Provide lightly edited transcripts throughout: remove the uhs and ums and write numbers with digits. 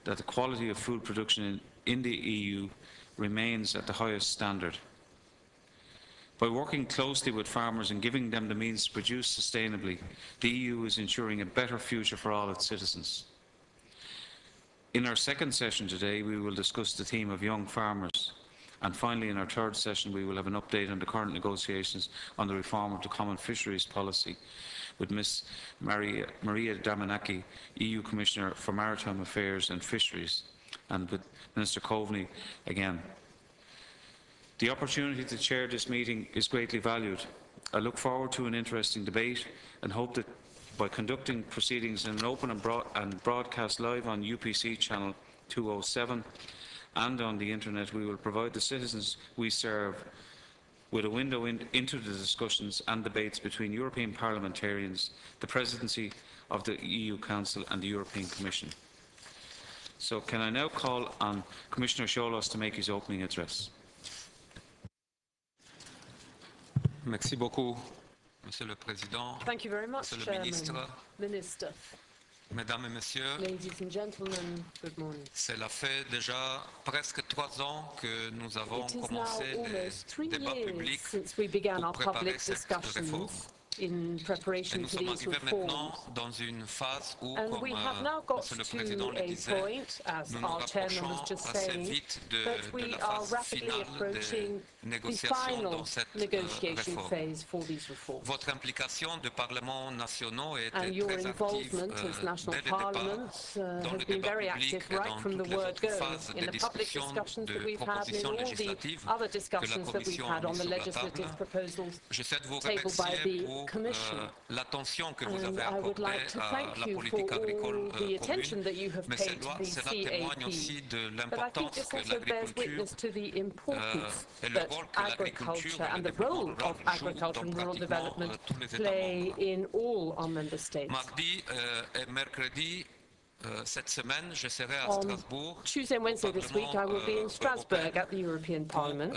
that the quality of food production in the EU remains at the highest standard. By working closely with farmers and giving them the means to produce sustainably, the EU is ensuring a better future for all its citizens. In our second session today, we will discuss the theme of young farmers. And finally, in our third session, we will have an update on the current negotiations on the reform of the Common Fisheries Policy with Ms. Maria Damanaki, EU Commissioner for Maritime Affairs and Fisheries, and with Minister Coveney again. The opportunity to chair this meeting is greatly valued. I look forward to an interesting debate and hope that by conducting proceedings in an open and broadcast live on UPC channel 207 and on the internet, we will provide the citizens we serve with a window into the discussions and debates between European parliamentarians, the Presidency of the EU Council and the European Commission. So can I now call on Commissioner Cholos to make his opening address. Merci beaucoup, Monsieur le Président. Thank you very much, Monsieur le Ministre, Minister. Mesdames et Messieurs, Ladies and gentlemen, good morning. Cela fait déjà presque 3 ans que nous avons commencé les débats publics since we began our pour préparer public cette réforme. discussions in preparation nous for sommes these arrivés reforms. maintenant dans une phase où, And comme we have now got Monsieur le to Président le a disait, point, as nous nous our chairman was rapprochons just assez saying, vite that de we la are phase rapidly finale approaching des the négociations final dans cette negotiation réforme. phase for these reforms. Votre implication de parlements nationaux a And été your très active involvement as national dès le départ parliaments dans has le been débat very public active et right dans from the toutes les word autres go, phases in de the public discussion discussions that de we've had and in propositions all the législatives other que la discussions that we've Commission had a on mis the sur la legislative table. proposals J'essaie de vous tabled by remercier the pour Commission. l'attention que vous And avez I would accordée like to à thank la you for politique agricole all the attention commune, that you have mais paid to the cela témoigne CAP. aussi de But I think l'importance this que also bears l'agriculture witness to the importance et le that rôle que l'agriculture agriculture et and le the role développement of rural jouent agriculture dans and rural pratiquement development tous les États play membres. in all our member states. Mardi et mercredi cette semaine, je serai à On Strasbourg. Tuesday and Wednesday this week, I will be in Strasbourg at the European Parliament.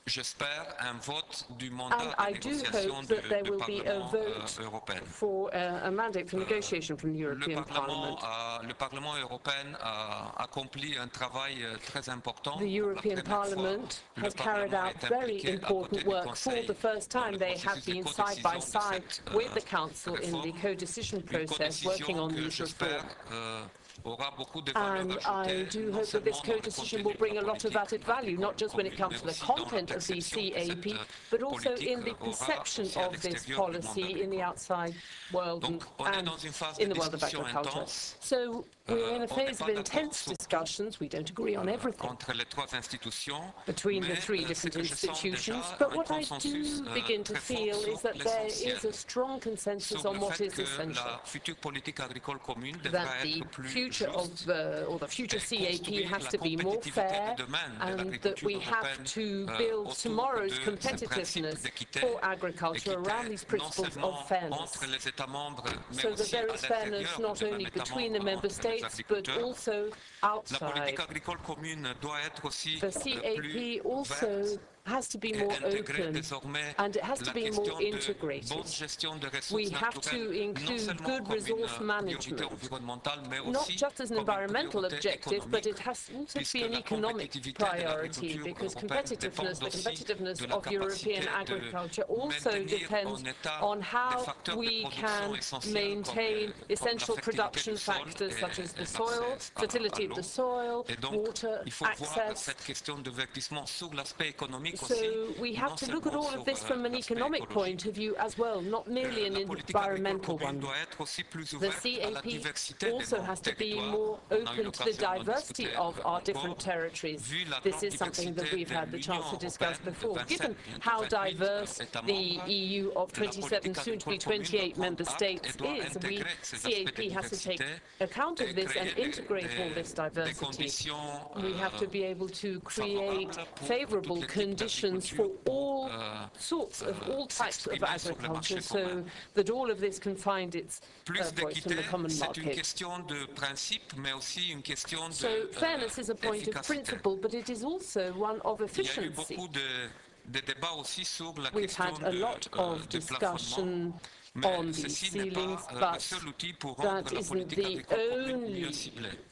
J'espère un vote du mandat And de I do négociation hope that there du will be a Parlement vote européen. for a mandate for negotiation from the European Parliament. Le Parlement européen a accompli un travail très important. The European Parliament has carried out very important work. For the first time, they have been side by side with the Council in the co-decision process, working on these reforms. And I do hope that this co-decision will bring a lot of added value, not just when it comes to the content of the CAP, but also in the perception of this policy in the outside world and in the world of agriculture. So we're in a phase of intense discussions. We don't agree on everything between the 3 different institutions, but what I do begin to feel is that there is a strong consensus on what is essential. That the future of or the future CAP has to be more fair, and that we have to build tomorrow's competitiveness for agriculture around these principles of fairness, so that there is fairness not only between the member states but also outside. The CAP also has to be more open, and it has to be more integrated. We have to include good resource management, not just as an environmental objective, but it has also to be an economic priority, because competitiveness, the competitiveness of European agriculture also depends on how we can maintain essential production factors such as the soil, fertility of the soil, water, access. So we have to look at all of this from an economic point of view as well, not merely an environmental one. The CAP also has to be more open to the diversity of our different territories. This is something that we've had the chance to discuss before. Given how diverse the EU of 27, soon to be 28 member states is, CAP has to take account of this and integrate all this diversity. We have to be able to create favorable conditions for all sorts of, all types of agriculture, so that all of this can find its voice in the common market. So fairness is a point of principle, but it is also one of efficiency. We've had a lot of discussion on these ceilings, but that isn't the only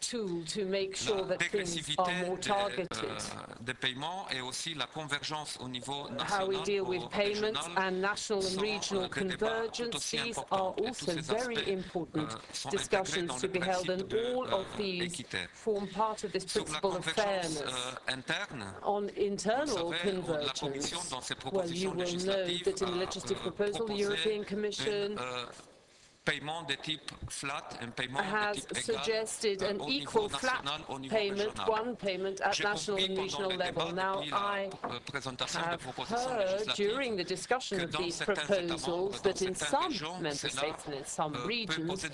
tool to make sure that things are more targeted. How we deal with payments and national and regional convergence, these are also very important discussions to be held, and all of these form part of this principle of fairness. On internal convergence, well, you will know that in the legislative proposal, the European Commission has suggested an equal flat payment, one payment at national and regional level. Now, I have heard during the discussion of these proposals that in some member states and in some regions,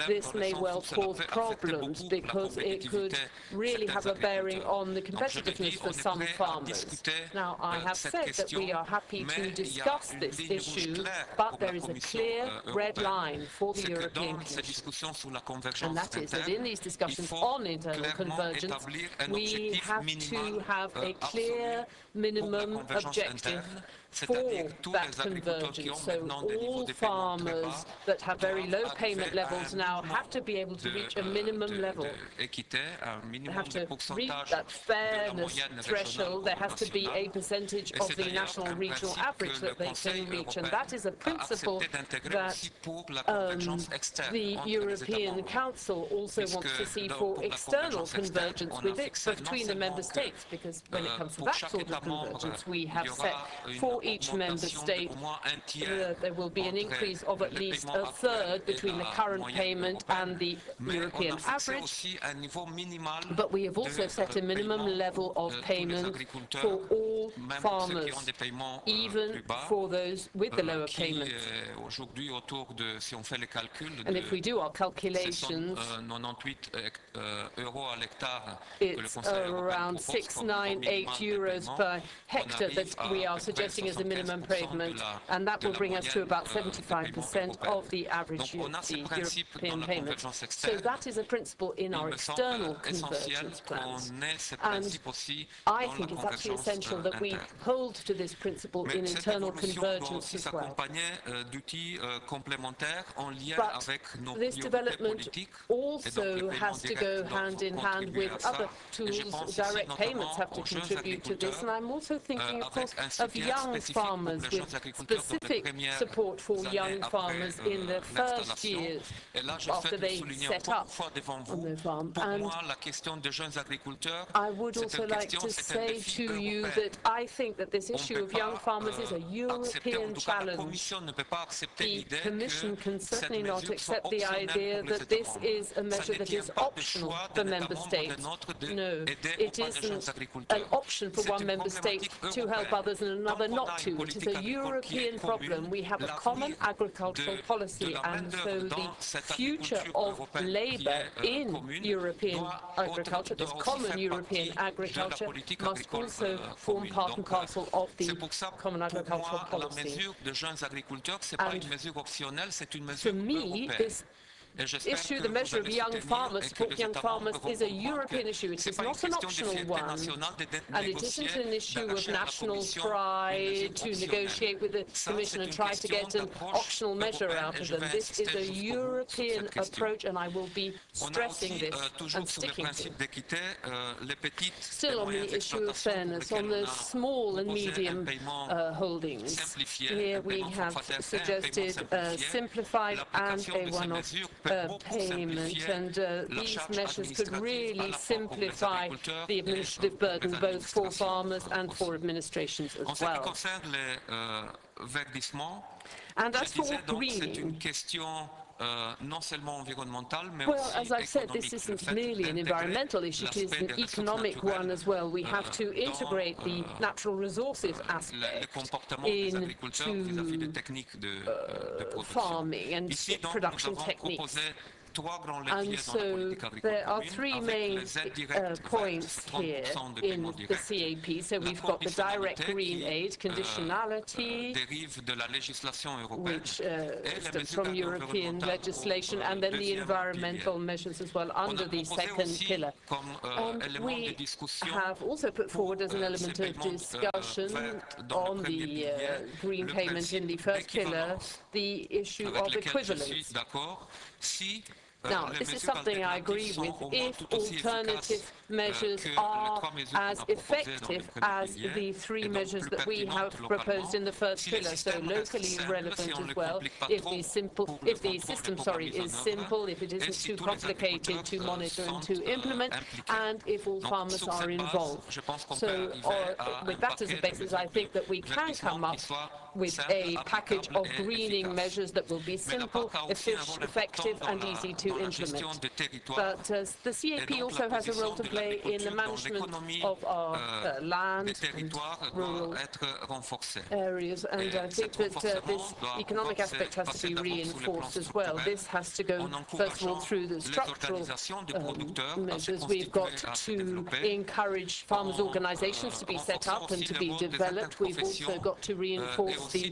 this may well cause problems because it could really have a bearing on the competitiveness for some farmers. Now, I have said that we are happy to discuss this issue, but there is a clear red line for the European Commission, and that is that in these discussions on internal convergence, we have to have a clear minimum objective for that convergence. So all farmers that have very low payment levels now have to be able to reach a minimum level. They have to reach that fairness threshold. There has to be a percentage of the national and regional average that they can reach, and that is a principle that the European Council also wants to see for external convergence between the member states, because when it comes to that sort of convergence, we have set for each member state there will be an increase of at least a third between the current payment and the European average, but we have also set a minimum level of payment for all farmers, even for those with the lower payments. And if we do our calculations, it's around 698 euros per hectare that we are suggesting as a minimum payment, and that will bring us to about 75% of the average European payment. So that is a principle in our external convergence plans, and I think it's absolutely essential that we hold to this principle in internal convergence as well. But this development also has to go hand in hand with other tools. Direct payments have to contribute to this, and I'm also thinking, of course, of young farmers, with specific support for young farmers in the first years after they set up on their farm. And I would also like to say to you that I think that this issue of young farmers is a European challenge. The Commission can certainly not accept the idea that this is a measure that is optional for member states. No, it isn't an option for one member state to help others and another not to. It is a European problem. We have a common agricultural policy, and so the future of labour in European agriculture, this common European agriculture, must also form part and parcel of the common agricultural policy. And for me, this issue, the measure of young farmers, support young farmers, is a European issue. It is not an optional one, and it isn't an issue of national pride to negotiate with the Commission and try to get an optional measure out of them. This is a European approach, and I will be stressing this and sticking to it. Still on the issue of fairness, on the small and medium holdings, here we have suggested a simplified and a one-off payment, and these measures could really simplify the administrative burden both for farmers and for administrations as well. And as for greening, well, as I said, this isn't merely an environmental issue, it is an economic one as well. We have to integrate the natural resources aspect into farming and production techniques. And so there are three main points here in the CAP. So we've got the direct green aid, conditionality, which stems from European legislation, and then the environmental measures as well under the second pillar. And we have also put forward as an element of discussion on the green payment in the first pillar, the issue of equivalence. Now, this is something I agree with. If alternative measures are as effective as the three measures that we have proposed in the first pillar, so locally relevant as well, if the system, is simple, if it isn't too complicated to monitor and to implement, and if all farmers are involved. So with that as a basis, I think that we can come up with a package of greening measures that will be simple, effective, and easy to implement. But the CAP also has a role to play in the management of our land and rural areas, and I think that this economic aspect has to be reinforced as well. This has to go, first of all, through the structural measures. We've got to encourage farmers' organizations to be set up and to be developed. We've also got to reinforce the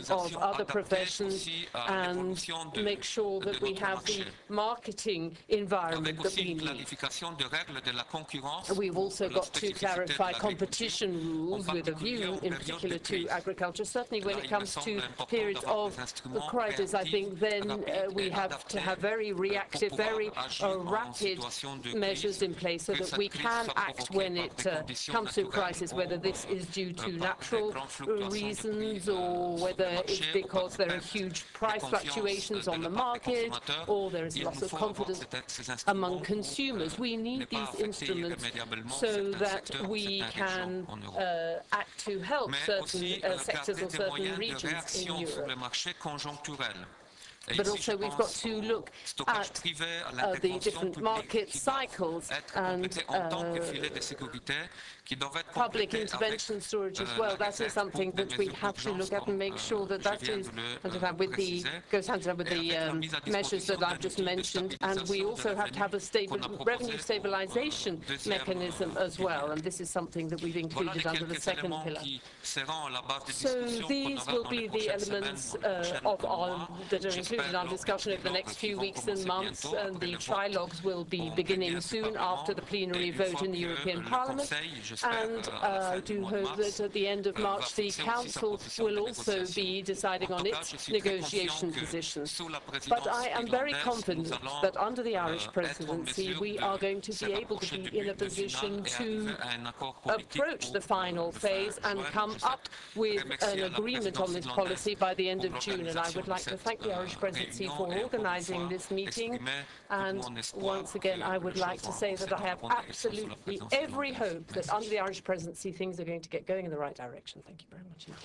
role of other professions and make sure that we have the marketing environment that we need. We've also got to clarify competition rules with a view in particular to agriculture. Certainly when it comes to periods of crisis, I think then we have to have very reactive, very rapid measures in place so that we can act when it comes to crisis, whether this is due to natural reasons or whether it's because there are huge price fluctuations on the market or there is loss of confidence among consumers. We need these instruments so that we can act to help certain sectors or certain regions in Europe. But also we've got to look at the different market cycles and public intervention storage as well. That is something that we have to look at and make sure that that is goes hand in hand with the measures that I've just mentioned. And we also have to have a stable revenue stabilization mechanism as well. And this is something that we've included under the second pillar. So these will be the elements that are included in our discussion over the next few weeks and months. And the trilogues will be beginning soon after the plenary vote in the European Parliament. And I do hope that at the end of March the Council will also be deciding on its negotiation position. But I am very confident that under the Irish presidency we are going to be able to be in a position to approach the final phase and come up with an agreement on this policy by the end of June. And I would like to thank the Irish presidency for organising this meeting. And once again, I would like to say that I have absolutely every hope that under the Irish presidency things are going to get going in the right direction. Thank you very much indeed.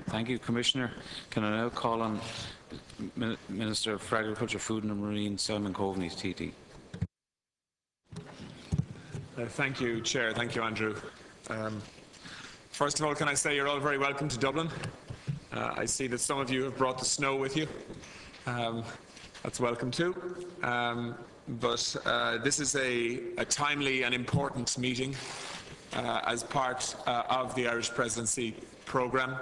Thank you, Commissioner. Can I now call on Minister for Agriculture, Food and Marine, Simon Coveney, TT. Thank you, Chair. Thank you, Andrew. First of all, can I say you're all very welcome to Dublin. I see that some of you have brought the snow with you. That's welcome too. But this is a timely and important meeting as part of the Irish Presidency programme.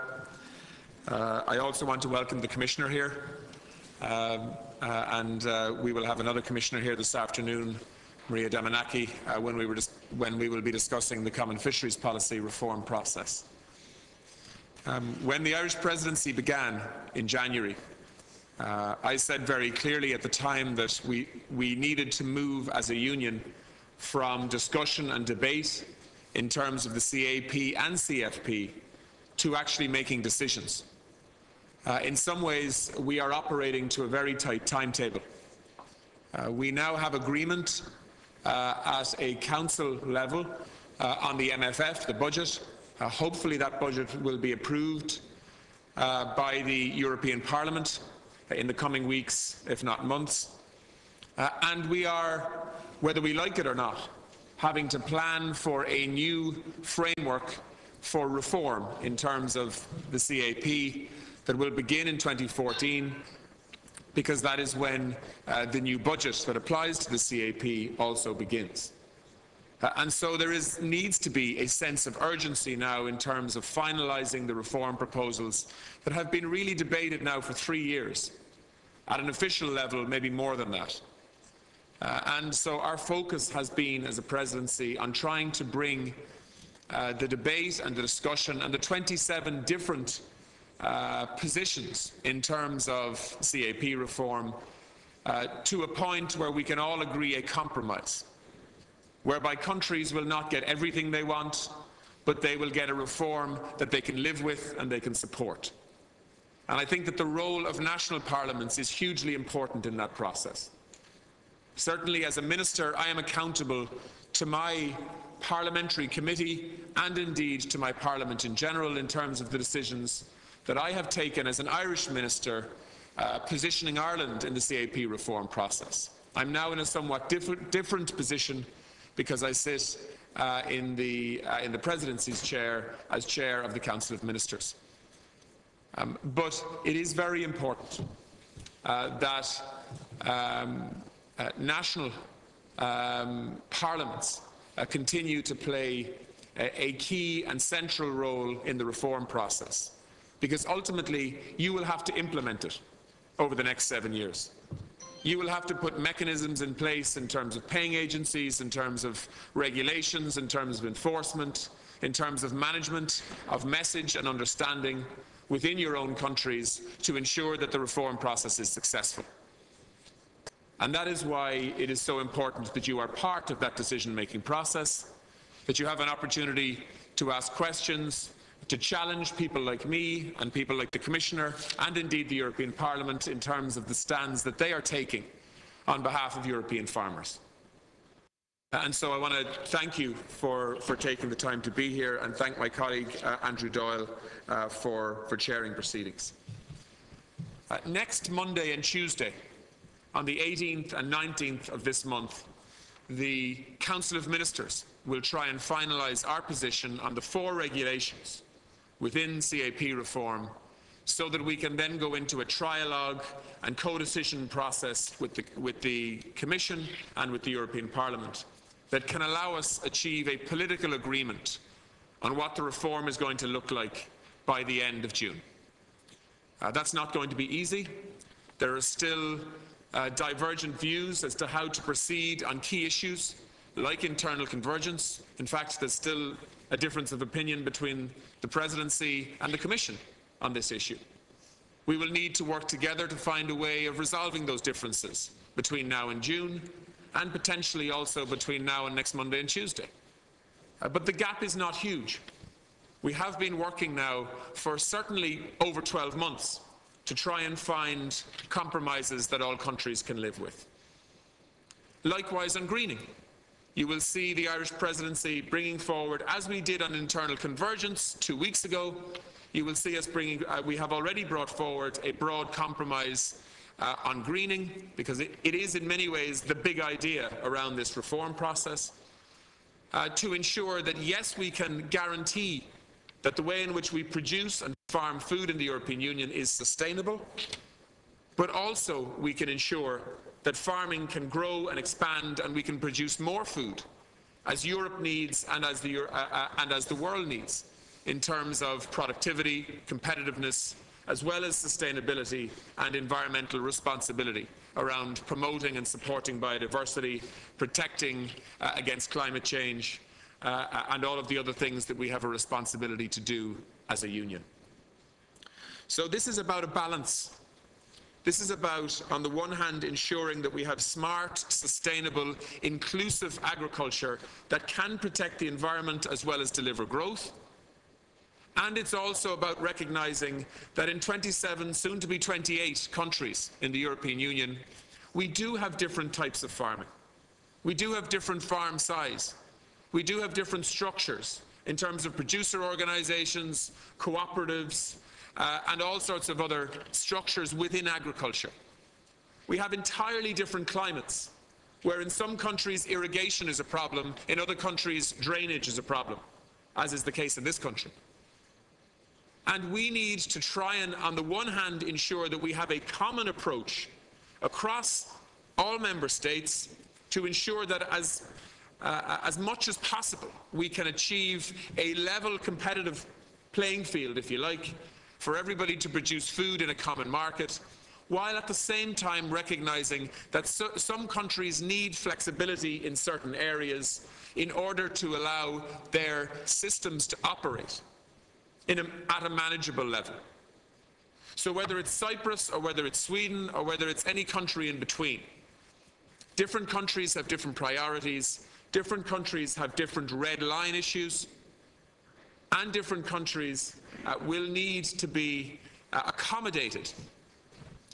I also want to welcome the Commissioner here, and we will have another Commissioner here this afternoon, Maria Damanaki, when we will be discussing the Common Fisheries Policy reform process. When the Irish Presidency began in January, I said very clearly at the time that we needed to move as a union from discussion and debate in terms of the CAP and CFP to actually making decisions. In some ways, we are operating to a very tight timetable. We now have agreement at a council level on the MFF, the budget. Hopefully that budget will be approved by the European Parliament in the coming weeks, if not months. And we are, whether we like it or not, having to plan for a new framework for reform in terms of the CAP that will begin in 2014, because that is when the new budget that applies to the CAP also begins. And so there needs to be a sense of urgency now in terms of finalising the reform proposals that have been really debated now for 3 years, at an official level, maybe more than that. And so our focus has been, as a presidency, on trying to bring the debate and the discussion and the 27 different positions in terms of CAP reform to a point where we can all agree a compromise, whereby countries will not get everything they want, but they will get a reform that they can live with and they can support. And I think that the role of national parliaments is hugely important in that process. Certainly as a minister, I am accountable to my parliamentary committee and indeed to my parliament in general in terms of the decisions that I have taken as an Irish minister positioning Ireland in the CAP reform process. I'm now in a somewhat different position because I sit in the presidency's chair as chair of the Council of Ministers. But it is very important that national parliaments continue to play a key and central role in the reform process, because ultimately you will have to implement it over the next 7 years. You will have to put mechanisms in place in terms of paying agencies, in terms of regulations, in terms of enforcement, in terms of management of message and understanding within your own countries to ensure that the reform process is successful. And that is why it is so important that you are part of that decision-making process, that you have an opportunity to ask questions, to challenge people like me and people like the Commissioner and indeed the European Parliament in terms of the stands that they are taking on behalf of European farmers. And so I want to thank you for taking the time to be here and thank my colleague Andrew Doyle for chairing proceedings. Next Monday and Tuesday, on the 18th and 19th of this month, the Council of Ministers will try and finalise our position on the 4 regulations within CAP reform so that we can then go into a trialogue and co-decision process with the Commission and with the European Parliament that can allow us achieve a political agreement on what the reform is going to look like by the end of June. That's not going to be easy. There are still divergent views as to how to proceed on key issues like internal convergence. In fact, there's still a difference of opinion between the Presidency and the Commission on this issue. We will need to work together to find a way of resolving those differences between now and June, and potentially also between now and next Monday and Tuesday. But the gap is not huge. We have been working now for certainly over 12 months to try and find compromises that all countries can live with. Likewise on greening. You will see the Irish Presidency bringing forward, as we did on internal convergence 2 weeks ago, you will see us bringing, we have already brought forward a broad compromise on greening, because it is in many ways the big idea around this reform process, to ensure that yes, we can guarantee that the way in which we produce and farm food in the European Union is sustainable, but also we can ensure that farming can grow and expand and we can produce more food as Europe needs and as the world needs in terms of productivity, competitiveness, as well as sustainability and environmental responsibility around promoting and supporting biodiversity, protecting against climate change, and all of the other things that we have a responsibility to do as a union. So this is about a balance. This is about, on the one hand, ensuring that we have smart, sustainable, inclusive agriculture that can protect the environment as well as deliver growth. And it's also about recognising that in 27, soon to be 28 countries in the European Union, we do have different types of farming. We do have different farm size. We do have different structures in terms of producer organisations, cooperatives, and all sorts of other structures within agriculture. We have entirely different climates, where in some countries irrigation is a problem, in other countries drainage is a problem. as is the case in this country. And we need to try and, on the one hand, ensure that we have a common approach across all member states to ensure that as much as possible we can achieve a level competitive playing field, if you like, for everybody to produce food in a common market, while at the same time recognising that some countries need flexibility in certain areas in order to allow their systems to operate at a manageable level. So whether it's Cyprus or whether it's Sweden or whether it's any country in between, different countries have different priorities, different countries have different red line issues, and different countries will need to be accommodated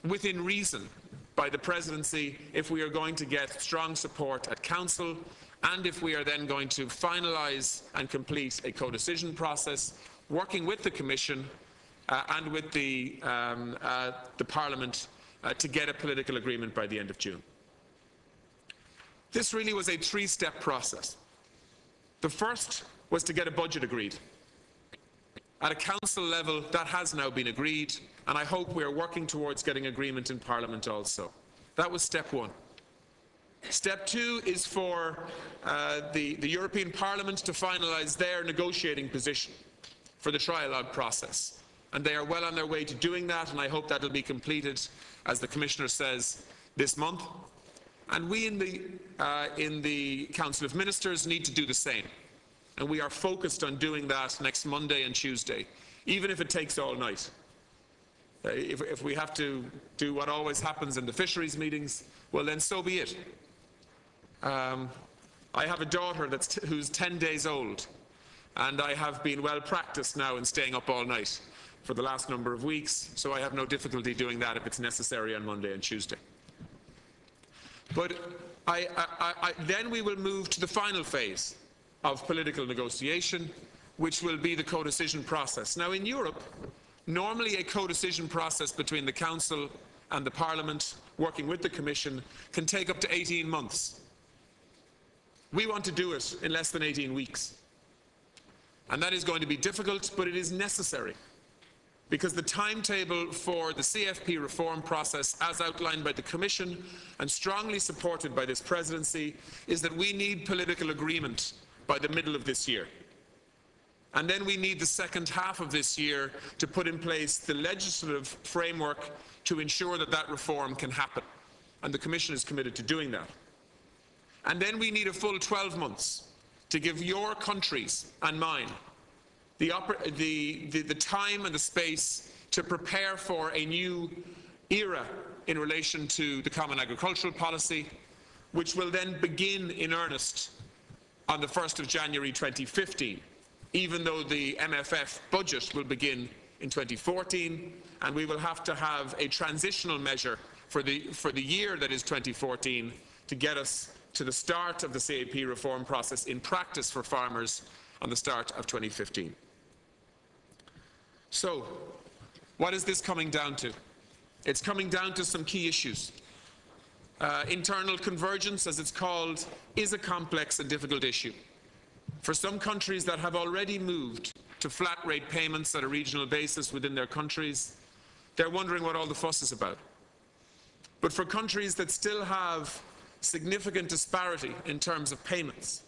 within reason by the presidency if we are going to get strong support at Council, and if we are then going to finalise and complete a co-decision process, working with the Commission and with the Parliament to get a political agreement by the end of June. This really was a three-step process. The first was to get a budget agreed. At a Council level, that has now been agreed, and I hope we are working towards getting agreement in Parliament also. That was step one. Step two is for the European Parliament to finalise their negotiating position for the trialogue process. And they are well on their way to doing that, and I hope that will be completed, as the Commissioner says, this month. And we in the Council of Ministers need to do the same. And we are focused on doing that next Monday and Tuesday, even if it takes all night. If we have to do what always happens in the Fisheries meetings, well then so be it. I have a daughter who's 10 days old, and I have been well practiced now in staying up all night for the last number of weeks, so I have no difficulty doing that if it's necessary on Monday and Tuesday. But then we will move to the final phase of political negotiation, which will be the co-decision process. Now in Europe, normally a co-decision process between the Council and the Parliament, working with the Commission, can take up to 18 months. We want to do it in less than 18 weeks. And that is going to be difficult, but it is necessary, because the timetable for the CFP reform process, as outlined by the Commission and strongly supported by this presidency, is that we need political agreement by the middle of this year. And then we need the second half of this year to put in place the legislative framework to ensure that that reform can happen. And the Commission is committed to doing that. And then we need a full 12 months to give your countries and mine the time and the space to prepare for a new era in relation to the Common Agricultural Policy, which will then begin in earnest on the 1st of January 2015, even though the MFF budget will begin in 2014, and we will have to have a transitional measure for the year that is 2014 to get us to the start of the CAP reform process in practice for farmers on the start of 2015. So, what is this coming down to? It's coming down to some key issues. Internal convergence, as it's called, is a complex and difficult issue. For some countries that have already moved to flat rate payments at a regional basis within their countries, they're wondering what all the fuss is about. But for countries that still have significant disparity in terms of payments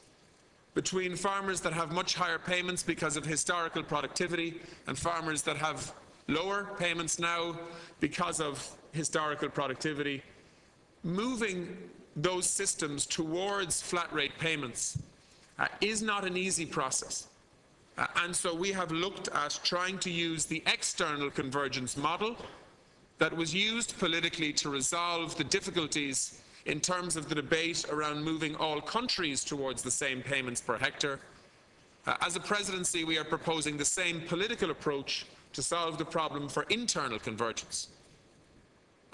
between farmers that have much higher payments because of historical productivity and farmers that have lower payments now because of historical productivity, moving those systems towards flat rate payments is not an easy process. And so we have looked at trying to use the external convergence model that was used politically to resolve the difficulties in terms of the debate around moving all countries towards the same payments per hectare. As a presidency, we are proposing the same political approach to solve the problem for internal convergence.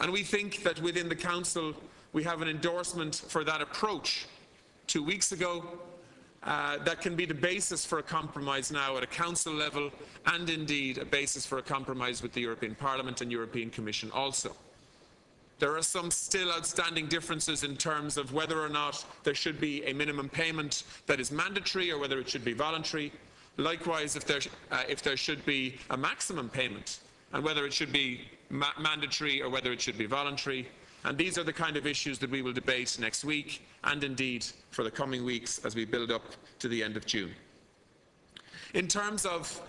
And we think that within the Council we have an endorsement for that approach 2 weeks ago that can be the basis for a compromise now at a Council level, and indeed a basis for a compromise with the European Parliament and European Commission also. There are some still outstanding differences in terms of whether or not there should be a minimum payment that is mandatory or whether it should be voluntary. Likewise, if there should be a maximum payment, and whether it should be mandatory or whether it should be voluntary. And these are the kind of issues that we will debate next week, and indeed for the coming weeks as we build up to the end of June. In terms of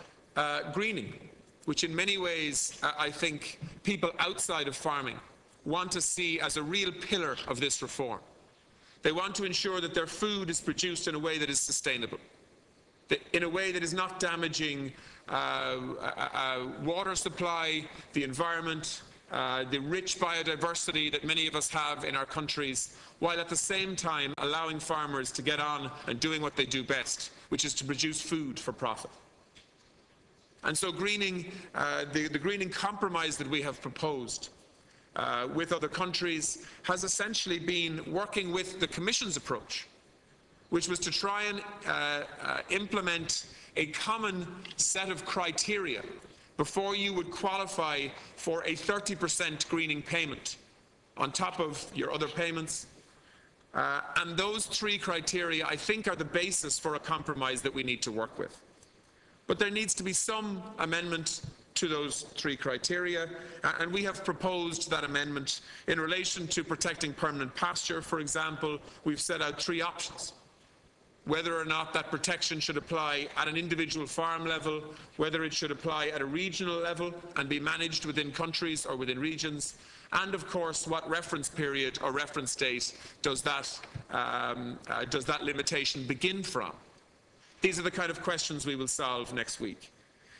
greening, which in many ways I think people outside of farming want to see as a real pillar of this reform. They want to ensure that their food is produced in a way that is sustainable, in a way that is not damaging water supply, the environment, the rich biodiversity that many of us have in our countries, while at the same time allowing farmers to get on and doing what they do best, which is to produce food for profit. And so greening, the greening compromise that we have proposed with other countries has essentially been working with the Commission's approach, which was to try and implement a common set of criteria before you would qualify for a 30% greening payment on top of your other payments. And those three criteria, I think, are the basis for a compromise that we need to work with. But there needs to be some amendment to those three criteria, and we have proposed that amendment. In relation to protecting permanent pasture, for example, we've set out three options. Whether or not that protection should apply at an individual farm level, whether it should apply at a regional level and be managed within countries or within regions, and of course what reference period or reference date does that limitation begin from. These are the kind of questions we will solve next week.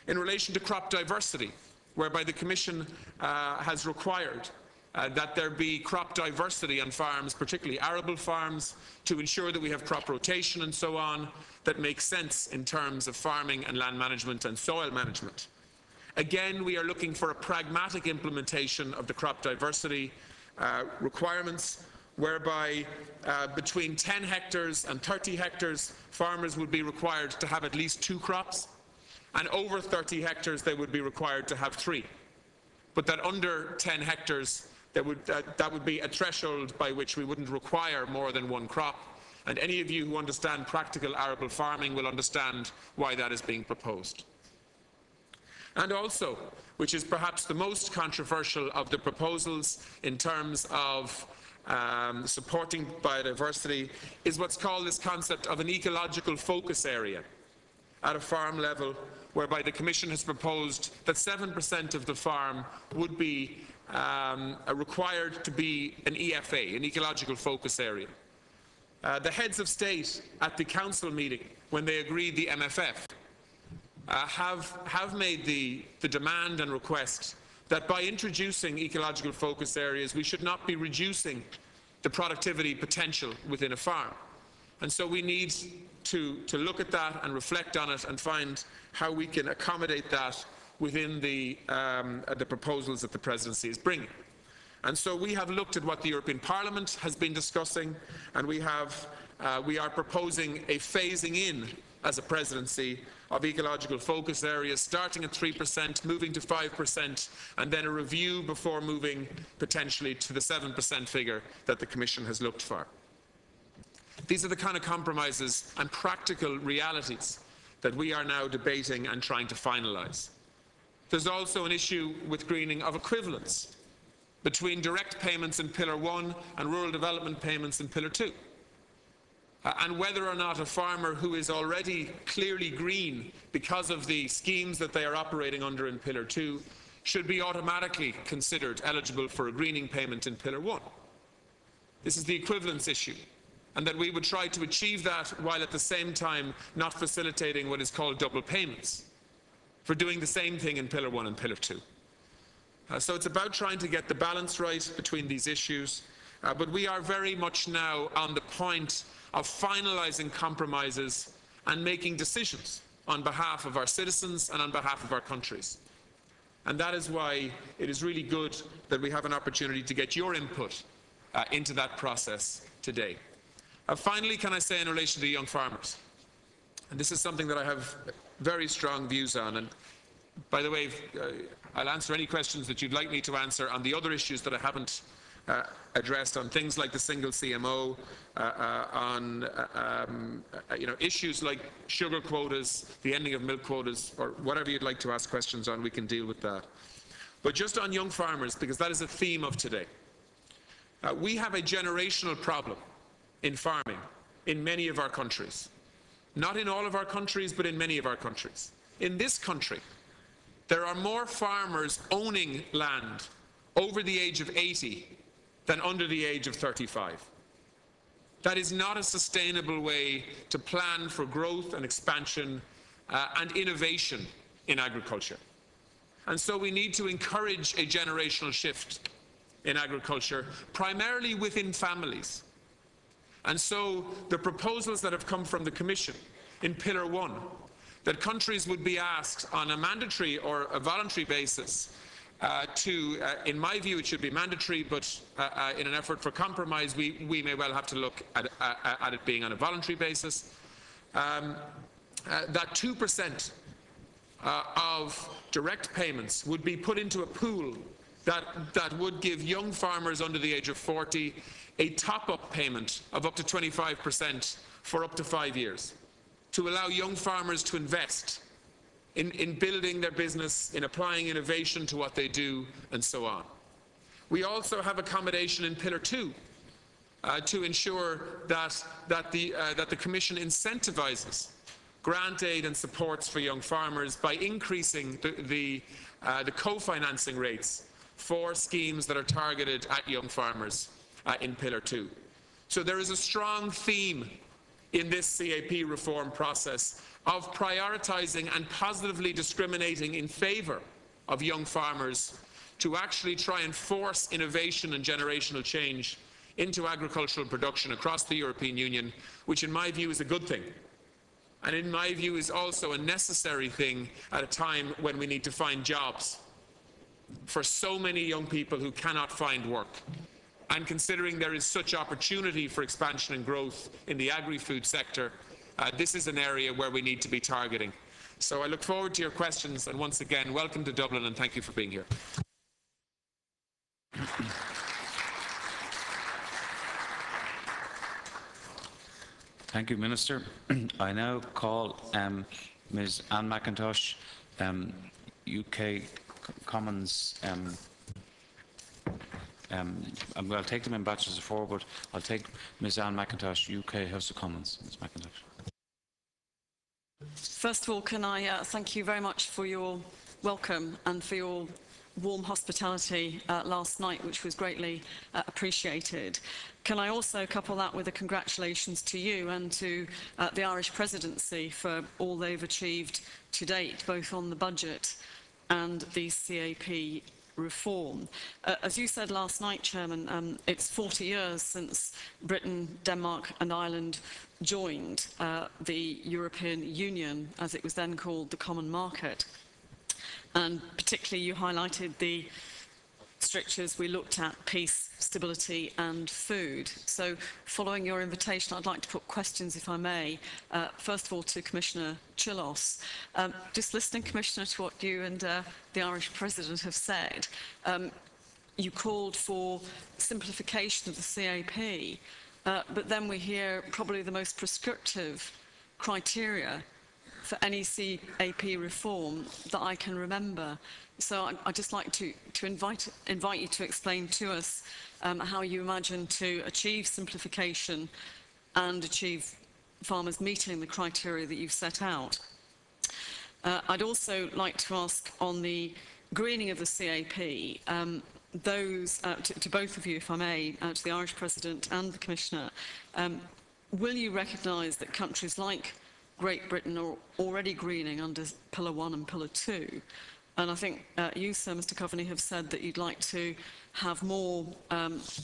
In relation to crop diversity, whereby the Commission has required that there be crop diversity on farms, particularly arable farms, to ensure that we have crop rotation and so on, that makes sense in terms of farming and land management and soil management. Again, we are looking for a pragmatic implementation of the crop diversity requirements, whereby between 10 hectares and 30 hectares, farmers would be required to have at least 2 crops, and over 30 hectares they would be required to have 3. But that under 10 hectares, that would be a threshold by which we wouldn't require more than 1 crop. And any of you who understand practical arable farming will understand why that is being proposed. And also, which is perhaps the most controversial of the proposals in terms of supporting biodiversity, is what's called this concept of an ecological focus area at a farm level, whereby the Commission has proposed that 7% of the farm would be required to be an EFA, an ecological focus area. The heads of state at the council meeting, when they agreed the MFF, have made the demand and request that by introducing ecological focus areas, we should not be reducing the productivity potential within a farm. And so we need to look at that and reflect on it and find how we can accommodate that within the proposals that the Presidency is bringing. And so we have looked at what the European Parliament has been discussing, and we are proposing a phasing in as a Presidency of ecological focus areas, starting at 3%, moving to 5%, and then a review before moving potentially to the 7% figure that the Commission has looked for. These are the kind of compromises and practical realities that we are now debating and trying to finalise. There's also an issue with greening of equivalence between direct payments in Pillar 1 and rural development payments in Pillar 2. And whether or not a farmer who is already clearly green because of the schemes that they are operating under in Pillar 2 should be automatically considered eligible for a greening payment in Pillar 1. This is the equivalence issue, and that we would try to achieve that while at the same time not facilitating what is called double payments for doing the same thing in Pillar 1 and Pillar 2. So it's about trying to get the balance right between these issues, but we are very much now on the point of finalising compromises and making decisions on behalf of our citizens and on behalf of our countries. And that is why it is really good that we have an opportunity to get your input into that process today. Finally, can I say in relation to young farmers, and this is something that I have very strong views on, and by the way, I'll answer any questions that you'd like me to answer on the other issues that I haven't addressed on things like the single CMO, on issues like sugar quotas, the ending of milk quotas, or whatever you'd like to ask questions on, we can deal with that. But just on young farmers, because that is a theme of today. We have a generational problem in farming in many of our countries. Not in all of our countries, but in many of our countries. In this country, there are more farmers owning land over the age of 80 than under the age of 35. That is not a sustainable way to plan for growth and expansion and innovation in agriculture. And so we need to encourage a generational shift in agriculture, primarily within families. And so the proposals that have come from the Commission in Pillar 1, that countries would be asked on a mandatory or a voluntary basis in my view it should be mandatory, but in an effort for compromise we may well have to look at it being on a voluntary basis, that 2% of direct payments would be put into a pool that would give young farmers under the age of 40 a top-up payment of up to 25% for up to 5 years, to allow young farmers to invest in building their business, in applying innovation to what they do, and so on. We also have accommodation in Pillar 2 to ensure that the Commission incentivises grant aid and supports for young farmers by increasing the co-financing rates for schemes that are targeted at young farmers in Pillar 2. So there is a strong theme in this CAP reform process of prioritising and positively discriminating in favour of young farmers to actually try and force innovation and generational change into agricultural production across the European Union, which in my view is a good thing. And in my view is also a necessary thing at a time when we need to find jobs for so many young people who cannot find work. And considering there is such opportunity for expansion and growth in the agri-food sector, this is an area where we need to be targeting. So I look forward to your questions, and once again, welcome to Dublin and thank you for being here. Thank you, Minister. I now call Ms. Anne McIntosh, UK Commons. I'll take them in batches of 4, but I'll take Ms. Anne McIntosh, UK House of Commons. Ms. McIntosh. First of all, can I thank you very much for your welcome and for your warm hospitality last night, which was greatly appreciated. Can I also couple that with a congratulations to you and to the Irish Presidency for all they've achieved to date, both on the budget and the CAP reform. As you said last night, Chairman, it's 40 years since Britain, Denmark and Ireland joined the European Union, as it was then called, the Common Market. And particularly you highlighted the strictures we looked at: peace, stability and food. So following your invitation, I'd like to put questions, if I may, first of all to Commissioner Chillos. Just listening, Commissioner, to what you and the Irish President have said, you called for simplification of the CAP, but then we hear probably the most prescriptive criteria for any CAP reform that I can remember. So I'd just like to invite you to explain to us how you imagine to achieve simplification and achieve farmers meeting the criteria that you've set out. I'd also like to ask on the greening of the CAP, to both of you, if I may, to the Irish President and the Commissioner, will you recognise that countries like Great Britain are already greening under Pillar 1 and Pillar 2? And I think you, sir, Mr Coveney, have said that you'd like to have more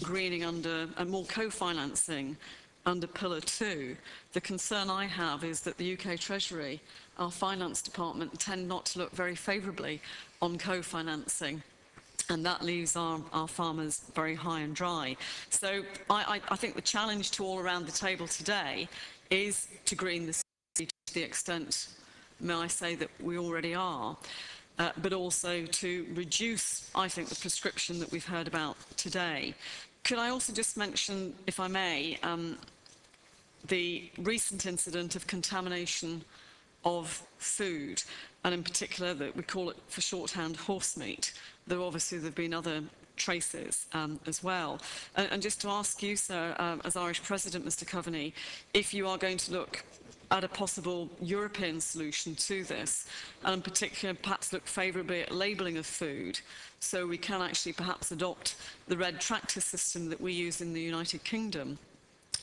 greening under and more co-financing under Pillar 2. The concern I have is that the UK Treasury, our Finance Department, tend not to look very favourably on co-financing, and that leaves our farmers very high and dry. So I think the challenge to all around the table today is to green the to the extent, may I say, that we already are, but also to reduce, I think, the prescription that we've heard about today. Could I also just mention, if I may, the recent incident of contamination of food, and in particular that we call it for shorthand horse meat, though obviously there have been other traces as well. And just to ask you, sir, as Irish President, Mr Coveney, if you are going to look at a possible European solution to this, and in particular perhaps look favourably at labelling of food, so we can actually perhaps adopt the red tractor system that we use in the United Kingdom,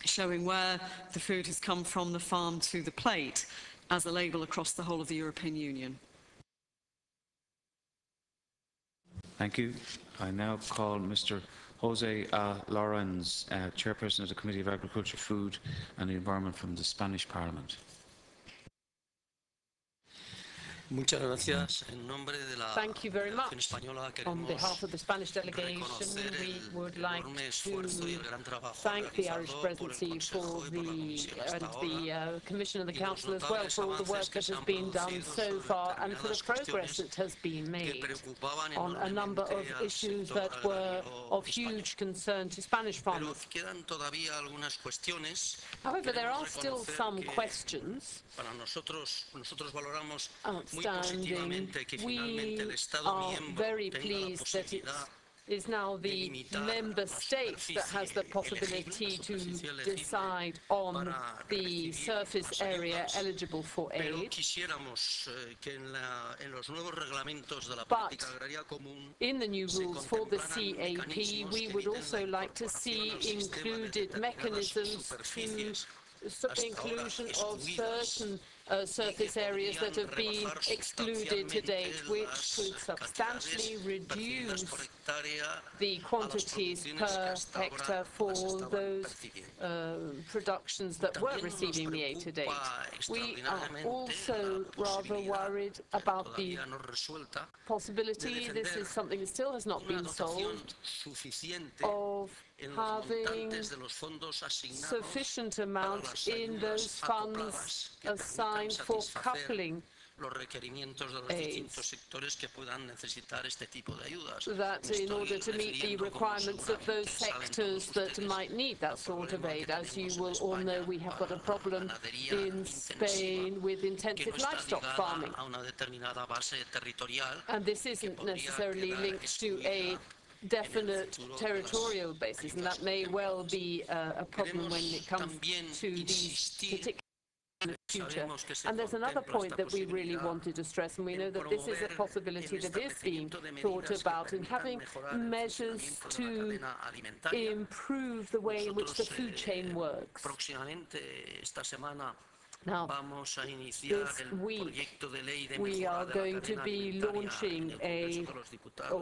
showing where the food has come from the farm to the plate as a label across the whole of the European Union. Thank you. I now call Mr. Jose Lorenz, Chairperson of the Committee of Agriculture, Food and the Environment from the Spanish Parliament. Thank you very much. On behalf of the Spanish delegation, we would like to thank the Irish Presidency for the Commission and the Council as well for all the work that has been done so far and for the progress that has been made on a number of issues that were of huge concern to Spanish farmers. However, there are still some questions outstanding. We are very pleased that it is now the member state that has the possibility to decide on the surface area eligible for aid. But in the new rules for the CAP, we would also like to see included mechanisms to the inclusion of certain surface areas that have been excluded to date, which could substantially reduce the quantities per hectare for those productions that were receiving the aid to date. We are also rather worried about the possibility, this is something that still has not been solved, of having sufficient amount in those funds assigned for coupling aids, that in order to meet the requirements of those sectors that might need that sort of aid. As you will all know, we have got a problem in Spain with intensive livestock farming, and this isn't necessarily linked to a definite territorial basis, and that may well be a problem when it comes to these particular future. And there's another point that we really wanted to stress, and we know that this is a possibility that is being thought about, in having measures to improve the way in which the food chain works. Now, this week, we are going to be launching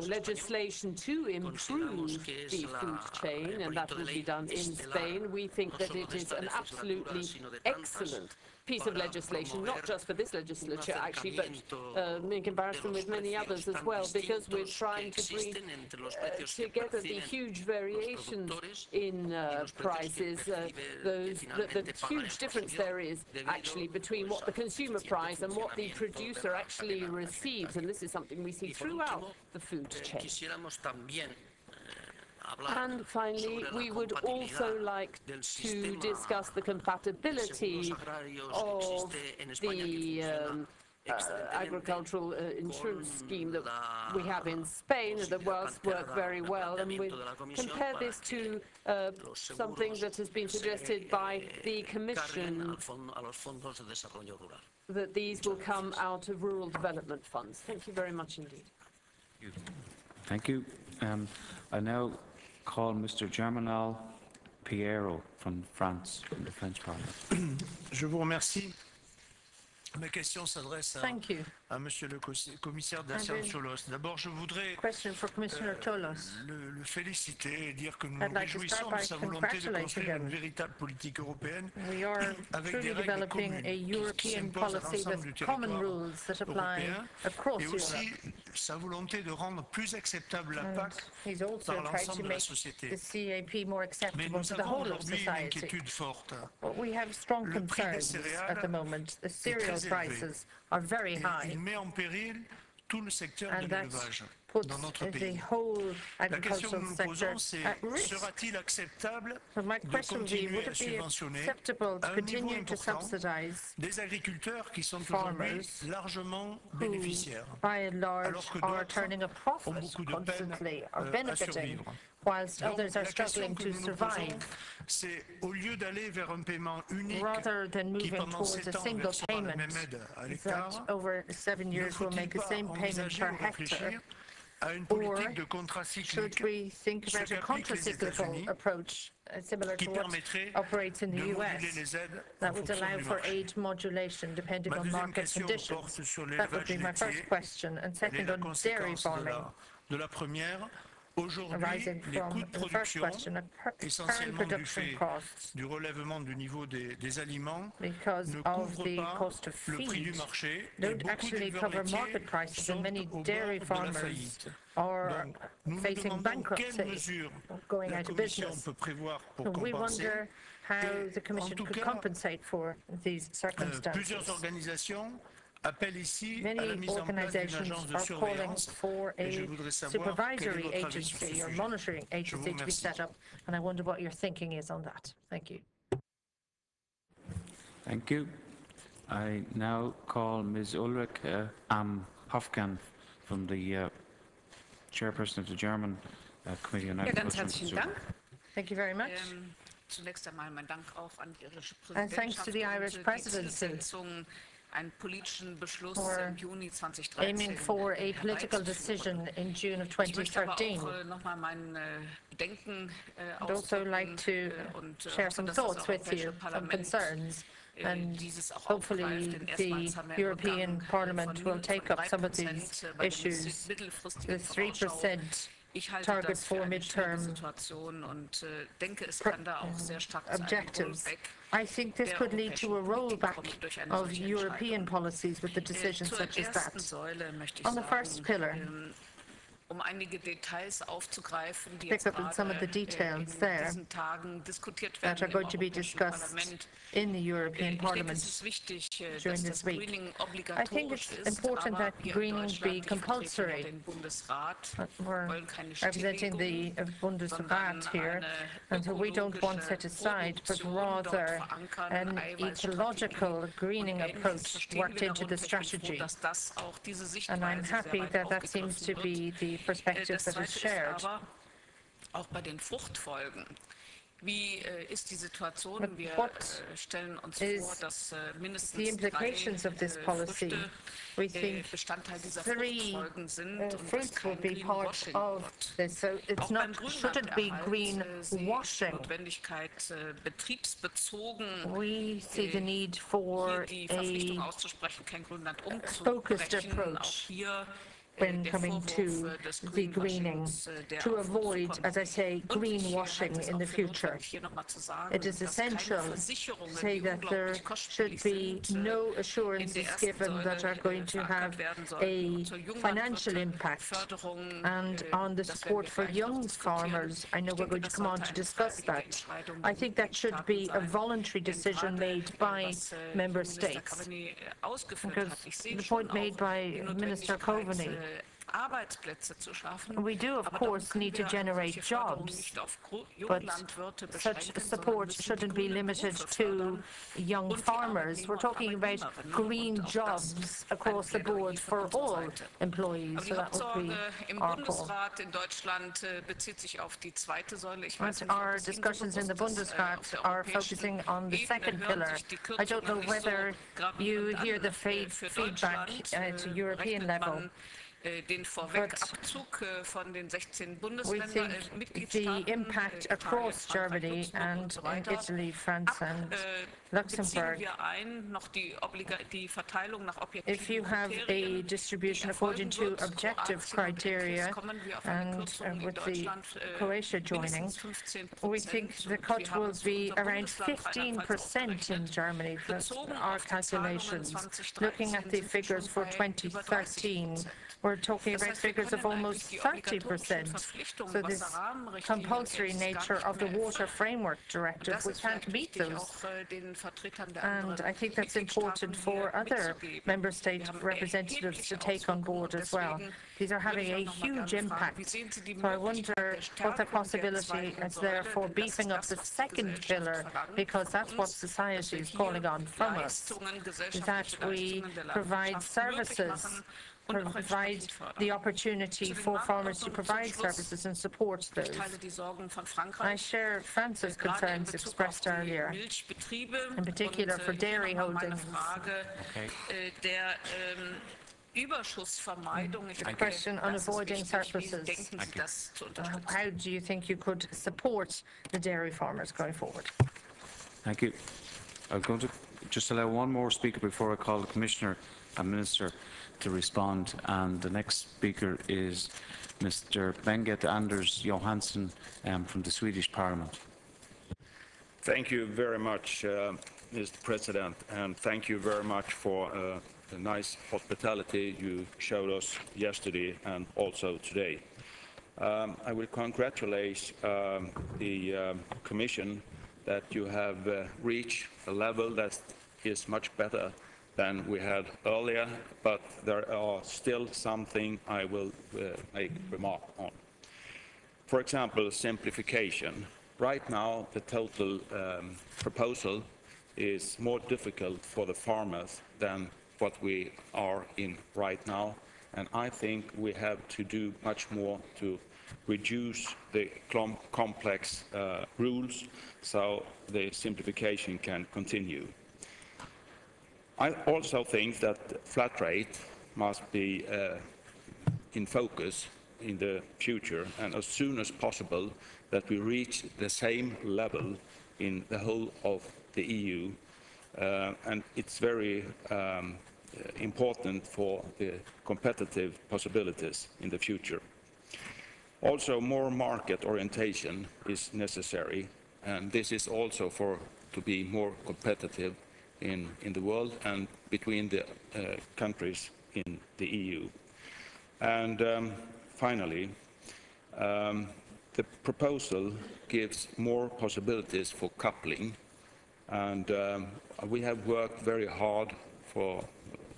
legislation to improve the food chain, and that will be done in Spain. We think that it is an absolutely excellent piece of legislation, not just for this legislature, actually, but in comparison with many others as well, because we're trying to bring together the huge variations in prices, the huge difference there is actually between what the consumer price and what the producer actually receives, and this is something we see throughout the food chain. And finally, we would also like to discuss the compatibility of the agricultural insurance scheme that we have in Spain that works very well, and we compare this to something that has been suggested by the Commission, that these will come out of rural development funds. Thank you very much indeed. Thank you. I now call Mr. Germinal Piero from France, from the French Parliament. Je vous remercie. Ma question s'adresse à Monsieur le Commissaire d'Affaires Cholos. D'abord, je voudrais le féliciter et dire que nous nous réjouissons de sa volonté de construire une véritable politique européenne avec des règles communes qui s'imposent à l'ensemble du territoire européen, et aussi sa volonté de rendre plus acceptable la PAC par l'ensemble de la société. Mais nous avons aujourd'hui une inquiétude forte. Le prix des céréales est très élevé. Il met en péril tout le secteur de l'élevage. puts dans notre the pays. whole La question que agricultural nous nous sector posons, c'est at risk. sera-t-il acceptable So my de question would be, continuer would à it be subventionner acceptable to à un niveau continue to important subsidize des agriculteurs qui sont aujourd'hui farmers largement who, bénéficiaires, by and large, alors que are d'autres turning a ont profit beaucoup de peine constantly, are à benefiting, survivre. whilst Donc, others are la question struggling que to nous nous posons, survive, c'est au lieu d'aller vers un paiement unique rather than qui moving pendant towards 7 a ans single versera la payment même aide à that l'hectare, over 7 ne years will faut-il make the pas same payment envisager per ou hectare? réfléchir à une Or politique de should contracyclique we think ce about a qu'appliquent les counter-cyclical États-Unis, approach similar qui to what permettrait operates in de the moduler US les aides en that would fonction allow du for marché? aid modulation depending Ma on deuxième market question conditions? porte sur That would l'élevage be my laitier. first question. And Elle est second, la on dairy conséquence farming, de la première. Aujourd'hui, arising les from coûts de the first production, question, current essentiellement du production fait costs, du relèvement du niveau des aliments, because ne of couvrent the pas cost of le prix du feed, marché et don't beaucoup actually d'éleveurs cover laitiers market prices, and sont many au dairy bord de la farmers faillite. are Donc, nous nous facing demandons quelles bankruptcy, mesures going la out of Commission business. peut prévoir pour We compenser. wonder how the En Commission tout could cas, compensate for these circumstances. plusieurs organisations appellent ici à la Many mise en place d'une organizations agence de are calling surveillance for et je a voudrais savoir quel est supervisory votre avis sur ce agency or sujet. monitoring Je vous agency to be remercie. set up, and I wonder what your thinking is on that. Thank you. Thank you. I now call Ms. Ulrich Hofkan from the chairperson of the German Committee on Ja, ganz Agriculture and herzlichen Consumer. Dank. Thank you very much. Zunächst einmal mein Dank auch an die irische And thanks to Präsidentschaft the Irish und die presidency Zielsetzung, einen politischen Beschluss for im Juni 2013 aiming for a political decision in June of Ich möchte aber 2013. auch nochmal mein Bedenken I'd also like to und share hoffe, some dass das thoughts with you, Europäische some Parlament concerns, and dieses auch hopefully aufgreift, denn the erstmals haben wir einen European Rückgang Parliament will von take up some of 3% these bei den issues, mittelfristigen the Vorausschau. 3% Ich halte target das für for eine schwierige midterm Situation und denke, es kann da auch sehr stark zu einem objectives. Rollback I think this der could lead to a europäischen Politik rollback kommen durch eine of solche European Entscheidung. policies with the decisions Zur such as ersten that. Säule möchte ich On the first sagen, pillar, einige Details aufzugreifen, die pick jetzt up on some of the gerade details in there diesen Tagen diskutiert that werden are im going to be Europäischen discussed Parlament. in the European Ich denke, es Parliament ist wichtig, during dass this das week. Greening I think obligatorisch it's ist, important aber that hier in greening be Deutschland, ich vertrete compulsory. den Bundesrat, We're wollen keine representing the Stilllegung, Bundesrat here, and so we don't want set aside, but rather an ecological greening approach worked into the strategy. And I'm happy that that seems to be the perspective that is shared. Auch bei den Fruchtfolgen. Wie ist die Situation? Wir stellen uns vor, dass mindestens The implications of this policy, we think Bestandteil dieser 3 Fruchtfolgen sind und dass fruits will kein be part Greenwashing of wird. this. So it's Auch beim not, shouldn't be Grünlanderhalt sehe ich die greenwashing. Notwendigkeit, betriebsbezogen We see the need for hier die Verpflichtung a auszusprechen, kein Grünland focused umzubrechen. Auch approach hier when der coming to Vorwurf des the greening, Greenwashings, der to auf uns avoid, zukommt. as I say, Und ich halte greenwashing es in auch the für future. notwendig, hier noch mal zu sagen, It is dass keine essential to Versicherungen, say die that there unglaublich should kostspielig be sind, no in der assurances ersten given that are Säule going to have verankert werden a sollten. Zur financial Junglandwirte, impact. Förderung, And on the das werden support wir for gleich noch young diskutieren. farmers, I know Ich we're denke, going to das come on sollte to eine discuss freiwillige that. Entscheidung I think that should be a sein. voluntary Denn decision gerade, made by was member Minister states. Coveney ausgeführt Because hat, ich sehe the schon point made auch by die Minister Notwendigkeit, Coveney, Arbeitsplätze zu schaffen. we do, of Aber darum course, können need to wir generate solche Förderungen jobs, nicht auf but Junglandwirte such beschränken, support sondern shouldn't müssen be die grünen limited Berufe to fördern young und die farmers. We're Arbeitnehmer und talking about Arbeitnehmerinnen. green Und auch das jobs ein across the Plädoyer board von for unserer all Seite. employees. Aber die So that would Hauptsorge be im our call. Bundesrat in Deutschland bezieht sich auf die zweite Säule. Ich weiß And nicht, ob our es Ihnen so discussions in the bewusst ist, Bundesrat auf der are europäischen focusing on the Ebene second hören pillar. sich die I don't know Kürzungen nicht so whether you gravierend hear the an. Für feedback Deutschland at European rechnet level. man den Vorwegabzug von den 16 We think the Mitgliedstaaten, impact Italien, across Frankreich, Germany Luxemburg and und so in weiter. Italy, France and Beziehen Luxembourg. wir ein, noch die Verteilung nach If you objektiven have a Kriterien, distribution die according erfolgen to wird, objective Kroatien und criteria, Ähnliches, kommen wir auf eine and Kürzung in with the Deutschland Croatia joining, mindestens 15%. we think the Und cut wir haben will es für be unser around Bundesland Rheinland-Pfalz 15% in Germany for Bezogen our auf die Zahlungen calculations. 2013 Looking at the sind wir figures schon for bei über 2013, we're talking about figures of almost 30%. So this compulsory nature of the Water Framework Directive, we can't meet those. And I think that's important for other member state representatives to take on board as well. These are having a huge impact. So I wonder what the possibility is there for beefing up the second pillar, because that's what society is calling on from us, is that we provide services, provide the opportunity for farmers to provide services and support those. I share France's concerns expressed earlier, in particular for dairy holdings. The question on avoiding surpluses. How do you think you could support the dairy farmers going forward? Thank you. I'm going to just allow one more speaker before I call the Commissioner and Minister to respond. And the next speaker is Mr. Bengt Anders Johansson from the Swedish Parliament. Thank you very much, Mr. President, and thank you very much for the nice hospitality you showed us yesterday and also today. I will congratulate the Commission that you have reached a level that is much better than we had earlier, but there are still something I will make remark on. For example, simplification. Right now, the total proposal is more difficult for the farmers than what we are in right now, and I think we have to do much more to reduce the complex rules so the simplification can continue. I also think that flat rate must be in focus in the future, and as soon as possible that we reach the same level in the whole of the EU, and it's very important for the competitive possibilities in the future. Also, more market orientation is necessary, and this is also to be more competitive in the world and between the countries in the EU. And finally, the proposal gives more possibilities for coupling, and we have worked very hard for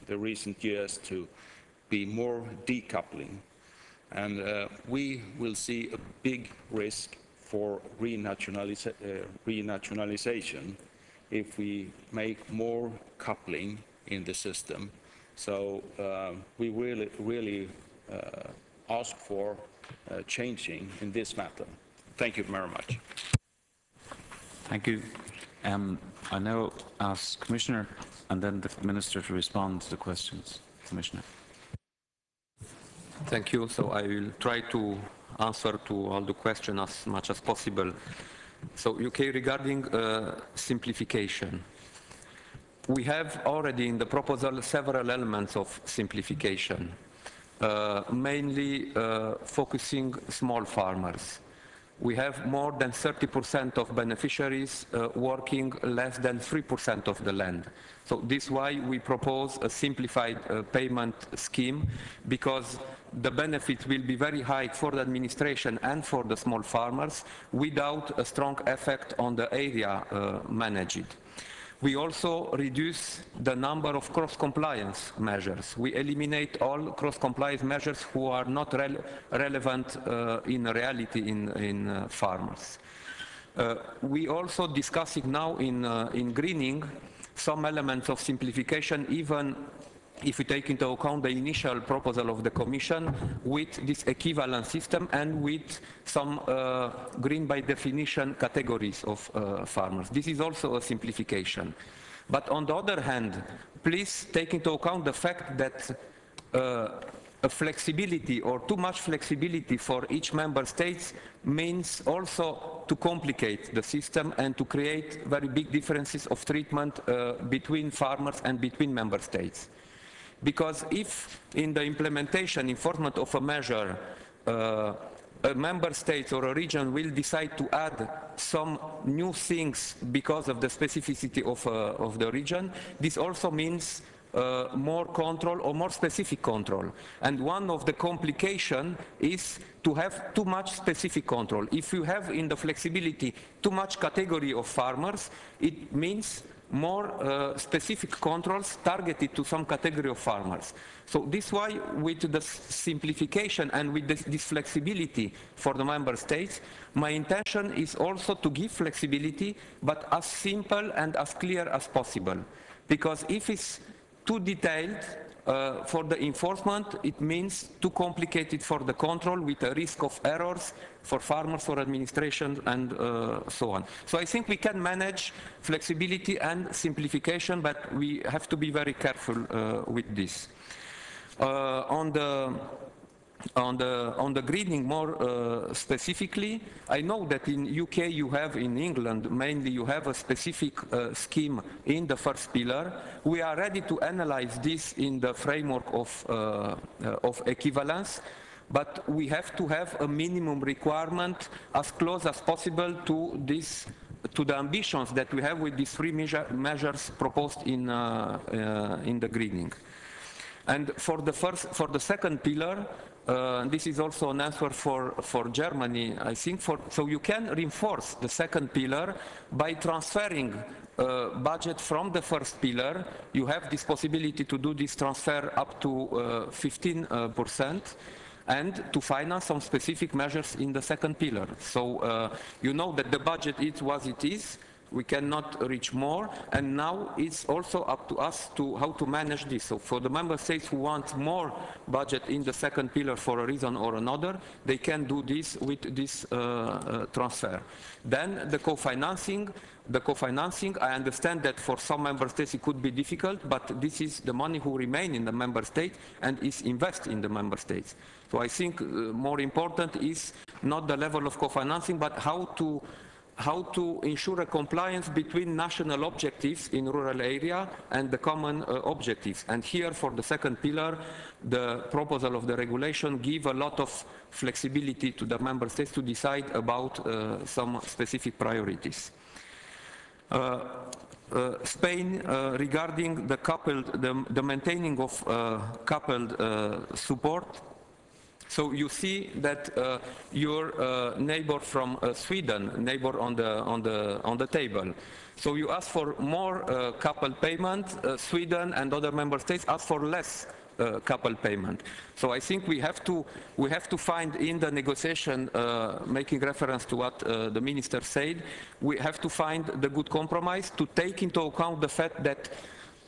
the recent years to be more decoupling, and we will see a big risk for renationalization if we make more coupling in the system. So we really ask for changing in this matter. Thank you very much. Thank you. I now ask Commissioner and then the Minister to respond to the questions. Commissioner. Thank you. So I will try to answer to all the questions as much as possible. So, UK, regarding simplification, we have already in the proposal several elements of simplification, mainly focusing small farmers. We have more than 30% of beneficiaries working less than 3% of the land. So this is why we propose a simplified payment scheme, because the benefit will be very high for the administration and for the small farmers without a strong effect on the area managed. We also reduce the number of cross-compliance measures. We eliminate all cross-compliance measures who are not relevant in reality in farmers. We also discussing now in greening some elements of simplification, even if we take into account the initial proposal of the Commission with this equivalent system and with some green by definition categories of farmers. This is also a simplification. But on the other hand, please take into account the fact that a flexibility or too much flexibility for each member state means also to complicate the system and to create very big differences of treatment between farmers and between member states. Because if in the implementation, enforcement of a measure, a member state or a region will decide to add some new things because of the specificity of the region, this also means more control or more specific control. And one of the complications is to have too much specific control. If you have in the flexibility too much category of farmers, it means more specific controls targeted to some category of farmers. So this is why with the simplification and with this flexibility for the member states, my intention is also to give flexibility, but as simple and as clear as possible. Because if it's too detailed for the enforcement, it means too complicated for the control with a risk of errors for farmers, for administration, and so on. So I think we can manage flexibility and simplification, but we have to be very careful with this. On the greening more specifically, I know that in UK you have, in England mainly, you have a specific scheme in the first pillar. We are ready to analyze this in the framework of equivalence, but we have to have a minimum requirement as close as possible to this, to the ambitions that we have with these three measures proposed in the greening. And for the second pillar, this is also an answer for Germany, I think. So you can reinforce the second pillar by transferring budget from the first pillar. You have this possibility to do this transfer up to 15%. And to finance some specific measures in the second pillar. So you know that the budget is what it is. We cannot reach more, and now it's also up to us to how to manage this. So for the member states who want more budget in the second pillar for a reason or another, they can do this with this transfer. Then the co-financing, I understand that for some member states it could be difficult, but this is the money who remain in the member state and is invested in the member states. So I think more important is not the level of co-financing, but how to ensure a compliance between national objectives in rural area and the common objectives. And here for the second pillar, the proposal of the regulation give a lot of flexibility to the member states to decide about some specific priorities. Spain, regarding the maintaining of coupled support, so you see that your neighbor from Sweden, neighbor on the table. So you ask for more coupled payment. Sweden and other member states ask for less coupled payment. So I think we have to find in the negotiation, making reference to what the minister said, we have to find the good compromise to take into account the fact that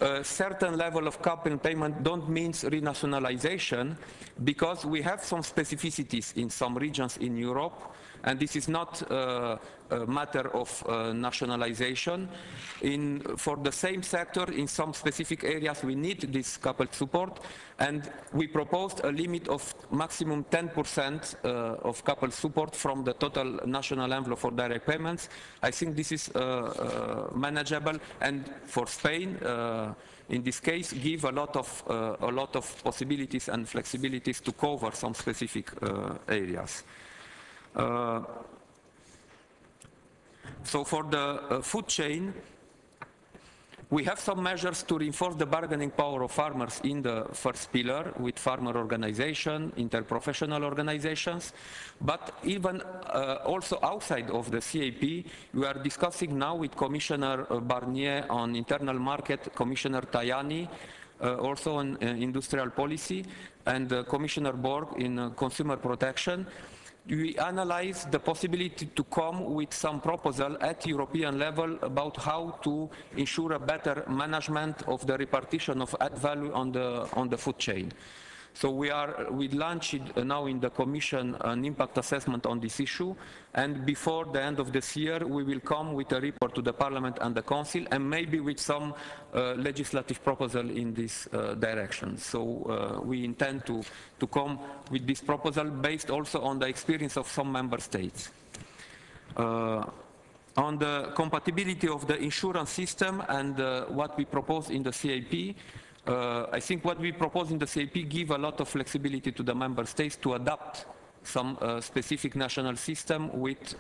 a certain level of coupled payment don't mean renationalization, because we have some specificities in some regions in Europe, and this is not a matter of nationalization. For the same sector, in some specific areas, we need this coupled support, and we proposed a limit of maximum 10% of coupled support from the total national envelope for direct payments. I think this is manageable, and for Spain, in this case, give a lot of possibilities and flexibilities to cover some specific areas. So for the food chain, we have some measures to reinforce the bargaining power of farmers in the first pillar with farmer organization, interprofessional organizations, but even also outside of the CAP, we are discussing now with Commissioner Barnier on internal market, Commissioner Tajani, also on industrial policy, and Commissioner Borg in consumer protection. We analyze the possibility to come with some proposal at European level about how to ensure a better management of the repartition of add value on the food chain. So we launched now in the Commission an impact assessment on this issue, and before the end of this year we will come with a report to the Parliament and the Council, and maybe with some legislative proposal in this direction. So we intend to come with this proposal based also on the experience of some member states. On the compatibility of the insurance system and what we propose in the CAP, I think what we propose in the CAP give a lot of flexibility to the member states to adapt some specific national system with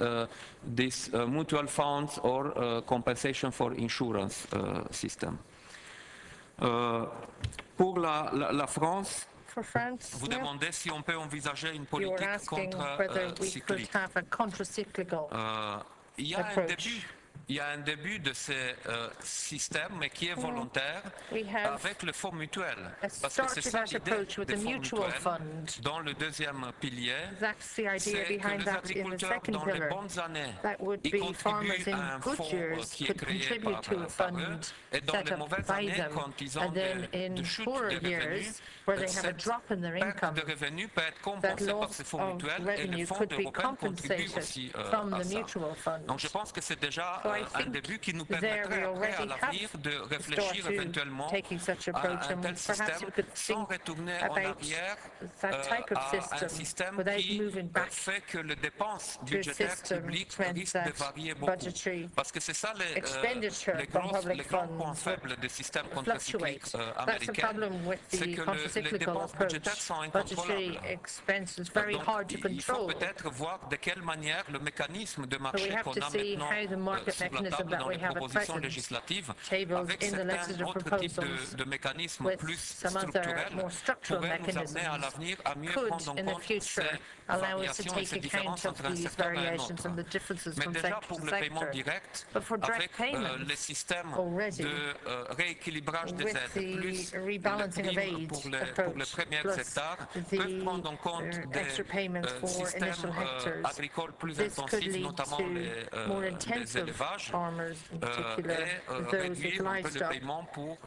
this mutual funds or compensation for insurance system. Pour la France, For France, vous demandez si on peut envisager une you were politique asking whether we could contre-cyclique. have a contracyclical Il y a un approach. il y a un début de ce système, mais qui est volontaire, We have avec le fonds mutuel. a Parce que c'est start to ça that l'idée approach with des a fonds mutual mutuels fund. dans le deuxième pilier. That's the idea C'est que behind les that in the agriculteurs, second dans les pillar. bonnes années, That would ils be farmers contribuent à in un good fonds years qui est could créé contribute to a par eux, fund et dans set les up mauvaises by années, them. quand ils ont And then in de chutes poorer de years, revenus, where they have a cette drop in their perte income, de revenus peut être that compensée par loss ces fonds of mutuels et le revenue fonds could be européen contribue compensated aussi from à the ça. mutual fund. Donc je pense que c'est déjà So I un think début qui nous there permettrait we après à already l'avenir have de start réfléchir to éventuellement taking such à approach, un and tel perhaps système we could sans think retourner en about arrière that type of à un system système without qui moving back fait que les dépenses to a budgétaires system publiques trends risquent de that varier beaucoup. budgetary Parce que c'est ça expenditure from public les grands points funds faibles des systèmes contre-cycliques fluctuate. That's the américains. problem with C'est the que les countercyclical dépenses budgétaires approach. sont Budgetary incontrôlables. expense is very Donc, hard to il faut control. peut-être voir de quelle manière le mécanisme de So we marché have qu'on to a see maintenant how the market sur la mechanism table that dans we les have at propositions present législatives, tabled avec in the certains legislative autres types proposals de mécanismes with plus some other structurels more structural pourraient nous amener à mechanisms l'avenir à mieux could prendre en in the compte future ces allow us to variations et ces take account différences of entre un these secteur et un variations autre. and the differences Mais from déjà sector pour to le paiement sector. direct, But for direct avec payments, les systèmes already, de rééquilibrage des with aides, the plus rebalancing of primes aid pour les approach, premiers plus hectares, peuvent prendre en compte the extra des payments for systèmes initial hectares. agricoles plus This could intensifs, lead notamment to more les intensive élevages, farmers, in particular et those with réduire un peu le livestock, paiement pour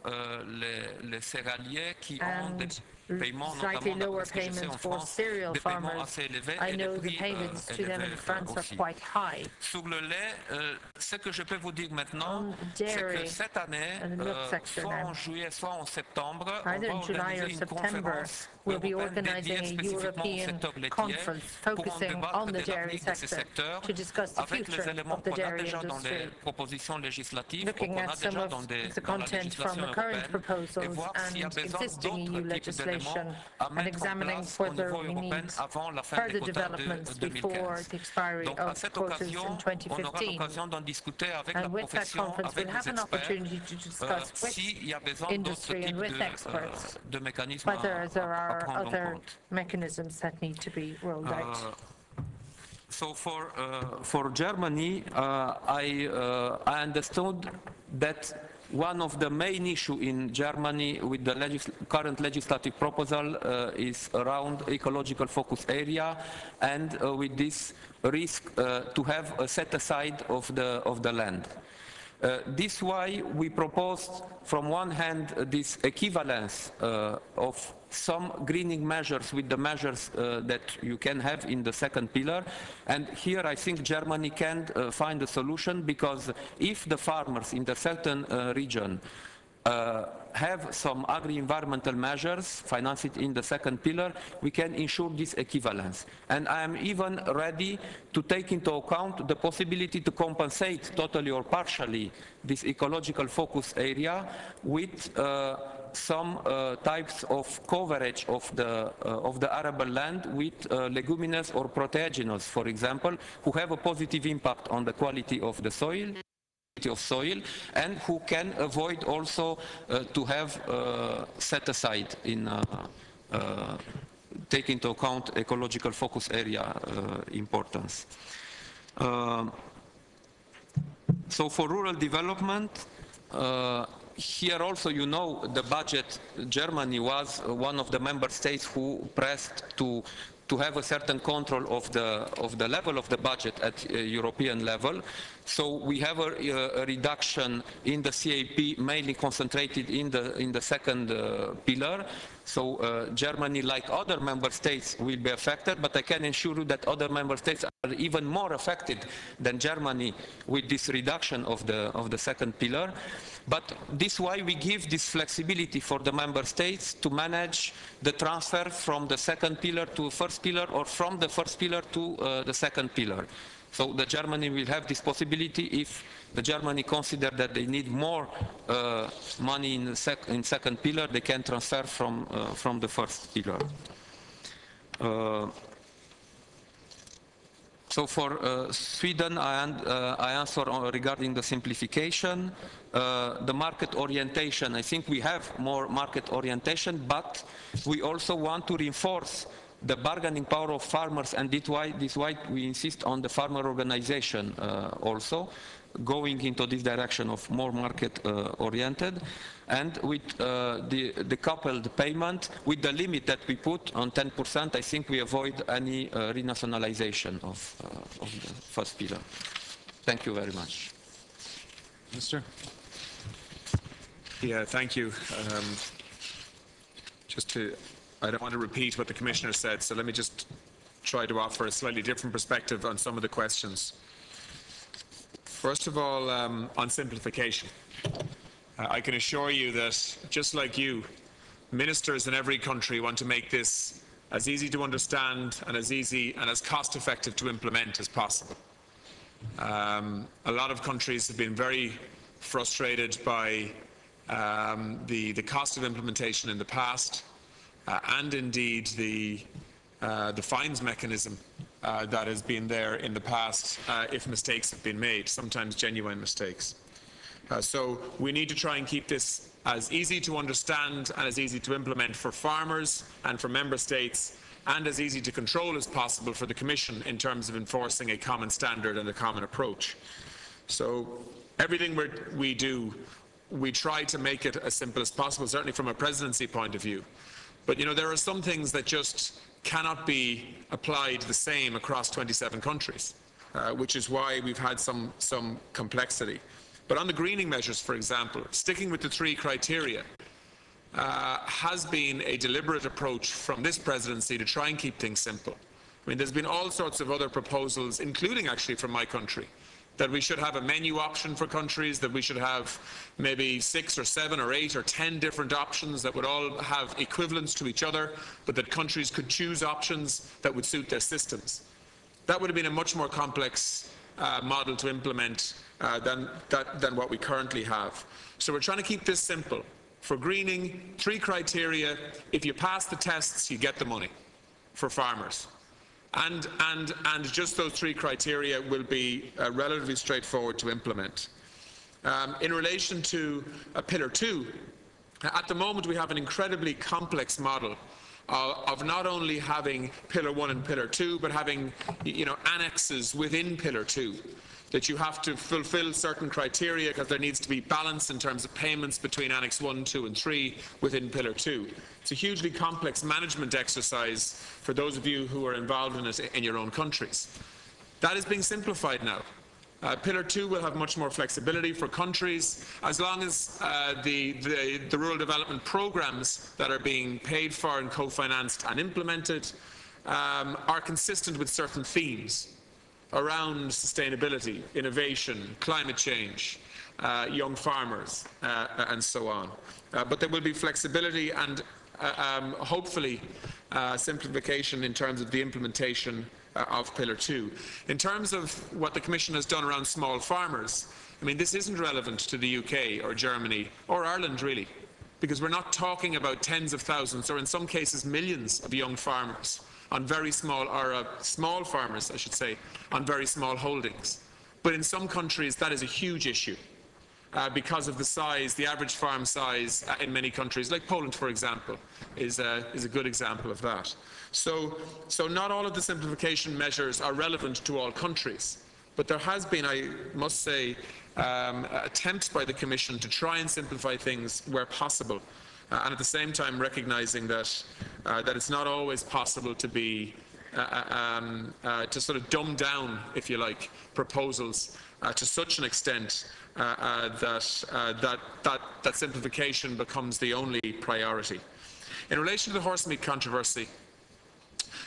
les céréaliers qui ont des and paiements, slightly notamment lower d'après ce que je sais en payments for France, cereal des paiements farmers. assez élevés I et des know the prix payments to them in élevés France are aussi. quite high. Sur le lait, ce que je peux vous dire maintenant, On c'est que dairy cette année, and the milk sector soit now, en juillet, soit en septembre, either on in va July or organiser une September, conférence we'll be européenne dédiée organizing a spécifiquement au European secteur laitier conference pour en focusing débattre on the de dairy l'avenir de ce sector secteur to discuss the avec les future éléments of the qu'on a dairy déjà dans les industry, propositions législatives ou looking qu'on at a some déjà of dans the la content from législation the current européenne et proposals voir s'il y a and besoin existing EU d'autres types d'éléments legislation, à and mettre en examining place au whether niveau we européen need avant la fin des further quotas developments de before 2015. the expiry Donc à of cette quotas in occasion, on aura 2015. l'occasion d'en discuter avec la And with that profession, conference, avec we'll les have an experts, opportunity to discuss with s'il y a besoin d'autres industry and types with experts de mécanismes whether there à are prendre en other compte. mechanisms that need to be rolled out. So for Germany, I understood that one of the main issues in Germany with the current legislative proposal is around ecological focus area, and with this risk to have a set aside of the land. This is why we proposed, from one hand, this equivalence of some greening measures with the measures that you can have in the second pillar. And here I think Germany can find a solution, because if the farmers in the certain region have some agri-environmental measures financed in the second pillar, we can ensure this equivalence. And I am even ready to take into account the possibility to compensate totally or partially this ecological focus area with some types of coverage of the arable land with leguminous or proteaginous, for example, who have a positive impact on the quality of the soil, and who can avoid also to have set aside in take into account ecological focus area importance. So for rural development, here also, you know, the budget, Germany was one of the member states who pressed to have a certain control of the level of the budget at European level. So we have a reduction in the CAP, mainly concentrated in the second pillar. So Germany, like other member states, will be affected, but I can assure you that other member states are even more affected than Germany with this reduction of the second pillar. But this is why we give this flexibility for the member states to manage the transfer from the second pillar to first pillar, or from the first pillar to the second pillar. So the Germany will have this possibility if the Germany consider that they need more money in second pillar, they can transfer from the first pillar. So for Sweden, I answer regarding the simplification. The market orientation, I think we have more market orientation, but we also want to reinforce the bargaining power of farmers, and this is why we insist on the farmer organization also, going into this direction of more market oriented, and with the coupled payment, with the limit that we put on 10%, I think we avoid any renationalization of the first pillar. Thank you very much. Minister? Yeah, thank you. I don't want to repeat what the Commissioner said, so let me just try to offer a slightly different perspective on some of the questions. First of all, on simplification. I can assure you that, just like you, ministers in every country want to make this as easy to understand and as easy and as cost-effective to implement as possible. A lot of countries have been very frustrated by the cost of implementation in the past, and indeed the fines mechanism that has been there in the past if mistakes have been made, sometimes genuine mistakes. So we need to try and keep this as easy to understand and as easy to implement for farmers and for member states, and as easy to control as possible for the Commission in terms of enforcing a common standard and a common approach. So everything we do, we try to make it as simple as possible, certainly from a presidency point of view. But you know, there are some things that just cannot be applied the same across 27 countries, which is why we've had some complexity. But on the greening measures, for example, sticking with the 3 criteria has been a deliberate approach from this presidency to try and keep things simple. I mean, there's been all sorts of other proposals, including actually from my country, that we should have a menu option for countries, that we should have maybe 6 or 7 or 8 or 10 different options that would all have equivalence to each other, but that countries could choose options that would suit their systems. That would have been a much more complex model to implement than what we currently have. So we're trying to keep this simple. For greening, 3 criteria. If you pass the tests, you get the money for farmers. And just those 3 criteria will be relatively straightforward to implement. In relation to Pillar 2, at the moment we have an incredibly complex model of not only having Pillar 1 and Pillar 2, but having annexes within Pillar 2. That you have to fulfill certain criteria because there needs to be balance in terms of payments between Annex 1, 2 and 3 within Pillar 2. It's a hugely complex management exercise for those of you who are involved in it in your own countries. That is being simplified now. Pillar 2 will have much more flexibility for countries as long as the rural development programs that are being paid for and co-financed and implemented are consistent with certain themes around sustainability, innovation, climate change, young farmers, and so on. But there will be flexibility and hopefully simplification in terms of the implementation of Pillar 2. In terms of what the Commission has done around small farmers, I mean, this isn't relevant to the UK or Germany or Ireland, really, because we're not talking about tens of thousands or in some cases millions of young farmers on very small, or small farmers, I should say, on very small holdings. But in some countries, that is a huge issue because of the size, the average farm size in many countries, like Poland, for example, is a good example of that. So not all of the simplification measures are relevant to all countries, but there has been, I must say, attempts by the Commission to try and simplify things where possible. And at the same time recognising that it's not always possible to be to sort of dumb down, if you like, proposals to such an extent that simplification becomes the only priority. In relation to the horsemeat controversy,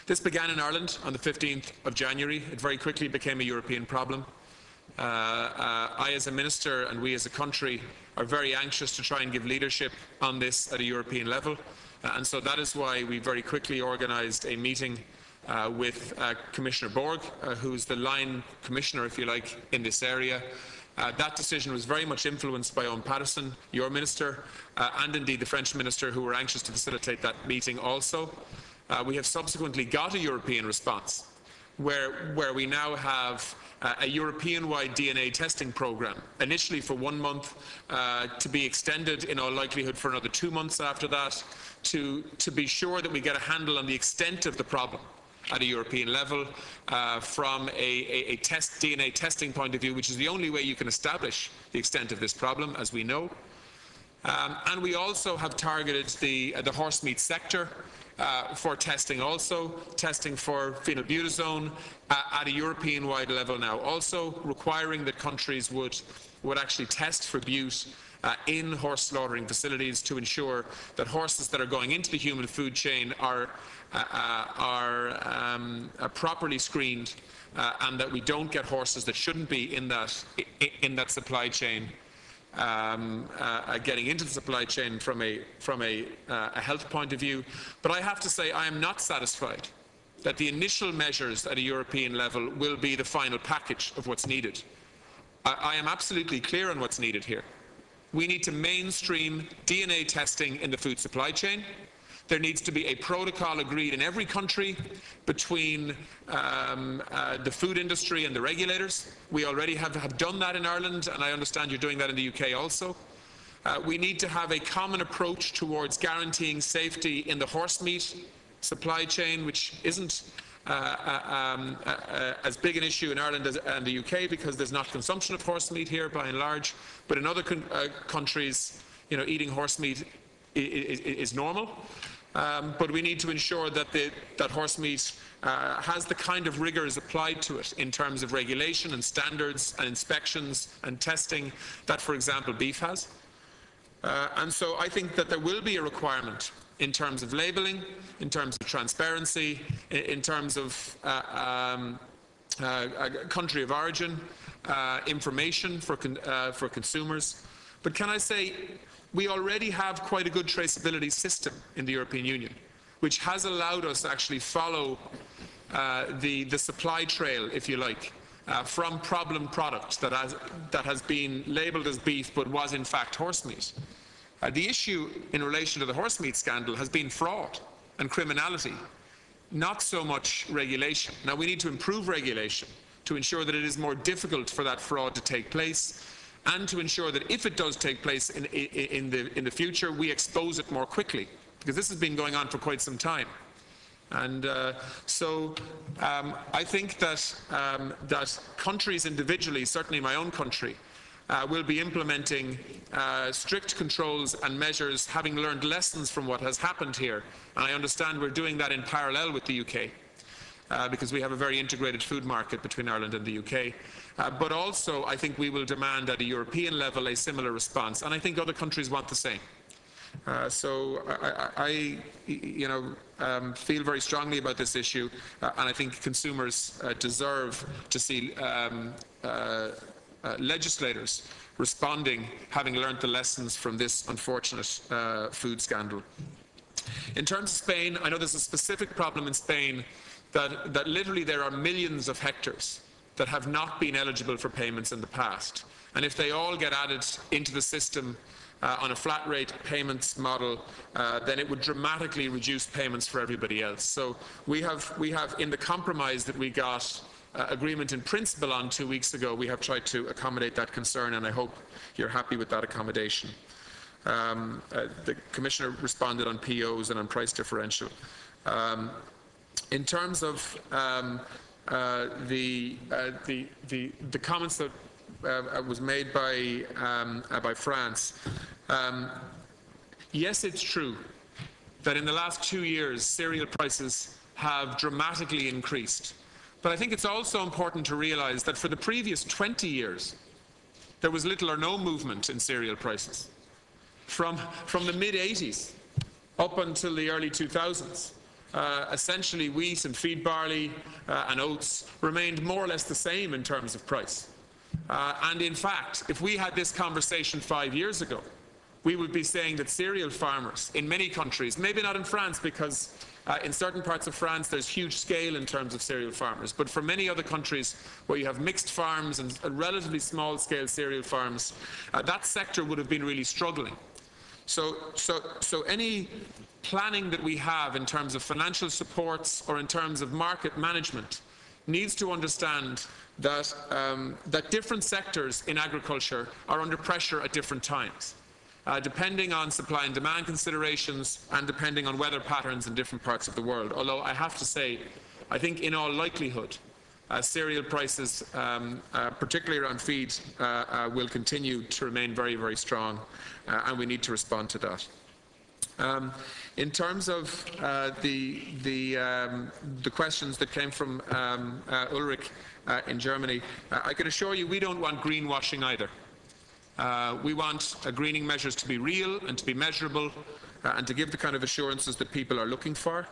this began in Ireland on the 15th of January. It very quickly became a European problem. I, as a minister, and we as a country, are very anxious to try and give leadership on this at a European level. And so that is why we very quickly organised a meeting with Commissioner Borg, who's the line commissioner, if you like, in this area. That decision was very much influenced by Owen Paterson, your minister, and indeed the French minister, who were anxious to facilitate that meeting also. We have subsequently got a European response where we now have a European-wide DNA testing program, initially for 1 month, to be extended in all likelihood for another 2 months after that, to be sure that we get a handle on the extent of the problem at a European level from a DNA testing point of view, which is the only way you can establish the extent of this problem, as we know. And we also have targeted the horse meat sector for testing also, testing for phenylbutazone at a European-wide level now, also requiring that countries would actually test for bute in horse slaughtering facilities to ensure that horses that are going into the human food chain are properly screened and that we don't get horses that shouldn't be in that supply chain getting into the supply chain from a health point of view. But I have to say I am not satisfied that the initial measures at a European level will be the final package of what's needed. I am absolutely clear on what's needed here. We need to mainstream DNA testing in the food supply chain. There needs to be a protocol agreed in every country between the food industry and the regulators. We already have done that in Ireland, and I understand you're doing that in the UK also. We need to have a common approach towards guaranteeing safety in the horse meat supply chain, which isn't as big an issue in Ireland and the UK because there's not consumption of horse meat here by and large. But in other countries, eating horse meat is normal. But we need to ensure that that horse meat has the kind of rigours applied to it in terms of regulation and standards and inspections and testing that, for example, beef has. And so I think that there will be a requirement in terms of labelling, in terms of transparency, in terms of country of origin, information for consumers. But can I say, we already have quite a good traceability system in the European Union, which has allowed us to actually follow the supply trail, if you like, from problem product that has been labelled as beef but was in fact horse meat. The issue in relation to the horse meat scandal has been fraud and criminality, not so much regulation. Now we need to improve regulation to ensure that it is more difficult for that fraud to take place, and to ensure that if it does take place in the future, we expose it more quickly, because this has been going on for quite some time. And so I think that countries individually, certainly my own country, will be implementing strict controls and measures, having learned lessons from what has happened here. And I understand we're doing that in parallel with the UK. Because we have a very integrated food market between Ireland and the UK. But also, I think we will demand at a European level a similar response, and I think other countries want the same. So I feel very strongly about this issue, and I think consumers deserve to see legislators responding, having learnt the lessons from this unfortunate food scandal. In terms of Spain, I know there's a specific problem in Spain that literally there are millions of hectares that have not been eligible for payments in the past. And if they all get added into the system on a flat rate payments model, then it would dramatically reduce payments for everybody else. So we have in the compromise that we got agreement in principle on 2 weeks ago, we have tried to accommodate that concern, and I hope you're happy with that accommodation. The Commissioner responded on POs and on price differential. In terms of the comments that was made by France, yes, it's true that in the last 2 years cereal prices have dramatically increased. But I think it's also important to realise that for the previous 20 years there was little or no movement in cereal prices. From the mid-80s up until the early 2000s. Essentially wheat and feed barley and oats remained more or less the same in terms of price. And in fact, if we had this conversation 5 years ago, we would be saying that cereal farmers in many countries, maybe not in France, because in certain parts of France there's huge scale in terms of cereal farmers, but for many other countries where you have mixed farms and relatively small scale cereal farms, that sector would have been really struggling. So any planning that we have in terms of financial supports or in terms of market management needs to understand that, that different sectors in agriculture are under pressure at different times, depending on supply and demand considerations and depending on weather patterns in different parts of the world. Although I have to say, I think in all likelihood, cereal prices, particularly around feed, will continue to remain very, very strong, and we need to respond to that. In terms of the questions that came from Ulrich in Germany, I can assure you we don't want greenwashing either. We want greening measures to be real and to be measurable and to give the kind of assurances that people are looking for.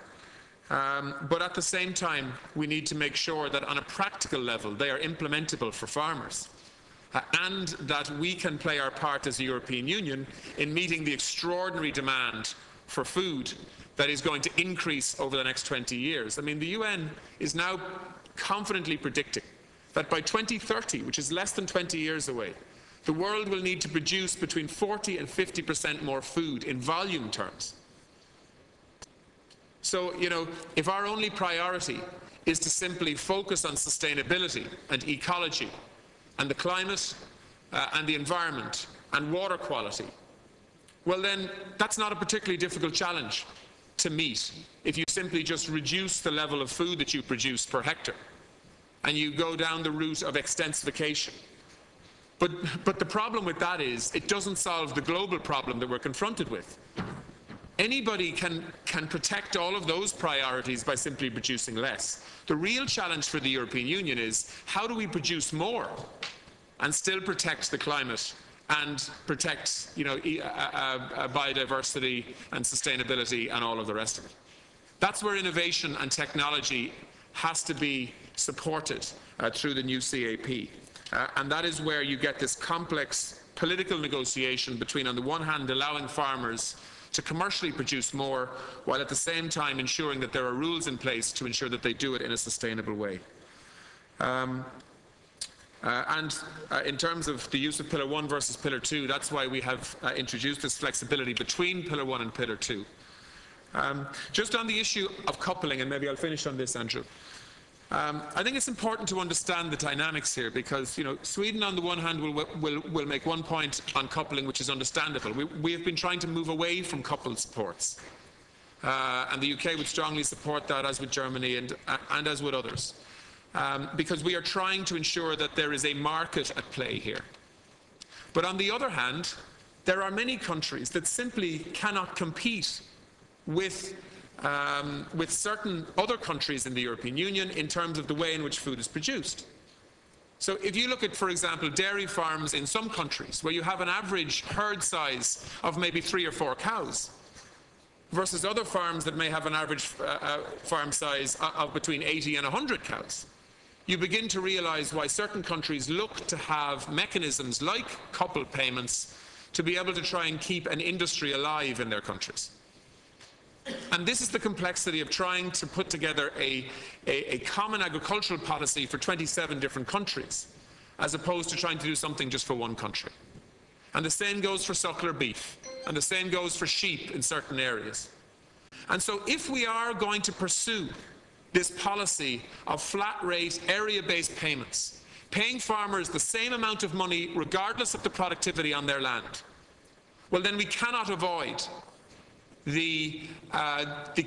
But at the same time, we need to make sure that on a practical level they are implementable for farmers. And that we can play our part as the European Union in meeting the extraordinary demand for food that is going to increase over the next 20 years. I mean, the UN is now confidently predicting that by 2030, which is less than 20 years away, the world will need to produce between 40 and 50% more food in volume terms. So, you know, if our only priority is to simply focus on sustainability and ecology and the climate and the environment and water quality, well then that's not a particularly difficult challenge to meet if you simply just reduce the level of food that you produce per hectare and you go down the route of extensification. But the problem with that is it doesn't solve the global problem that we're confronted with. Anybody can protect all of those priorities by simply producing less. The real challenge for the European Union is how do we produce more and still protect the climate and protect, you know, biodiversity and sustainability and all of the rest of it. That's where innovation and technology has to be supported through the new CAP. And that is where you get this complex political negotiation between, on the one hand, allowing farmers to commercially produce more, while at the same time ensuring that there are rules in place to ensure that they do it in a sustainable way. In terms of the use of Pillar 1 versus Pillar 2, that's why we have introduced this flexibility between Pillar 1 and Pillar 2. Just on the issue of coupling, and maybe I'll finish on this, Andrew. I think it's important to understand the dynamics here because, you know, Sweden on the one hand will make one point on coupling which is understandable. We have been trying to move away from coupled supports. And the UK would strongly support that, as would Germany and as would others. Because we are trying to ensure that there is a market at play here. But on the other hand, there are many countries that simply cannot compete with certain other countries in the European Union in terms of the way in which food is produced. So if you look at, for example, dairy farms in some countries where you have an average herd size of maybe 3 or 4 cows versus other farms that may have an average farm size of between 80 and 100 cows, you begin to realize why certain countries look to have mechanisms like coupled payments to be able to try and keep an industry alive in their countries. And this is the complexity of trying to put together a common agricultural policy for 27 different countries, as opposed to trying to do something just for one country. And the same goes for suckler beef, and the same goes for sheep in certain areas. And so if we are going to pursue this policy of flat rate, area-based payments, paying farmers the same amount of money regardless of the productivity on their land, well then we cannot avoid the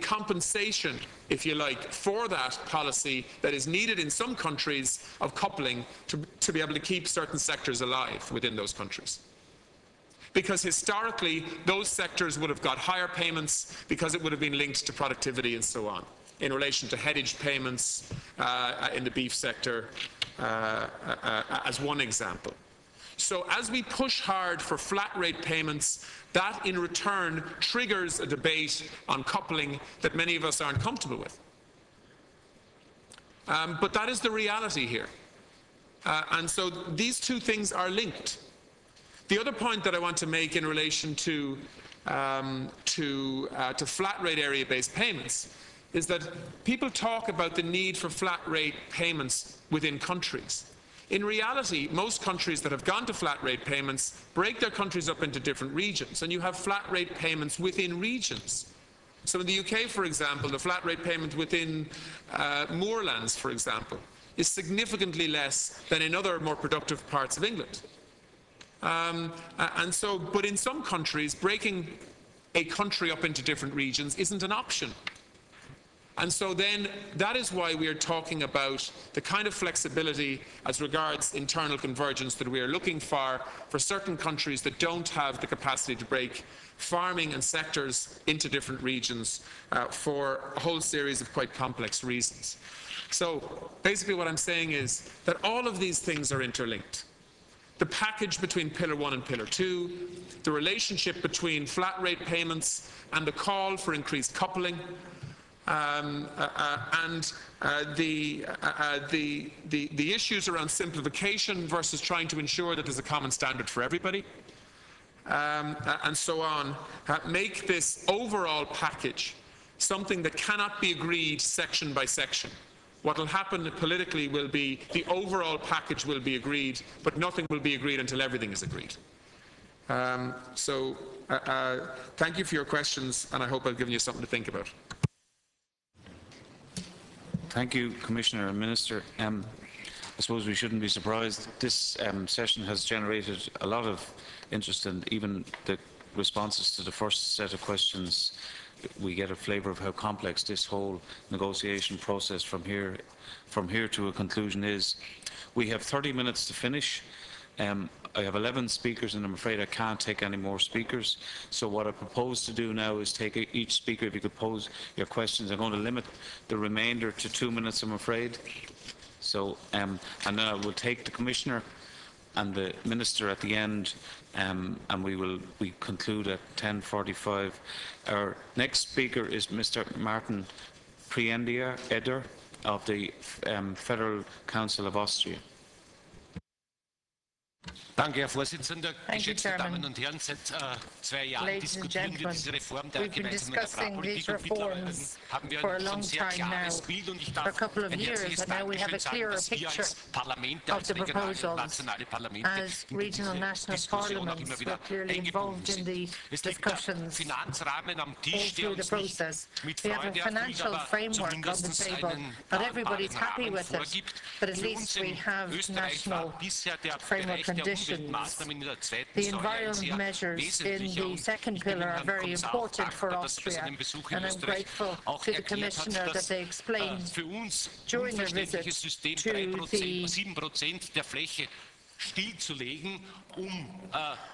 compensation, if you like, for that policy that is needed in some countries of coupling to be able to keep certain sectors alive within those countries. Because historically, those sectors would have got higher payments because it would have been linked to productivity and so on, in relation to headage payments in the beef sector, as one example. So as we push hard for flat rate payments, that in return triggers a debate on coupling that many of us aren't comfortable with. But that is the reality here. And so these two things are linked. The other point that I want to make in relation to flat rate area-based payments is that people talk about the need for flat rate payments within countries. In reality, most countries that have gone to flat rate payments break their countries up into different regions, and you have flat rate payments within regions. So in the UK, for example, the flat rate payment within moorlands, for example, is significantly less than in other more productive parts of England. But in some countries, breaking a country up into different regions isn't an option. And so then that is why we are talking about the kind of flexibility as regards internal convergence that we are looking for certain countries that don't have the capacity to break farming and sectors into different regions for a whole series of quite complex reasons. So basically what I'm saying is that all of these things are interlinked. The package between Pillar 1 and Pillar 2, the relationship between flat rate payments and the call for increased coupling, and the issues around simplification versus trying to ensure that there's a common standard for everybody, and so on, make this overall package something that cannot be agreed section by section. What will happen politically will be the overall package will be agreed, but nothing will be agreed until everything is agreed. Thank you for your questions, and I hope I've given you something to think about. Thank you, Commissioner and Minister. I suppose we shouldn't be surprised. This session has generated a lot of interest, and even the responses to the first set of questions, we get a flavour of how complex this whole negotiation process from here to a conclusion is. We have 30 minutes to finish. I have 11 speakers, and I'm afraid I can't take any more speakers. So what I propose to do now is take each speaker, if you could pose your questions. I'm going to limit the remainder to 2 minutes, I'm afraid. So, and then I will take the Commissioner and the Minister at the end, and we conclude at 10:45. Our next speaker is Mr. Martin Priendier-Eder of the Federal Council of Austria. Danke, Herr Vorsitzender. Geschätzte Damen und Herren, seit 2 Jahren diskutieren wir diese Reform der gemeinsamen Agrarpolitik und mittlerweile haben wir ein schon sehr klares Bild und ich darf ein herzliches Dankeschön sagen, dass wir als Parlamente, als regionale und nationale Parlamente in diese Diskussion auch immer wieder eingebunden sind. Es liegt der Finanzrahmen am Tisch, der uns nicht mit Freude erfüllt, aber zumindest einen gangbaren Rahmen vorgibt. Für uns in Österreich war bisher der Bereich der The environment measures in the second pillar are very important for Austria, and I'm grateful to the Commissioner that they explained during their visit to the stillzulegen,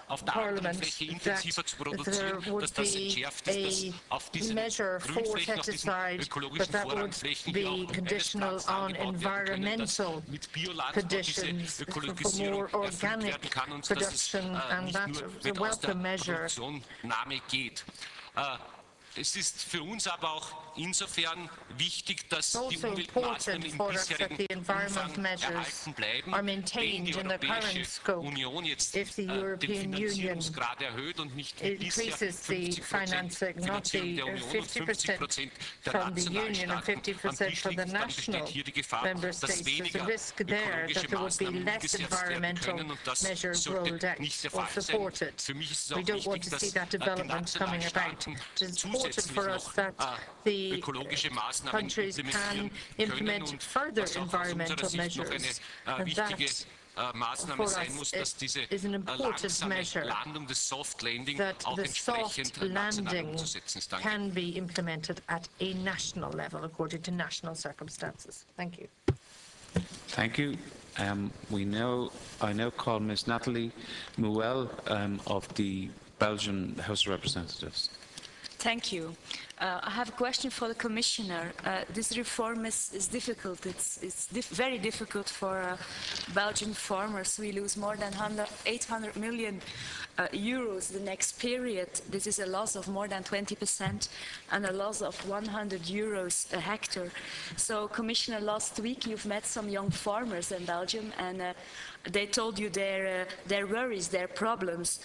auf der anderen Fläche intensiver zu produzieren, dass das entschärft ist, dass auf diesen Grünflächen, auf diesen ökologischen Vorrangflächen wir auch ein weiteres angebaut werden können, dass mit Biolandbau diese Ökologisierung erfüllt werden kann und dass es nicht nur mit aus der Produktionnahme geht. Es ist für uns aber auch insofern wichtig, dass die Umweltmaßnahmen im bisherigen Umfang erhalten bleiben, wenn die Europäische Union jetzt den Finanzierungsgrad erhöht und nicht wie bisher 50% Finanzierung der Union und 50% der nationalen Staaten am Tisch liegt, dann besteht hier die Gefahr, dass weniger ökologische Maßnahmen umgesetzt werden können und das sollte nicht der Fall sein. Für mich ist es auch wichtig, dass die nationalen Staaten zusätzlich noch ökologische Maßnahmen implementieren können und was auch aus unserer Sicht noch eine wichtige Maßnahme sein muss, dass diese langsame Landung des Soft Landing auch entsprechend national umzusetzen ist. Danke. Can be implemented at a national level according to national circumstances. Thank you. Thank you. I now call Ms. Nathalie Mouel of the Belgian House of Representatives. Thank you. I have a question for the Commissioner. This reform is difficult. It's very difficult for Belgian farmers. We lose more than 800 million euros the next period. This is a loss of more than 20% and a loss of 100 euros a hectare. So, Commissioner, last week you've met some young farmers in Belgium and they told you their worries, their problems.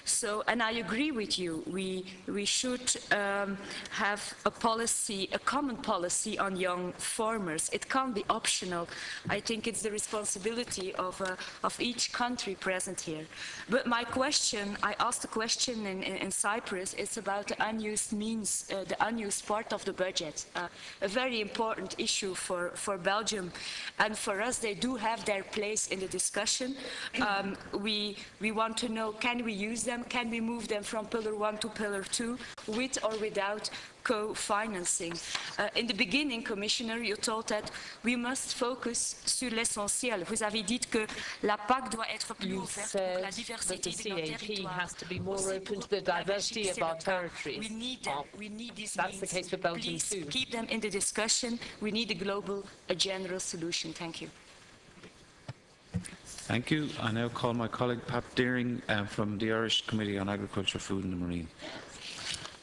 So, and I agree with you, we should have a policy, a common policy on young farmers. It can't be optional. I think it's the responsibility of each country present here. But my question, I asked a question in Cyprus, it's about the unused means, the unused part of the budget. A very important issue for Belgium. And for us, they do have their place in the discussion. We want to know, can we use them? Can we move them from Pillar 1 to Pillar 2 with or without co-financing? In the beginning, Commissioner, you told that we must focus sur l'essentiel. Vous avez dit que la PAC doit être plus ouverte pour la diversité de nos territoires. Has to be more open to the diversity of our territories. We need these That's the case for Belgium too. Keep them in the discussion. We need a global, a general solution. Thank you. Thank you. I now call my colleague Pat Deering from the Irish Committee on Agriculture, Food and the Marine.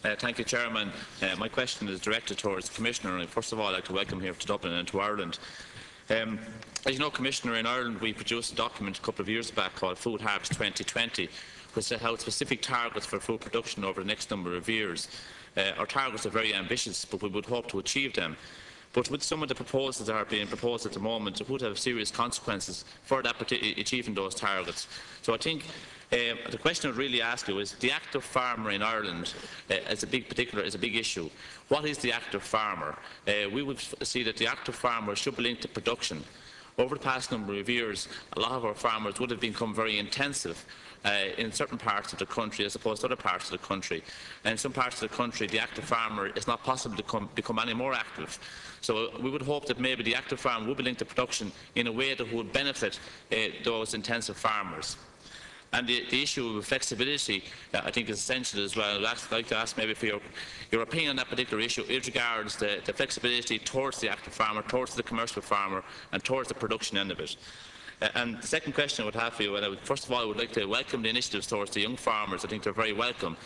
Thank you, Chairman. My question is directed towards the Commissioner. And first of all, I'd like to welcome here to Dublin and to Ireland. As you know, Commissioner, in Ireland we produced a document a couple of years back called Food Harvest 2020, which set out specific targets for food production over the next number of years. Our targets are very ambitious, but we would hope to achieve them. But with some of the proposals that are being proposed at the moment, it would have serious consequences for that achieving those targets. So I think the question I would really ask you is, the active farmer in Ireland is a big issue. What is the active farmer? We would see that the active farmer should be linked to production. Over the past number of years, a lot of our farmers would have become very intensive in certain parts of the country as opposed to other parts of the country. And in some parts of the country, the active farmer is not possible to become any more active. So we would hope that maybe the active farmer would be linked to production in a way that would benefit those intensive farmers. And the issue of flexibility, I think, is essential as well. I'd like to ask maybe for your opinion on that particular issue as regards the flexibility towards the active farmer, towards the commercial farmer, and towards the production end of it. And the second question I would have for you, and first of all, I would like to welcome the initiatives towards the young farmers. I think they're very welcome.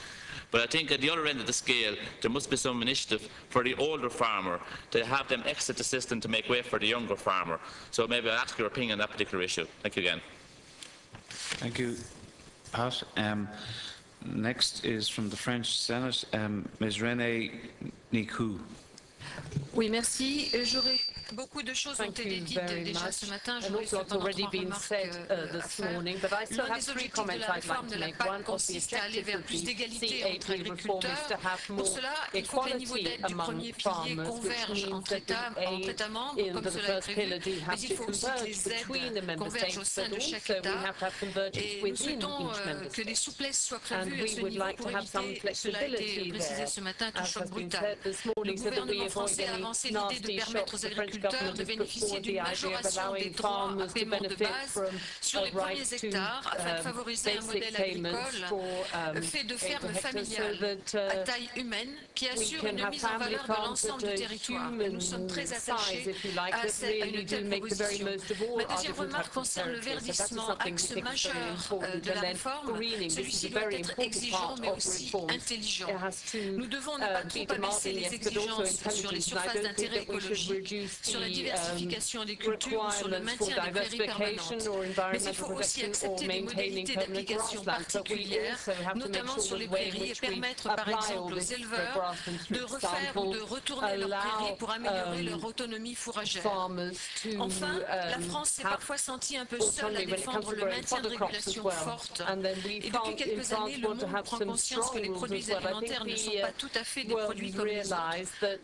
But I think at the other end of the scale, there must be some initiative for the older farmer to have them exit the system to make way for the younger farmer. So maybe I'll ask your opinion on that particular issue. Thank you again. Thank you, Pat. Next is from the French Senate, Ms. Renée Nicou. Oui, merci. J'aurais beaucoup de choses ont été dites déjà ce matin. Je voudrais cependant trois remarques à faire. L'un des objectifs de la réforme de la PAC consiste à aller vers plus d'égalité entre agriculteurs. Pour cela, il faut que les niveaux d'aide du premier pilier convergent entre États membres, comme cela est prévu, mais il faut aussi que les aides convergent au sein de chaque État. Et nous souhaitons que des souplesses soient prévues à ce niveau pour éviter, cela a été précisé ce matin, tout choc brutal. Le gouvernement français a avancé l'idée de permettre aux agriculteurs de bénéficier d'une majoration des droits à paiement de base sur les premiers hectares afin de favoriser un modèle agricole fait de fermes familiales à taille humaine qui assure une mise en valeur de l'ensemble du territoire. Et nous sommes très attachés à une telle proposition. Ma deuxième remarque concerne le verdissement, axe majeur de la réforme. Celui-ci doit être exigeant mais aussi intelligent. Nous devons ne pas trop abaisser les exigences sur les surfaces d'intérêt écologique, sur la diversification des cultures ou sur le maintien des prairies permanentes. Mais il faut aussi accepter des modalités d'application particulières, notamment sur les prairies, et permettre par exemple aux éleveurs de refaire ou de retourner leurs prairies pour améliorer leur autonomie fourragère. Enfin, la France s'est parfois sentie un peu seule à défendre le maintien de régulations fortes. Et depuis quelques années, le monde prend conscience que les produits alimentaires ne sont pas tout à fait des produits comme les autres.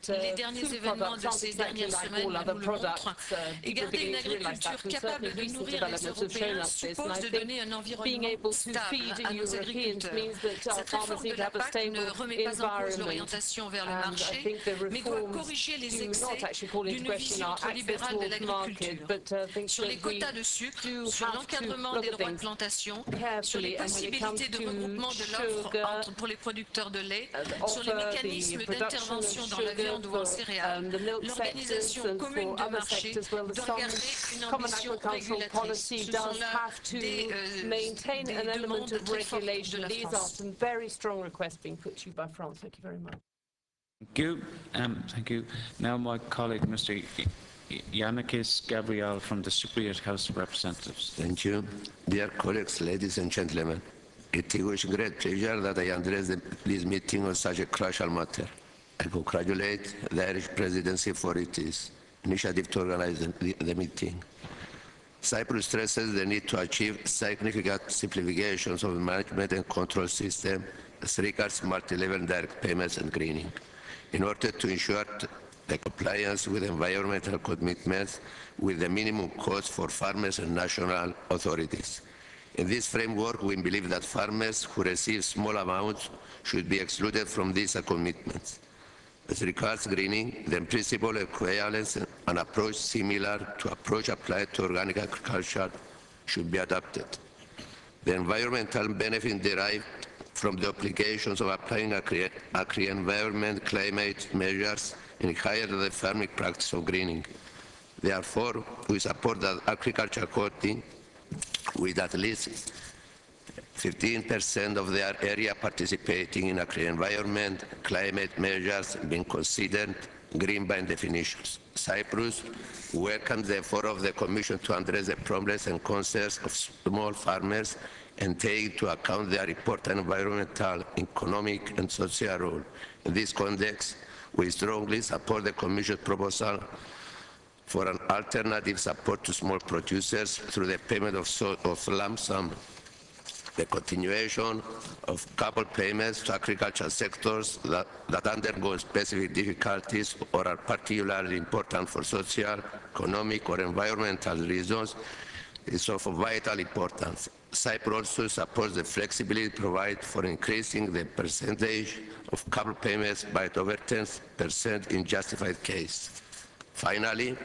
Les derniers événements de ces dernières semaines nous le montrent. Et garder une agriculture capable de nourrir les Européens suppose de donner un environnement stable à nos agriculteurs. Cette réforme de la PAC ne remet pas en cause l'orientation vers le marché, mais doit corriger les excès d'une vision trop libérale de l'agriculture. Sur les quotas de sucre, sur l'encadrement des droits de plantation, sur les possibilités de regroupement de l'offre pour les producteurs de lait, sur les mécanismes d'intervention dans la viande ou en céréales, l'organisation commune de marché doit garder une ambition régulatrice. Ce sont là des demandes très fortes de la France. Thank you. Now my colleague, Mr. Yannikis Gabriel from the Cypriot House of Representatives. Thank you. Dear colleagues, ladies and gentlemen, It is with great pleasure that I address this meeting on such a crucial matter. I congratulate the Irish Presidency for its initiative to organize the meeting. Cyprus stresses the need to achieve significant simplifications of the management and control system as regards multi-level direct payments and greening, in order to ensure the compliance with environmental commitments with the minimum cost for farmers and national authorities. In this framework, we believe that farmers who receive small amounts should be excluded from these commitments. As regards greening, the principle of equivalence, an approach similar to approach applied to organic agriculture, should be adopted. The environmental benefit derived from the applications of applying agri-environment climate measures and higher the farming practice of greening. Therefore, we support that agriculture quoting with at least 15% of their area participating in agri-environment climate measures being considered green by definitions. Cyprus welcomes the effort of the Commission to address the problems and concerns of small farmers and take into account their important environmental, economic and social role. In this context, we strongly support the Commission's proposal for an alternative support to small producers through the payment of lump sum, the continuation of coupled payments to agricultural sectors that undergo specific difficulties or are particularly important for social, economic or environmental reasons is of vital importance. Cyprus also supports the flexibility provided for increasing the percentage of coupled payments by over 10% in justified case. Finally,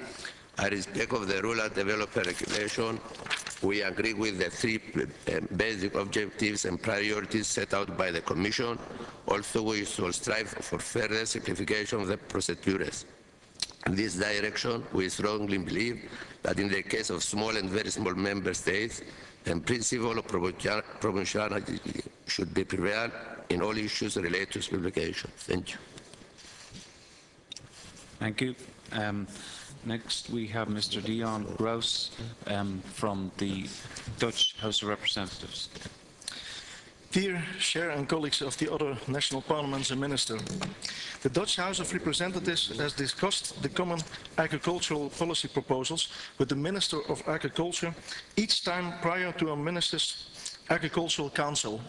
in respect of the rural developer regulation, we agree with the three basic objectives and priorities set out by the Commission. Also, we should strive for further simplification of the procedures. In this direction, we strongly believe that in the case of small and very small member states, the principle of proportionality should be prevailed in all issues related to simplification. Thank you. Thank you. Next, we have Mr. Dion Gross from the Dutch House of Representatives. Dear Chair and colleagues of the other national parliaments and Minister, the Dutch House of Representatives has discussed the common agricultural policy proposals with the Minister of Agriculture each time prior to a Minister's Agricultural Council.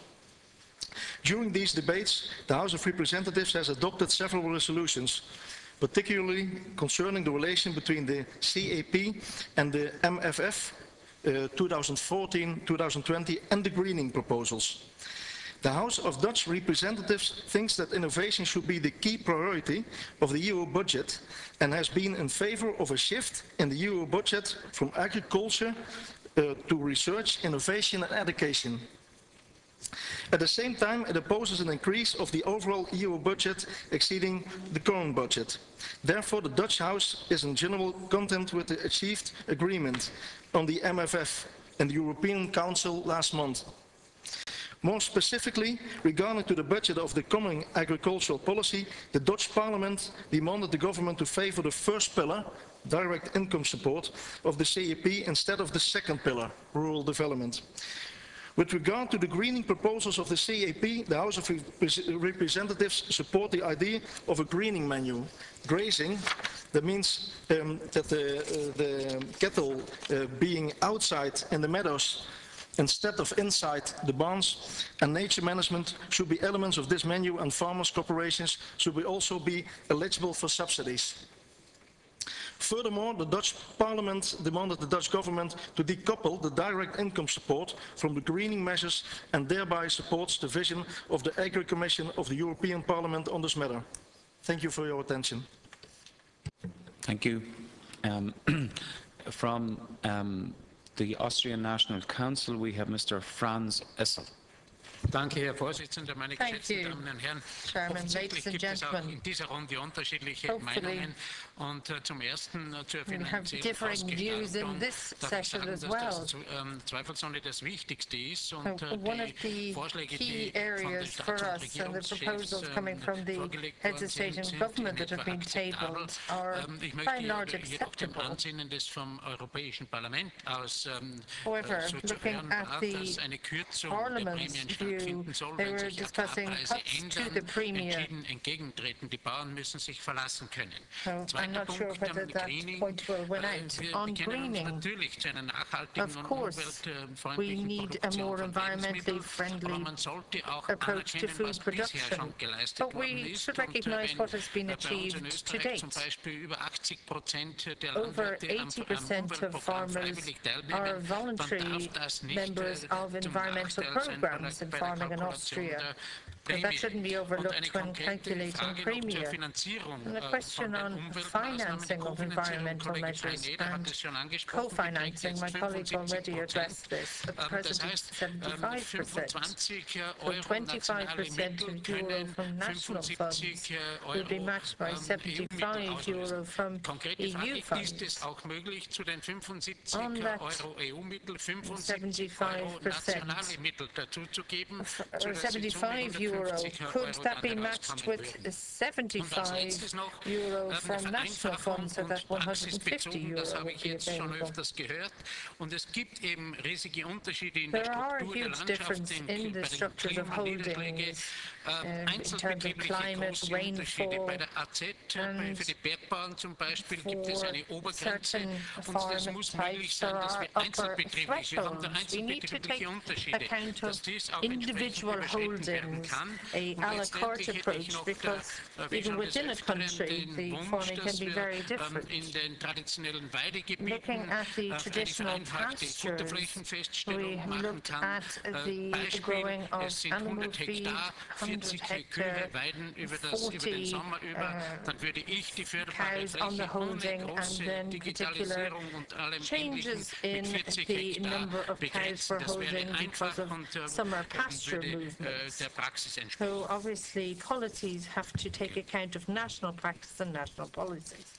During these debates, the House of Representatives has adopted several resolutions, particularly concerning the relation between the CAP and the MFF 2014-2020 and the greening proposals. The House of Dutch Representatives thinks that innovation should be the key priority of the EU budget and has been in favor of a shift in the EU budget from agriculture to research, innovation and education. At the same time, it opposes an increase of the overall EU budget exceeding the current budget. Therefore, the Dutch House is in general content with the achieved agreement on the MFF in the European Council last month. More specifically, regarding to the budget of the coming agricultural policy, the Dutch Parliament demanded the government to favour the first pillar, direct income support, of the CAP instead of the second pillar, rural development. With regard to the greening proposals of the CAP, the House of Representatives support the idea of a greening menu. Grazing, that means that the cattle being outside in the meadows instead of inside the barns, and nature management should be elements of this menu, and farmers' corporations should also be eligible for subsidies. Furthermore, the Dutch Parliament demanded the Dutch government to decouple the direct income support from the greening measures and thereby supports the vision of the Agri Commission of the European Parliament on this matter. Thank you for your attention. Thank you. From the Austrian National Council, we have Mr. Franz Essel. Danke, Herr Vorsitzender, meine geschätzten Damen und Herren. Offensichtlich gibt es auch in dieser Runde unterschiedliche Meinungen. Und zum Ersten zur finanziellen Ausgestaltung darf ich sagen, dass das zweifelsohne das Wichtigste ist. Und die Vorschläge, die von den Staats- und Regierungschefs vorgelegt worden sind, sind in etwa akzeptabel. Ich möchte jedoch dem Ansinnen des vom Europäischen Parlament aus so zu hören war, dass eine Kürzung der Prämiensteuer review, they were discussing cuts to the premier. So I'm not sure whether that point will win out. On greening, of course, we need a more environmentally friendly approach to food production, but we should recognise what has been achieved to date. Over 80% of farmers are voluntary members of environmental programs in farming in Austria. So that shouldn't be overlooked when calculating premium. And the question on financing of environmental measures and co-financing, my colleague already addressed this. At present, it's 75%. So 25% of euro from national funds will be matched by 75 euro from EU funds. On that 75 euro, could that be matched with 75 euro from national funds, so that 150 euro would be available? There are huge differences in the structures of holdings in terms of climate, rainfall, and for certain farming types there are upper thresholds. We need to take account of individual holdings, a la carte approach, because even within a country the farming can be very different. Looking at the traditional pastures, we looked at the growing of animal feed, 100 hectare, 40 cows on the holding, and then particular changes in the number of cows per holding because of summer pasture movements. So obviously policies have to take account of national practice and national policies.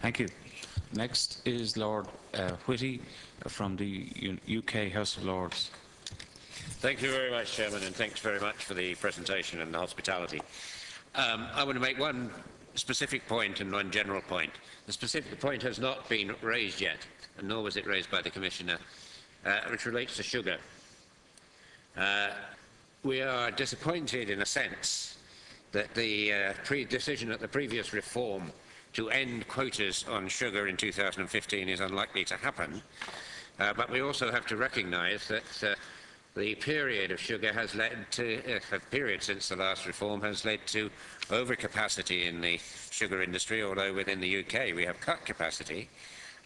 Thank you. Next is Lord Whitty from the UK House of Lords. Thank you very much, Chairman, and thanks very much for the presentation and the hospitality. I want to make one specific point and one general point. The specific point has not been raised yet, and nor was it raised by the Commissioner, which relates to sugar. We are disappointed, in a sense, that the decision at the previous reform to end quotas on sugar in 2015 is unlikely to happen. But we also have to recognise that the period of sugar has led to, a period since the last reform has led to overcapacity in the sugar industry, although within the UK we have cut capacity,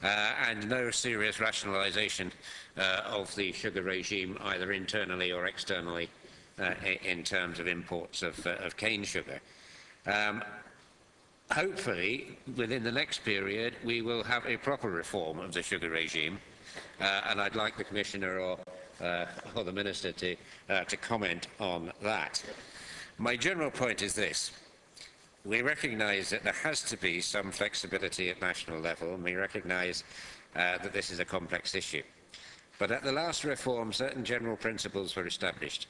and no serious rationalisation of the sugar regime either internally or externally in terms of imports of cane sugar. Hopefully, within the next period, we will have a proper reform of the sugar regime, and I'd like the Commissioner or the Minister to comment on that. My general point is this. We recognise that there has to be some flexibility at national level, and we recognise that this is a complex issue. But at the last reform, certain general principles were established.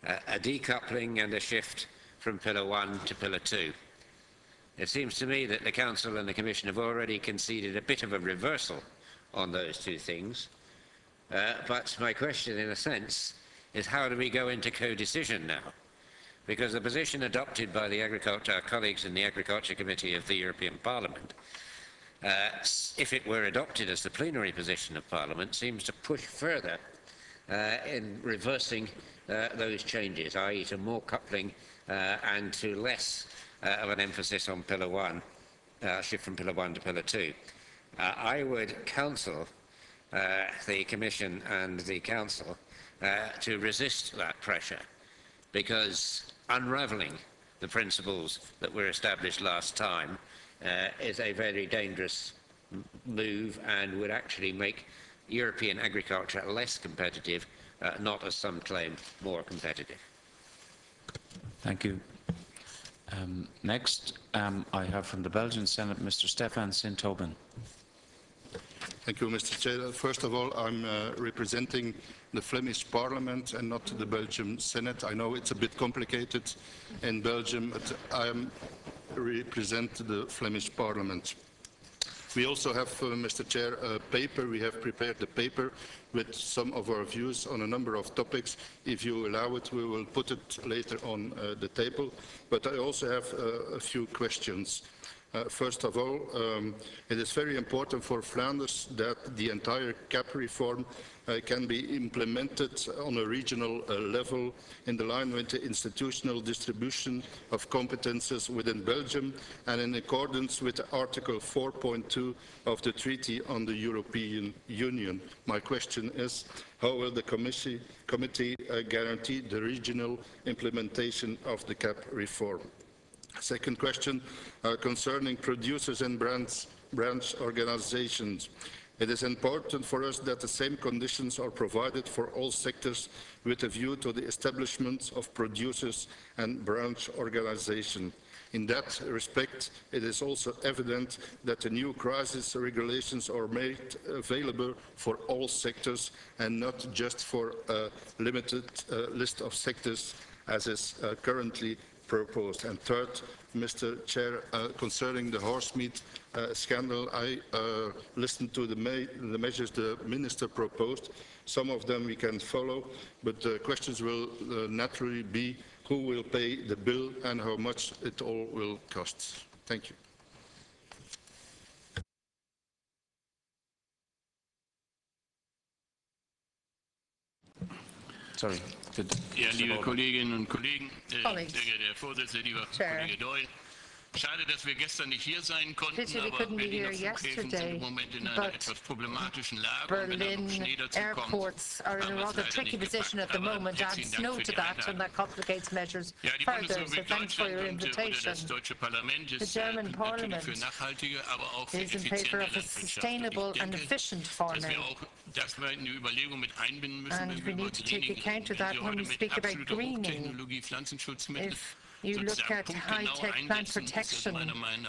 A decoupling and a shift from Pillar 1 to Pillar 2. It seems to me that the Council and the Commission have already conceded a bit of a reversal on those two things. But my question, in a sense, is how do we go into co-decision now? Because the position adopted by our colleagues in the Agriculture Committee of the European Parliament, if it were adopted as the plenary position of Parliament, seems to push further in reversing those changes, i.e. to more coupling and to less of an emphasis on Pillar 1, shift from Pillar 1 to Pillar 2. I would counsel the Commission and the Council to resist that pressure, because unravelling the principles that were established last time is a very dangerous move and would actually make European agriculture less competitive, not, as some claim, more competitive. Thank you. Next, I have from the Belgian Senate, Mr. Stefan Sint-Tobin. Thank you, Mr. Chair. First of all, I'm representing the Flemish Parliament and not the Belgian Senate. I know it's a bit complicated in Belgium, but I represent the Flemish Parliament. We also have, Mr. Chair, a paper. We have prepared a paper with some of our views on a number of topics. If you allow it, we will put it later on the table. But I also have a few questions. First of all, it is very important for Flanders that the entire CAP reform can be implemented on a regional level in the line with the institutional distribution of competences within Belgium and in accordance with Article 4.2 of the Treaty on the European Union. My question is, how will the committee guarantee the regional implementation of the CAP reform? Second question concerning producers and branch organizations. It is important for us that the same conditions are provided for all sectors with a view to the establishment of producers and branch organizations. In that respect, it is also evident that the new crisis regulations are made available for all sectors and not just for a limited list of sectors as is currently proposed. And third, Mr. Chair, concerning the horse meat scandal, I listened to the measures the Minister proposed. Some of them we can follow, but the questions will naturally be who will pay the bill and how much it all will cost. Thank you. Sorry. Ja, liebe Kolleginnen und Kollegen, sehr geehrter Herr Vorsitzender, lieber Kollege Doyle. Schade, dass wir gestern nicht hier sein konnten, aber Berliner Flughäfen sind im Moment in einer etwas problematischen Lage. Und wenn dann noch Schnee dazu kommt, airports are in a rather tricky position at the moment. Add snow to that, and that complicates measures further. So thanks for your invitation. The German Parliament is in favour of a sustainable and efficient farming. And we need to take account of that when we speak about greening. If you look at high-tech plant protection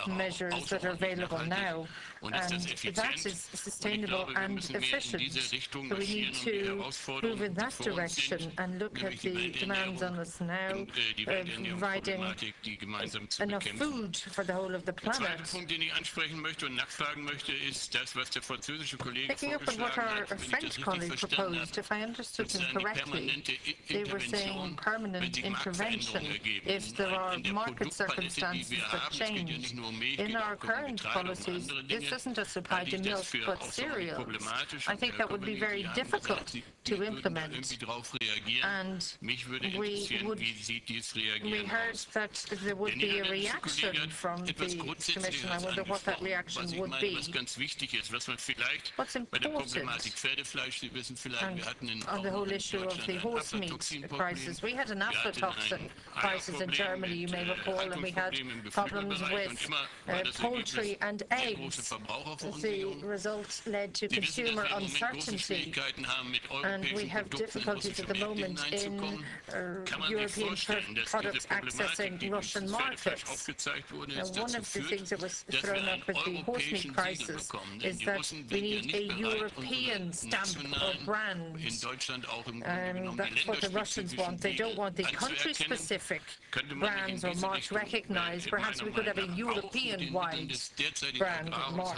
measures that are available now, and that is sustainable and efficient. So we need to move in that direction and look at the demands on us now, providing enough food for the whole of the planet. Picking up on what our French colleague proposed, if I understood him correctly, they were saying permanent intervention if there are market circumstances that change. In our current policies, this doesn't just apply to milk but cereals. I think that would be very difficult to implement. And we heard that there would be a reaction from the Commission. I wonder what that reaction would be. What's important, and on the whole issue of the horse meat prices, we had an aflatoxin crisis in Germany, you may recall, and we had problems with poultry and eggs. The results led to consumer uncertainty, and we have difficulties at the moment in European products accessing Russian markets. Now, one of the things that was thrown up with the horse meat crisis is that we need a European stamp or brand. That's what the Russians want. They don't want the country-specific brands or marks recognized. Perhaps we could have a European-wide brand mark.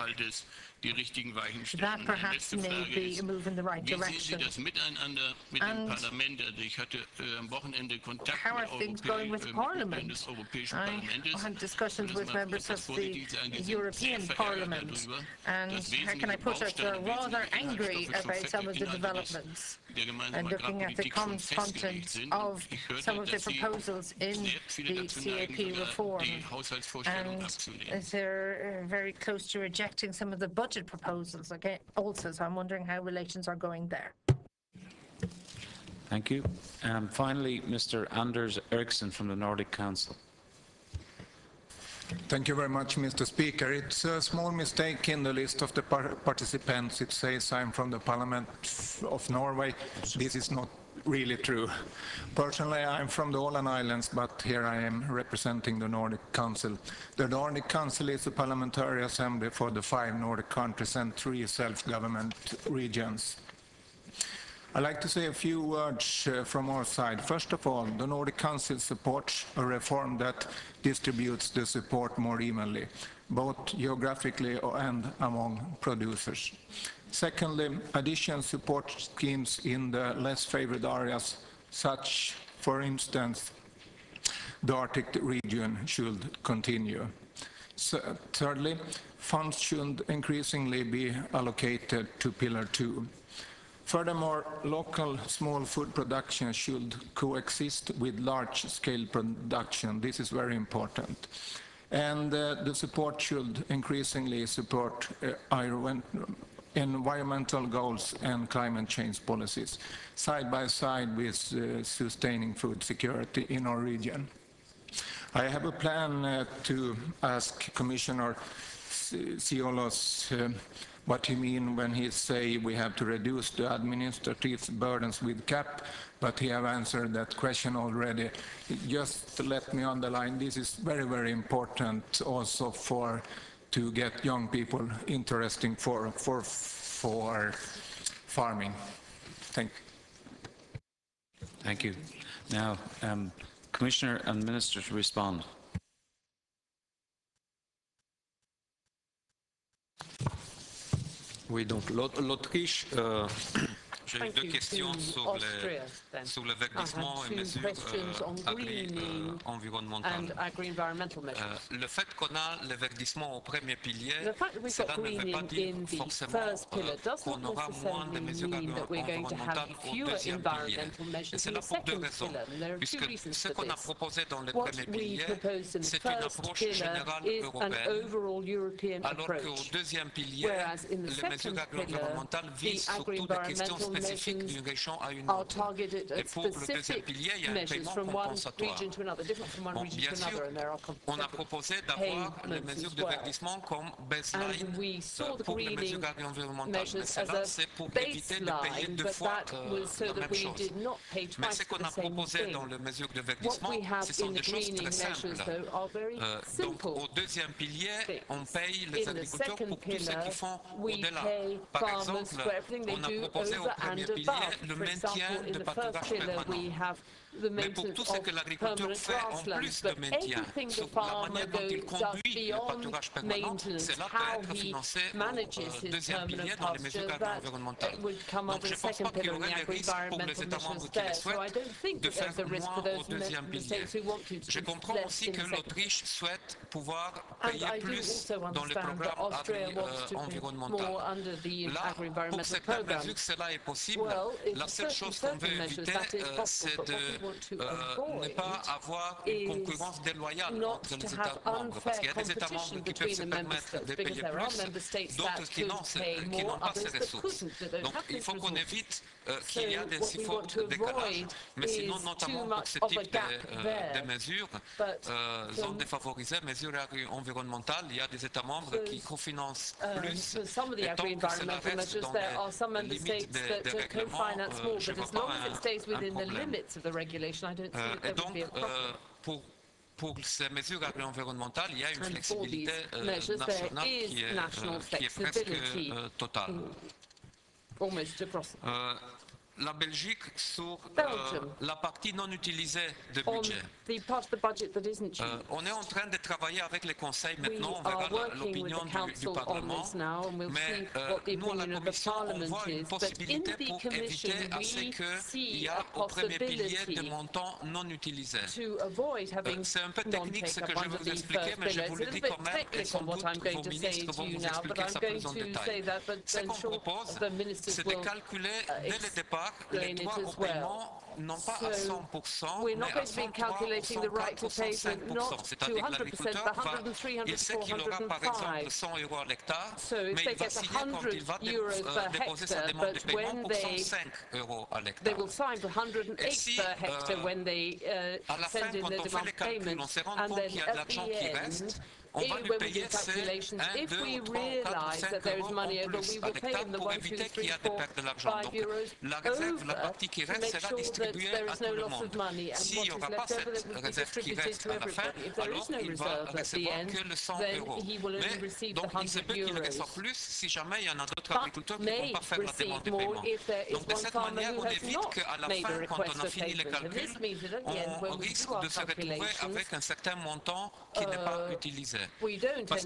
That perhaps may be a move in the right direction. And how are things going with Parliament? I had discussions with members of the European Parliament, and how can I put it, they're rather angry about some of the developments and looking at the content of some of the proposals in the CAP reform. And they're very close to rejecting some of the budget proposals again also, so I'm wondering how relations are going there. Thank you. Finally, Mr. Anders Eriksson from the Nordic Council. Thank you very much, Mr. Speaker. It's a small mistake in the list of the participants. It says I'm from the Parliament of Norway. This is not really true. Personally, I'm from the Åland Islands, but here I am representing the Nordic Council. The Nordic Council is a parliamentary assembly for the 5 Nordic countries and 3 self-government regions. I'd like to say a few words from our side. First of all, the Nordic Council supports a reform that distributes the support more evenly, both geographically and among producers. Secondly, additional support schemes in the less favored areas, such, for instance, the Arctic region, should continue. So, thirdly, funds should increasingly be allocated to Pillar 2. Furthermore, local small food production should coexist with large-scale production. This is very important. And the support should increasingly support environmental goals and climate change policies, side by side with sustaining food security in our region. I have a plan to ask Commissioner Ciolos what he means when he say we have to reduce the administrative burdens with CAP, but he have answered that question already. Just let me underline, this is very, very important also to get young people interested for farming. Thank you. Thank you. Now, Commissioner and Minister to respond. Oui, donc l'Autriche. J'ai deux questions sur le verdissement et mesures environnementales. Le fait qu'on a le verdissement au premier pilier, cela ne veut pas dire forcément qu'on aura moins de mesures environnementales au deuxième pilier. Et c'est là pour deux raisons. Puisque ce qu'on a proposé dans le premier pilier, c'est une approche générale européenne, alors qu'au deuxième pilier, les mesures environnementales visent surtout des questions spécifique d'une région à une autre. Et pour le deuxième pilier, il y a un paiement compensatoire. Bon, bien sûr, on a proposé d'avoir les mesures de verdissement comme baseline pour les mesures environnementales. Mais cela, c'est pour éviter de payer deux fois la même chose. Mais ce qu'on a proposé dans les mesures de verdissement, ce sont des choses très simples. Donc, au deuxième pilier, on paye les agriculteurs pour tout ce qu'ils font au-delà. Par exemple, on a proposé au premier pilier le maintien de pâturage permanent. Mais pour tout ce que l'agriculture fait en plus de maintien, sur la manière dont il conduit le pâturage permanent, cela peut être financé au deuxième pilier dans les mesures environnementales. Donc je ne pense pas qu'il y aurait des risques pour les États membres qui le souhaitent de faire moins au deuxième pilier. Je comprends aussi que l'Autriche souhaite pouvoir payer plus dans le programme environnemental. Là, pour certaines mesures, cela est possible. La seule chose qu'on veut éviter, c'est de ne pas avoir une concurrence déloyale entre les États membres, parce qu'il y a des États membres qui peuvent se permettre de payer plus, d'autres qui n'ont pas ces ressources. Donc il faut qu'on évite qu'il y ait des si forts décalages, mais sinon, notamment pour ce type de mesures, zones défavorisées, mesures environnementales, il y a des États membres qui cofinancent plus, et tant que cela reste dans les limites des règlements, je ne vois pas un problème. Et donc, pour ces mesures environnementales, il y a une flexibilité nationale qui est presque totale. La Belgique sur la partie non utilisée du budget. On est en train de travailler avec les conseils maintenant, on verra l'opinion du Parlement, mais nous à la Commission, on voit une possibilité pour éviter à ce qu'il y a au premier pilier des montants non utilisés. C'est un peu technique ce que je vais vous expliquer, mais je vous le dis quand même, et sans doute vos ministres vont vous expliquer ça plus en détail. Ce qu'on propose, c'est de calculer dès le départ les droits au paiement non pas à 100%, mais à 103 ou 104 ou 105%. C'est-à-dire que l'agriculteur il sait qu'il aura par exemple 100 € à l'hectare, mais il va signer quand il va déposer sa demande de paiement pour 105 € à l'hectare. Et si à la fin, quand on fait les calculs, on se rend compte qu'il y a de l'argent qui reste, when we do calculations, if we realise that there is money over, we will pay them the 1, 2, 3, 4, 5 euros over to make sure that there is no loss of money, and what is left over that will be distributed to everybody. If there is no reserve at the end, then he will only receive the 100 euros. But may receive more if there is one farmer who has not made a request for payment. And this means that at the end, when we do our calculations, we don't end up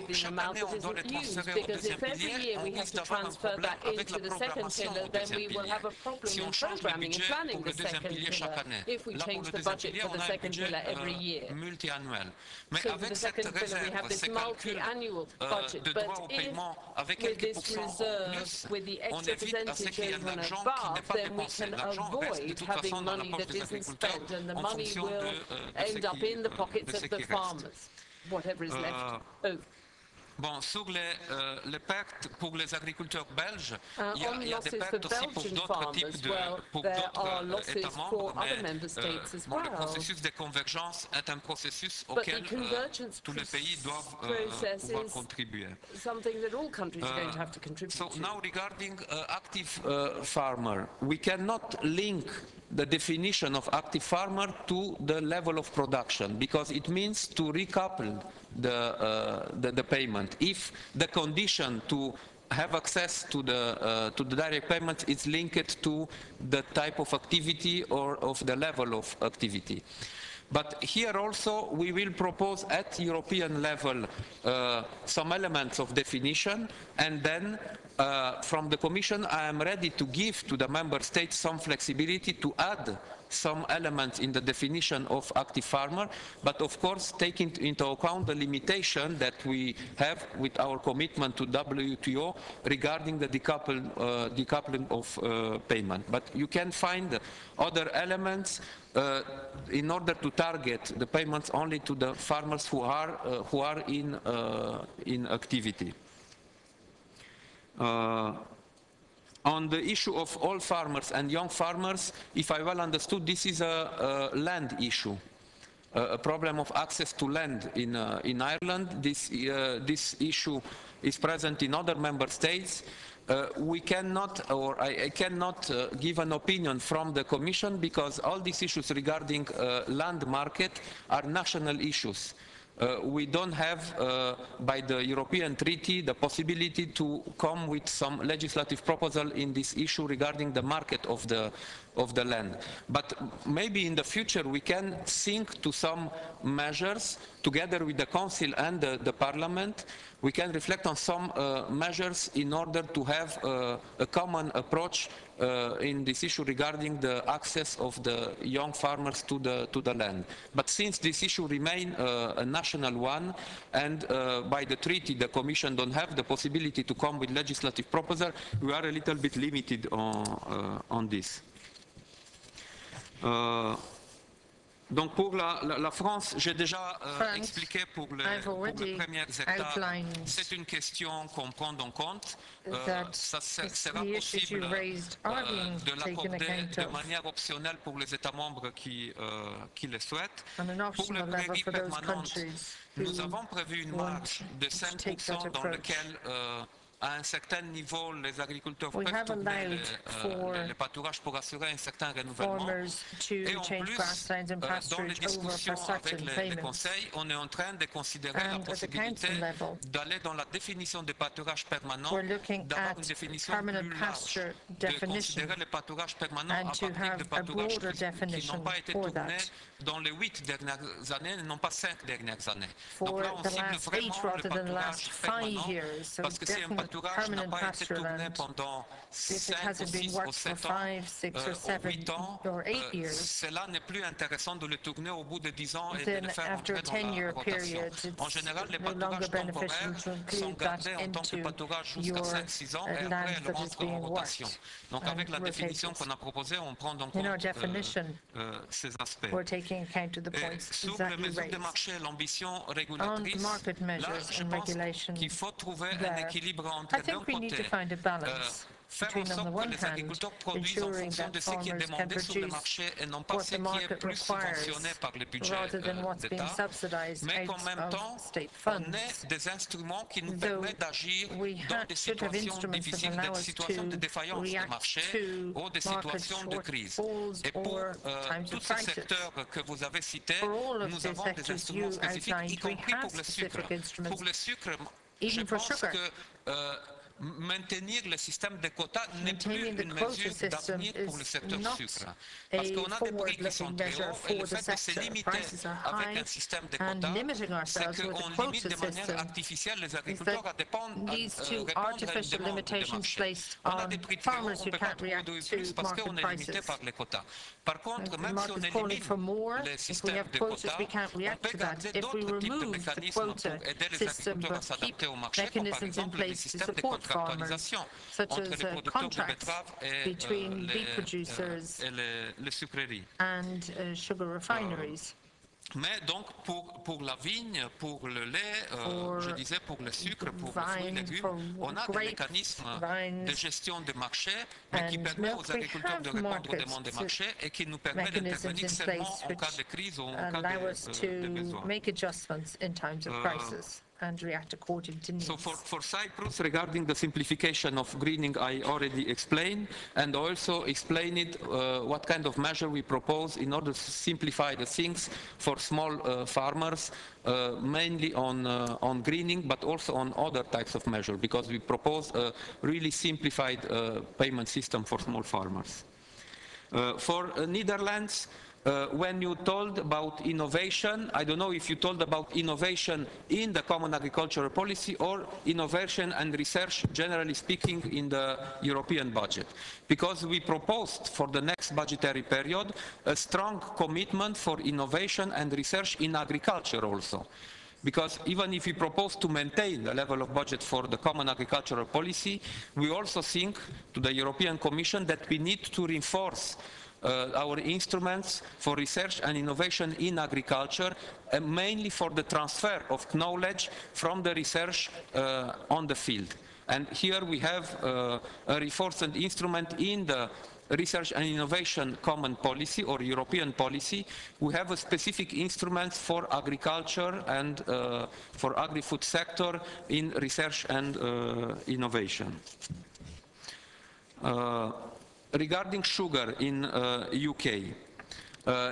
with an amount that isn't used, because if every year we have to transfer that into the second pillar, then we will have a problem in programming and planning the second pillar if we change the budget for the second pillar every year. So for the second pillar we have this multi-annual budget, but if with this reserve, with the extra percentage over and above, then we can avoid having money that isn't spent, and the money will end up in the pockets of the farmers, whatever is left over. Bon, sur les pertes pour les agriculteurs belges, il y a des pertes aussi pour d'autres types pour d'autres États membres, mais le processus de convergence est un processus auquel tous les pays doivent pouvoir contribuer. So now regarding active farmer, we cannot link the definition of active farmer to the level of production, because it means to recouple the payment. If the condition to have access to the direct payment is linked to the type of activity or of the level of activity. But here also we will propose at European level some elements of definition, and then from the Commission I am ready to give to the Member States some flexibility to add some elements in the definition of active farmer, but of course taking into account the limitation that we have with our commitment to WTO regarding the decoupling of payment. But you can find other elements in order to target the payments only to the farmers who are in activity. On the issue of old farmers and young farmers, if I well understood, this is a land issue, a problem of access to land in Ireland. This issue is present in other member states. We cannot, or I cannot give an opinion from the Commission, because all these issues regarding land market are national issues. We don't have, by the European Treaty, the possibility to come with some legislative proposal in this issue regarding the market of the land. But maybe in the future we can think to some measures together with the Council and the Parliament. We can reflect on some measures in order to have a common approach in this issue regarding the access of the young farmers to the land. But since this issue remains a national one, and by the treaty the Commission don't have the possibility to come with legislative proposal, we are a little bit limited on this. Donc pour la France, j'ai déjà expliqué pour les premières étapes, c'est une question qu'on prend en compte. Ça sera possible de l'accorder de manière optionnelle pour les États membres qui le souhaitent. Pour les prairies permanentes, nous avons prévu une marge de 5% dans laquelle à un certain niveau, les agriculteurs peuvent tourner les pâturages pour assurer un certain renouvellement. Et en plus, dans les discussions avec les conseils, on est en train de considérer la possibilité d'aller dans la définition des pâturages permanents, d'avoir une définition plus large, de considérer les pâturages permanents à partir de pâturages qui n'ont pas été tournés dans les 8 dernières années, non pas 5 dernières années. Donc là, on cible vraiment le pâturage permanent, parce que c'est un pâturage n'a pas été tourné pendant 5 ou 6 ou 7 ans, ou 8 ans, cela n'est plus intéressant de le tourner au bout de 10 ans et de le faire entrer dans la rotation. En général, les pâturages temporaires sont gardés en tant que pâturage jusqu'à 5-6 ans et après elles rentrent en rotation. Donc avec la définition qu'on a proposée, on prend en compte ces aspects. Et sur les mesures de marché, l'ambition régulatrice, là je pense qu'il faut trouver un équilibre entre d'un côté between, on the one hand, ensuring that farmers can produce what the market requires rather than what's being subsidized out of state funds. Though we should have instruments that allow us to react to market shortfalls or times of crisis. For all of the sectors you outlined, we have specific instruments, even for sugar. Maintenir le système de quotas n'est plus une mesure d'avenir pour le secteur sucre. Parce qu'on a des prix qui sont très hauts et le fait de se limiter avec un système de quotas, c'est qu'on limite de manière artificielle les agriculteurs à répondre à une demande du marché. On a des prix très hauts, on ne peut pas produire plus parce qu'on est limité par les quotas. Par contre, même si on élimine le système de quotas, on peut garder d'autres types de mécanismes pour aider les agriculteurs à s'adapter au marché, comme par exemple les systèmes de contractualisation entre les producteurs de betteraves et les sucreries. Mais donc pour la vigne, pour le lait, je disais pour le sucre, pour les fruits et légumes, on a des mécanismes de gestion des marchés, mais qui permettent aux agriculteurs de répondre aux demandes des marchés et qui nous permettent d'intervenir seulement en cas de crise ou en cas de besoin. And react according to needs. So for Cyprus, regarding the simplification of greening, I already explained, and also explained what kind of measure we propose in order to simplify the things for small farmers, mainly on greening, but also on other types of measure, because we propose a really simplified payment system for small farmers. For Netherlands, when you told about innovation, I don't know if you told about innovation in the Common Agricultural Policy or innovation and research, generally speaking, in the European budget. Because we proposed for the next budgetary period a strong commitment for innovation and research in agriculture also. Because even if we propose to maintain the level of budget for the Common Agricultural Policy, we also think to the European Commission that we need to reinforce our instruments for research and innovation in agriculture, mainly for the transfer of knowledge from the research on the field. And here we have a reinforced instrument in the research and innovation common policy or European policy. We have a specific instrument for agriculture and for agri-food sector in research and innovation. Regarding sugar in UK,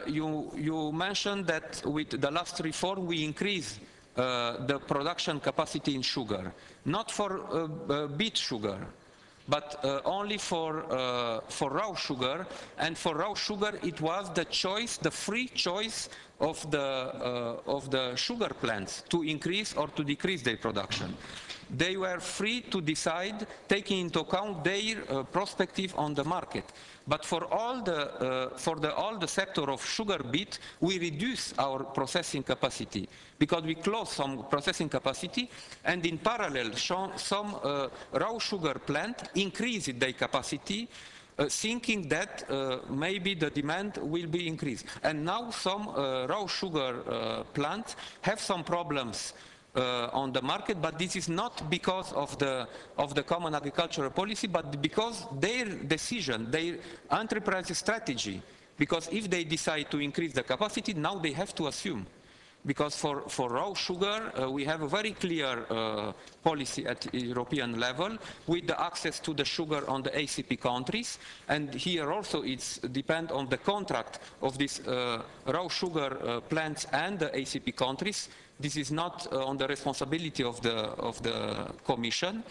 you mentioned that with the last reform we increased the production capacity in sugar, not for beet sugar, but only for raw sugar. And for raw sugar, it was the choice, the free choice of the sugar plants to increase or to decrease their production. They were free to decide, taking into account their perspective on the market. But for all the sector of sugar beet, we reduce our processing capacity because we close some processing capacity, and in parallel, some raw sugar plant increased their capacity, thinking that maybe the demand will be increased. And now some raw sugar plants have some problems on the market, but this is not because of the Common Agricultural Policy, but because their decision, their enterprise strategy. Because if they decide to increase the capacity, now they have to assume. Because for raw sugar, we have a very clear policy at European level with the access to the sugar on the ACP countries. And here also it's depends on the contract of these raw sugar plants and the ACP countries. This is not on the responsibility of the Commission.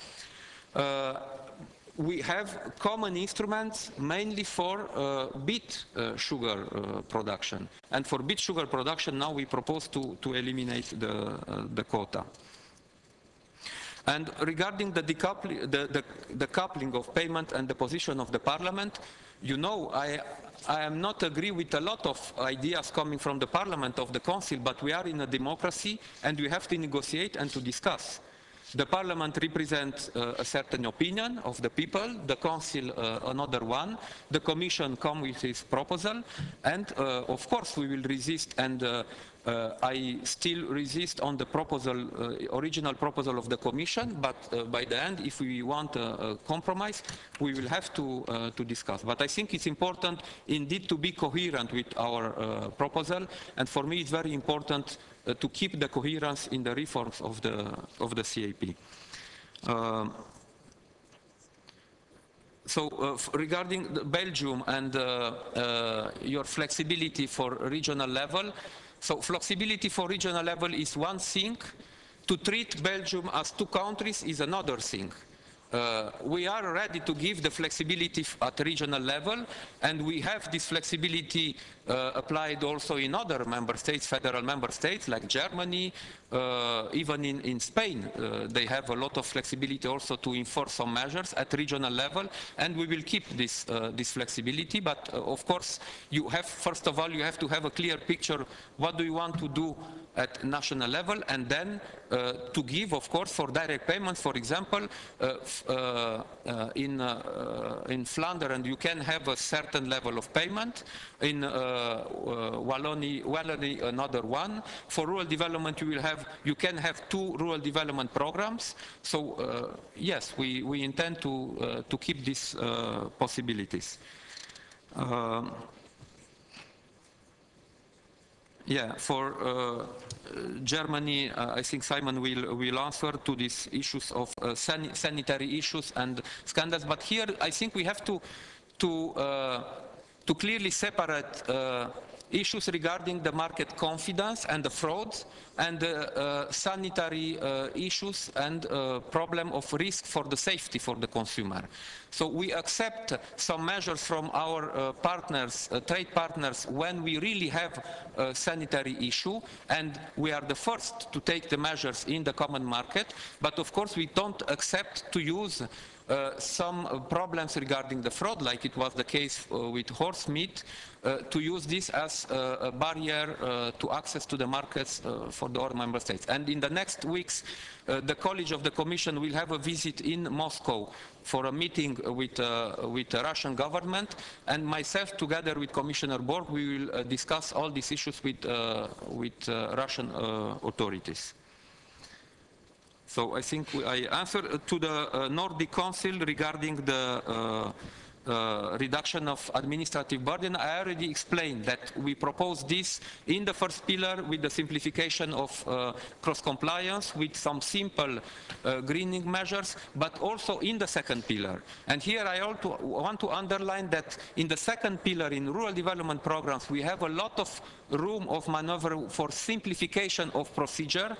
We have common instruments mainly for beet sugar production. And for beet sugar production, now we propose to eliminate the quota. And regarding the coupling of payment and the position of the Parliament, you know, I am not agree with a lot of ideas coming from the Parliament of the Council, but we are in a democracy and we have to negotiate and to discuss. The Parliament represents a certain opinion of the people, the Council another one, the Commission comes with its proposal, and of course we will resist and I still resist on the proposal, original proposal of the Commission, but by the end, if we want a compromise, we will have to discuss. But I think it's important indeed to be coherent with our proposal, and for me it's very important to keep the coherence in the reforms of the CAP. Regarding Belgium and your flexibility for regional level, so flexibility for regional level is one thing. To treat Belgium as two countries is another thing. We are ready to give the flexibility at regional level, and we have this flexibility applied also in other member states, federal member states like Germany, even in Spain. They have a lot of flexibility also to enforce some measures at regional level, and we will keep this flexibility. But of course, you have, first of all, you have to have a clear picture what do you want to do at national level, and then to give, of course, for direct payments, for example, in Flanders, and you can have a certain level of payment. In Wallonie, another one. For rural development, you can have two rural development programs. So yes, we intend to keep these possibilities. Yeah, for Germany, I think Simon will answer to these issues of sanitary issues and scandals. But here, I think we have to clearly separate issues regarding the market confidence and the frauds, and the sanitary issues and problem of risk for the safety for the consumer. So we accept some measures from our partners, trade partners, when we really have a sanitary issue, and we are the first to take the measures in the common market. But of course, we don't accept to use some problems regarding the fraud, like it was the case with horse meat, to use this as a barrier to access to the markets for the other member states. And in the next weeks, the College of the Commission will have a visit in Moscow for a meeting with the Russian government, and myself, together with Commissioner Borg, we will discuss all these issues with Russian authorities. So I think I answered to the Nordic Council regarding the reduction of administrative burden. I already explained that we propose this in the first pillar with the simplification of cross-compliance with some simple greening measures, but also in the second pillar. And here I also want to underline that in the second pillar, in rural development programs, we have a lot of room of maneuver for simplification of procedure.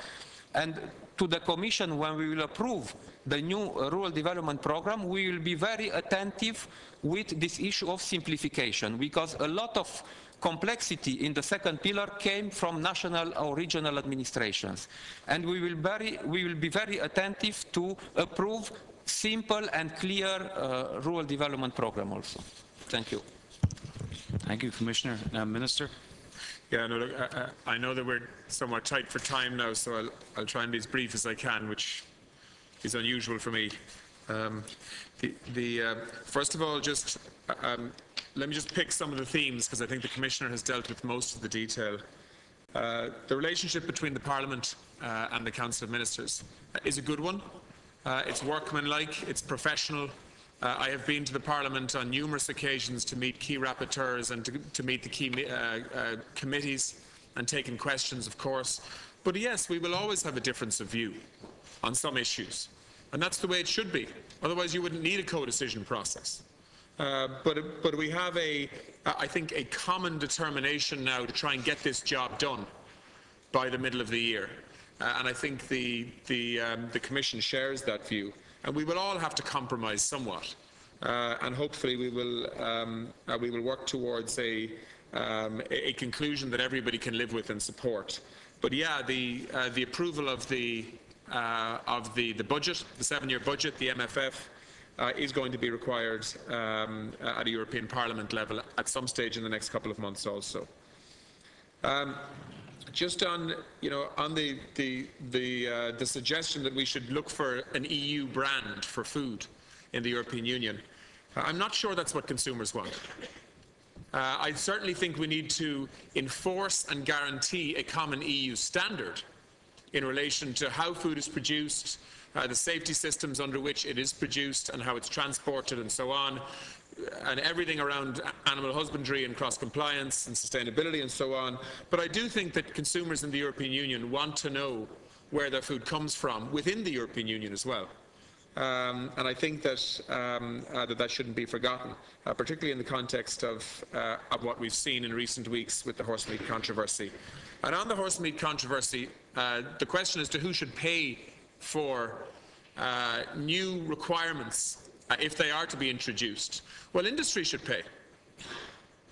And to the Commission, when we will approve the new rural development program, we will be very attentive with this issue of simplification, because a lot of complexity in the second pillar came from national or regional administrations. And we will be very attentive to approve simple and clear rural development program also. Thank you. Thank you, Commissioner. Minister. Yeah, no, look, I know that we're somewhat tight for time now, so I'll try and be as brief as I can, which is unusual for me. First of all, just let me just pick some of the themes, because I think the Commissioner has dealt with most of the detail. The relationship between the Parliament and the Council of Ministers is a good one. It's workmanlike, it's professional. I have been to the Parliament on numerous occasions to meet key rapporteurs and to meet the key committees and taken questions, of course. But yes, we will always have a difference of view on some issues. And that's the way it should be. Otherwise, you wouldn't need a co-decision process. But we have, I think, a common determination now to try and get this job done by the middle of the year. And I think the Commission shares that view. And we will all have to compromise somewhat, and hopefully we will work towards a conclusion that everybody can live with and support. But yeah, the approval of the budget, the 7-year budget, the MFF, is going to be required at a European Parliament level at some stage in the next couple of months also. Just on, on the suggestion that we should look for an EU brand for food in the European Union, I'm not sure that's what consumers want. I certainly think we need to enforce and guarantee a common EU standard in relation to how food is produced, the safety systems under which it is produced and how it's transported and so on, and everything around animal husbandry and cross-compliance and sustainability and so on. But I do think that consumers in the European Union want to know where their food comes from within the European Union as well. And I think that that shouldn't be forgotten, particularly in the context of what we've seen in recent weeks with the horse meat controversy. And on the horse meat controversy, the question as to who should pay for new requirements if they are to be introduced. Well, industry should pay.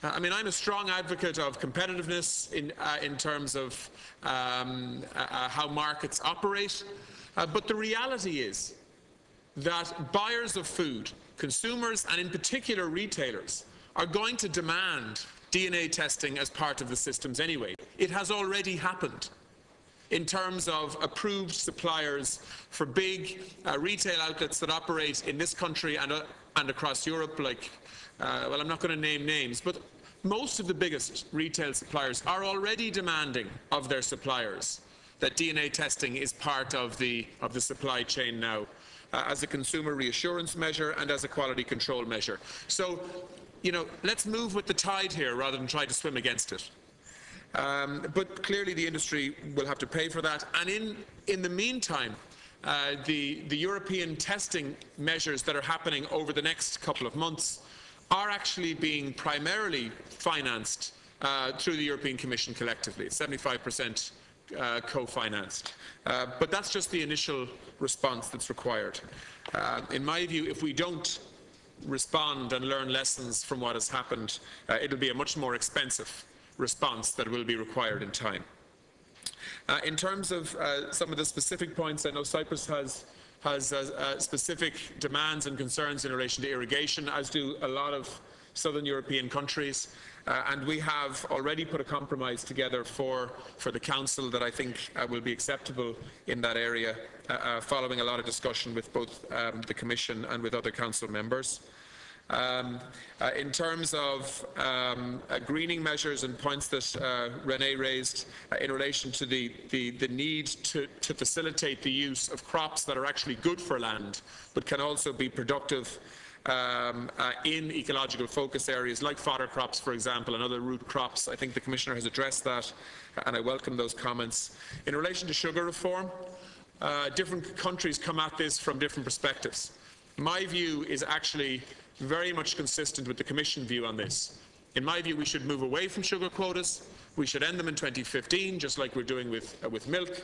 I mean, I'm a strong advocate of competitiveness in terms of how markets operate, but the reality is that buyers of food, consumers and in particular retailers, are going to demand DNA testing as part of the systems anyway. It has already happened in terms of approved suppliers for big retail outlets that operate in this country and across Europe, like, well, I'm not going to name names, but most of the biggest retail suppliers are already demanding of their suppliers that DNA testing is part of the supply chain now, as a consumer reassurance measure and as a quality control measure. So, you know, let's move with the tide here rather than try to swim against it. But clearly the industry will have to pay for that. And in the meantime, the European testing measures that are happening over the next couple of months are actually being primarily financed through the European Commission collectively. It's 75% co-financed. But that's just the initial response that's required. In my view, if we don't respond and learn lessons from what has happened, it'll be a much more expensive response that will be required in time. In terms of some of the specific points, I know Cyprus has specific demands and concerns in relation to irrigation, as do a lot of southern European countries. And we have already put a compromise together for the Council that I think will be acceptable in that area, following a lot of discussion with both the Commission and with other Council members. In terms of greening measures and points that Renee raised in relation to the need to facilitate the use of crops that are actually good for land but can also be productive in ecological focus areas like fodder crops, for example, and other root crops. I think the Commissioner has addressed that, and I welcome those comments. In relation to sugar reform, different countries come at this from different perspectives. My view is actually very much consistent with the Commission view on this. In my view, we should move away from sugar quotas. We should end them in 2015, just like we're doing with milk.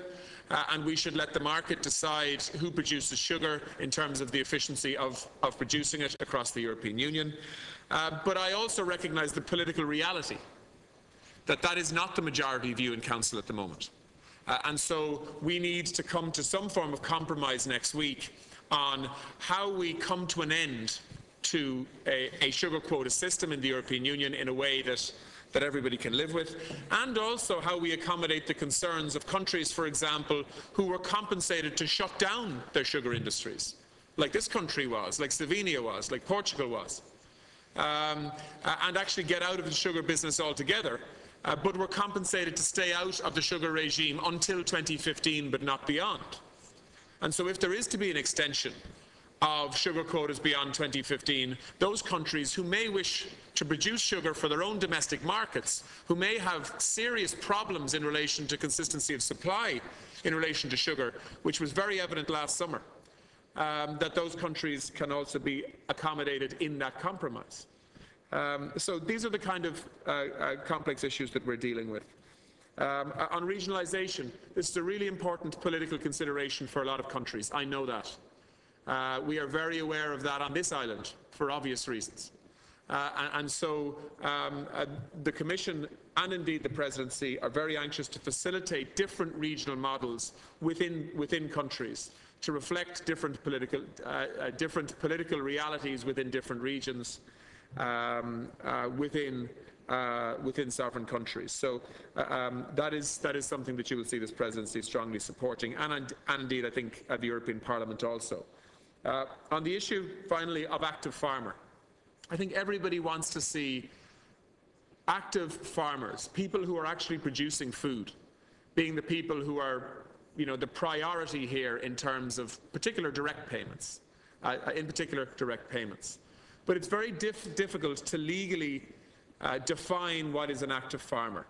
And we should let the market decide who produces sugar in terms of the efficiency of producing it across the European Union. But I also recognise the political reality that that is not the majority view in Council at the moment. And so we need to come to some form of compromise next week on how we come to an end to a sugar quota system in the European Union in a way that everybody can live with, and also how we accommodate the concerns of countries, for example, who were compensated to shut down their sugar industries, like this country was, like Slovenia was, like Portugal was, and actually get out of the sugar business altogether, but were compensated to stay out of the sugar regime until 2015, but not beyond. And so if there is to be an extension of sugar quotas beyond 2015, those countries who may wish to produce sugar for their own domestic markets, who may have serious problems in relation to consistency of supply in relation to sugar, which was very evident last summer, that those countries can also be accommodated in that compromise. So these are the kind of complex issues that we're dealing with. On regionalisation, this is a really important political consideration for a lot of countries. I know that. We are very aware of that on this island for obvious reasons. And so the Commission and indeed the Presidency are very anxious to facilitate different regional models within countries to reflect different political realities within different regions within sovereign countries. So that is something that you will see this Presidency strongly supporting, and indeed I think the European Parliament also. On the issue, finally, of active farmer, I think everybody wants to see active farmers, people who are actually producing food, being the people who are, the priority here in terms of particular direct payments, But it's very difficult to legally define what is an active farmer,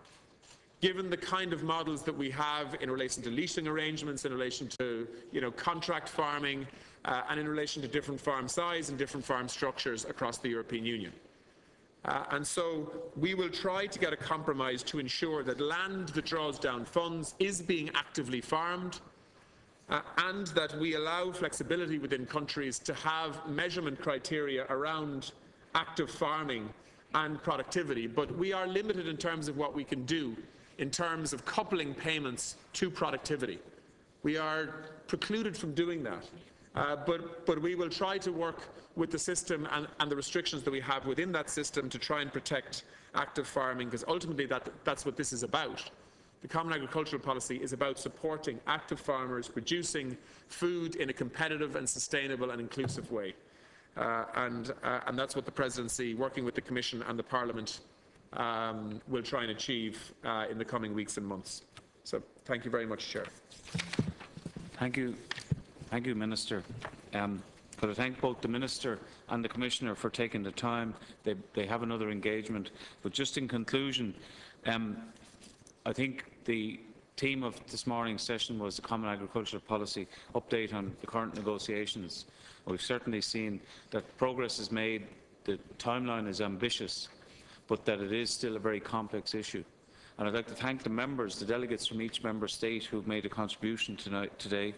given the kind of models that we have in relation to leasing arrangements, in relation to contract farming, and in relation to different farm size and different farm structures across the European Union. And so we will try to get a compromise to ensure that land that draws down funds is being actively farmed, and that we allow flexibility within countries to have measurement criteria around active farming and productivity. But we are limited in terms of what we can do in terms of coupling payments to productivity. We are precluded from doing that. But we will try to work with the system and the restrictions that we have within that system to try and protect active farming, because ultimately that's what this is about. The Common Agricultural Policy is about supporting active farmers producing food in a competitive and sustainable and inclusive way. And that's what the Presidency, working with the Commission and the Parliament, will try and achieve in the coming weeks and months. So thank you very much, Chair. Thank you. Thank you, Minister. Could I thank both the Minister and the Commissioner for taking the time. They have another engagement. But just in conclusion, I think the theme of this morning's session was the Common Agricultural Policy update on the current negotiations. We've certainly seen that progress is made, the timeline is ambitious, but that it is still a very complex issue. And I'd like to thank the members, the delegates from each member state who've made a contribution today.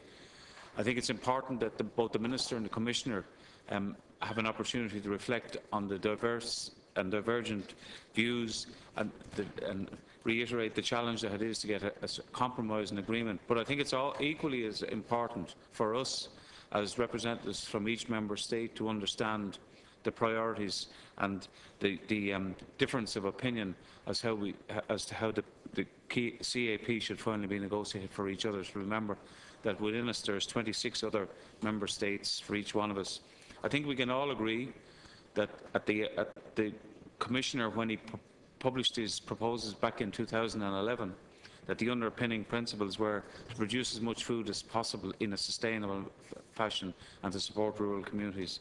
I think it's important that both the Minister and the Commissioner have an opportunity to reflect on the diverse and divergent views and reiterate the challenge that it is to get a compromise and agreement. But I think it's all equally as important for us as representatives from each member state to understand the priorities and the difference of opinion as to how the key CAP should finally be negotiated for each other. So remember that within us there's 26 other member states for each one of us. I think we can all agree that at the Commissioner, when he published his proposals back in 2011, that the underpinning principles were to produce as much food as possible in a sustainable fashion and to support rural communities.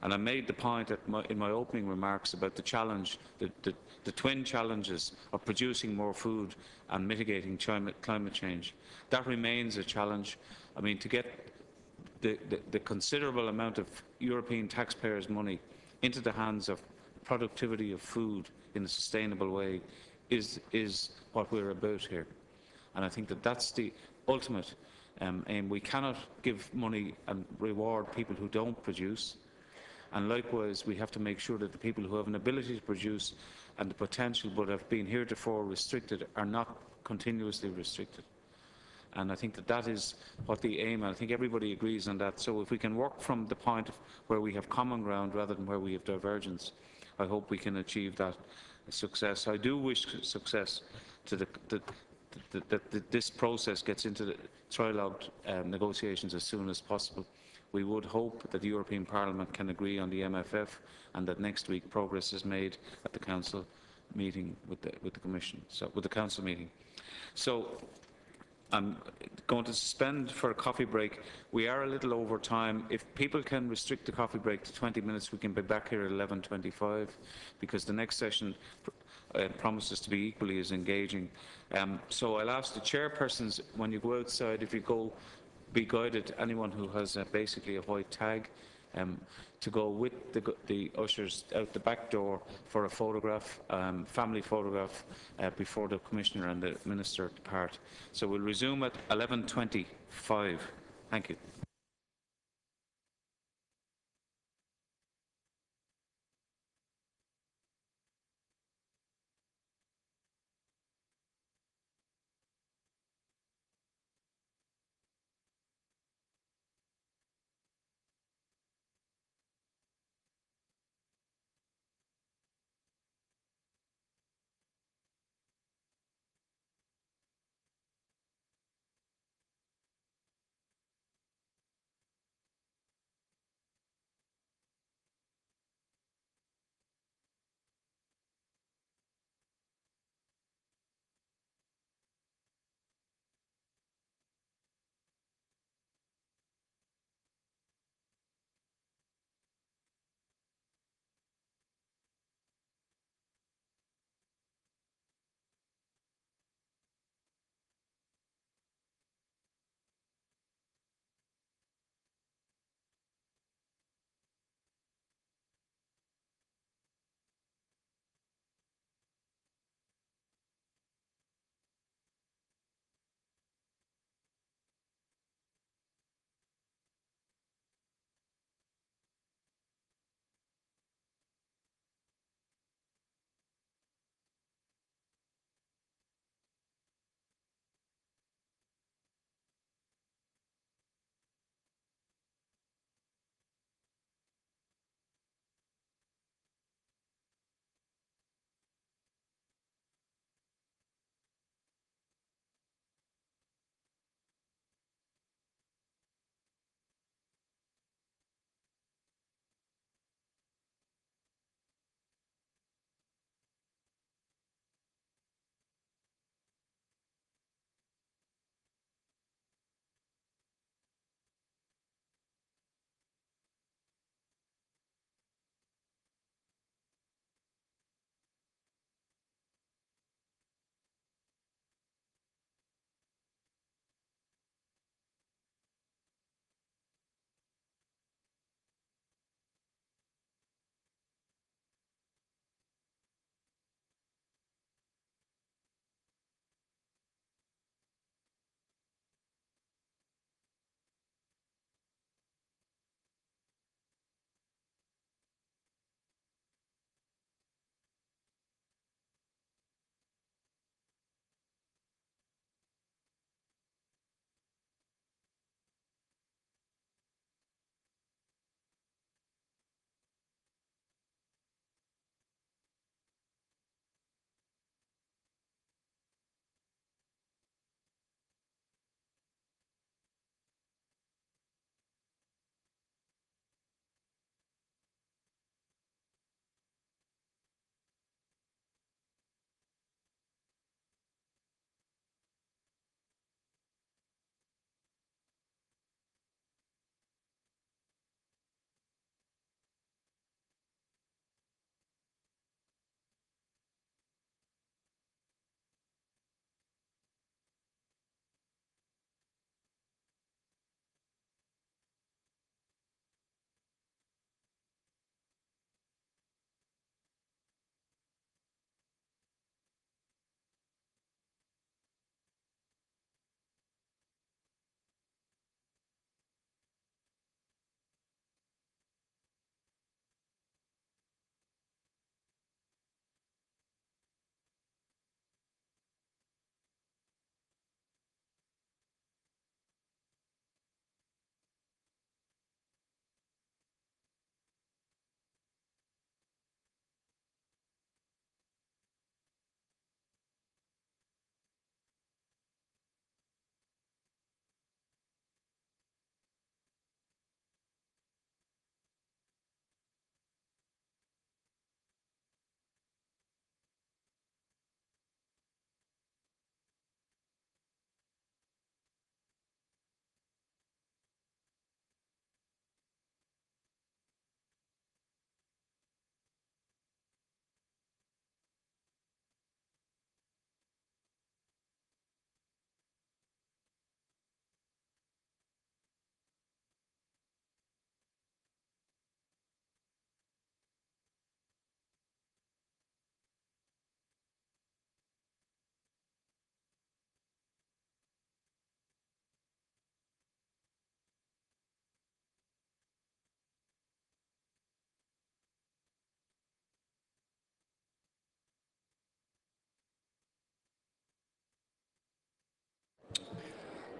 And I made the point in my opening remarks about the challenge, the twin challenges of producing more food and mitigating climate change. That remains a challenge. I mean, to get the considerable amount of European taxpayers' money into the hands of productivity of food in a sustainable way is what we're about here. And I think that that's the ultimate aim. We cannot give money and reward people who don't produce. And likewise, we have to make sure that the people who have an ability to produce and the potential but have been heretofore restricted are not continuously restricted. And I think that that is what the aim, and I think everybody agrees on that. So if we can work from the point where we have common ground rather than where we have divergence, I hope we can achieve that success. I do wish success to that this process gets into the trilogue negotiations as soon as possible. We would hope that the European Parliament can agree on the MFF and that next week progress is made at the Council meeting with the Commission, so with the Council meeting. So I'm going to suspend for a coffee break. We are a little over time. If people can restrict the coffee break to 20 minutes, we can be back here at 11:25 because the next session promises to be equally as engaging. So I'll ask the chairpersons, when you go outside, if you go, be guided, anyone who has basically a white tag, to go with the ushers out the back door for a photograph, family photograph, before the Commissioner and the Minister depart. So we'll resume at 11:25. Thank you.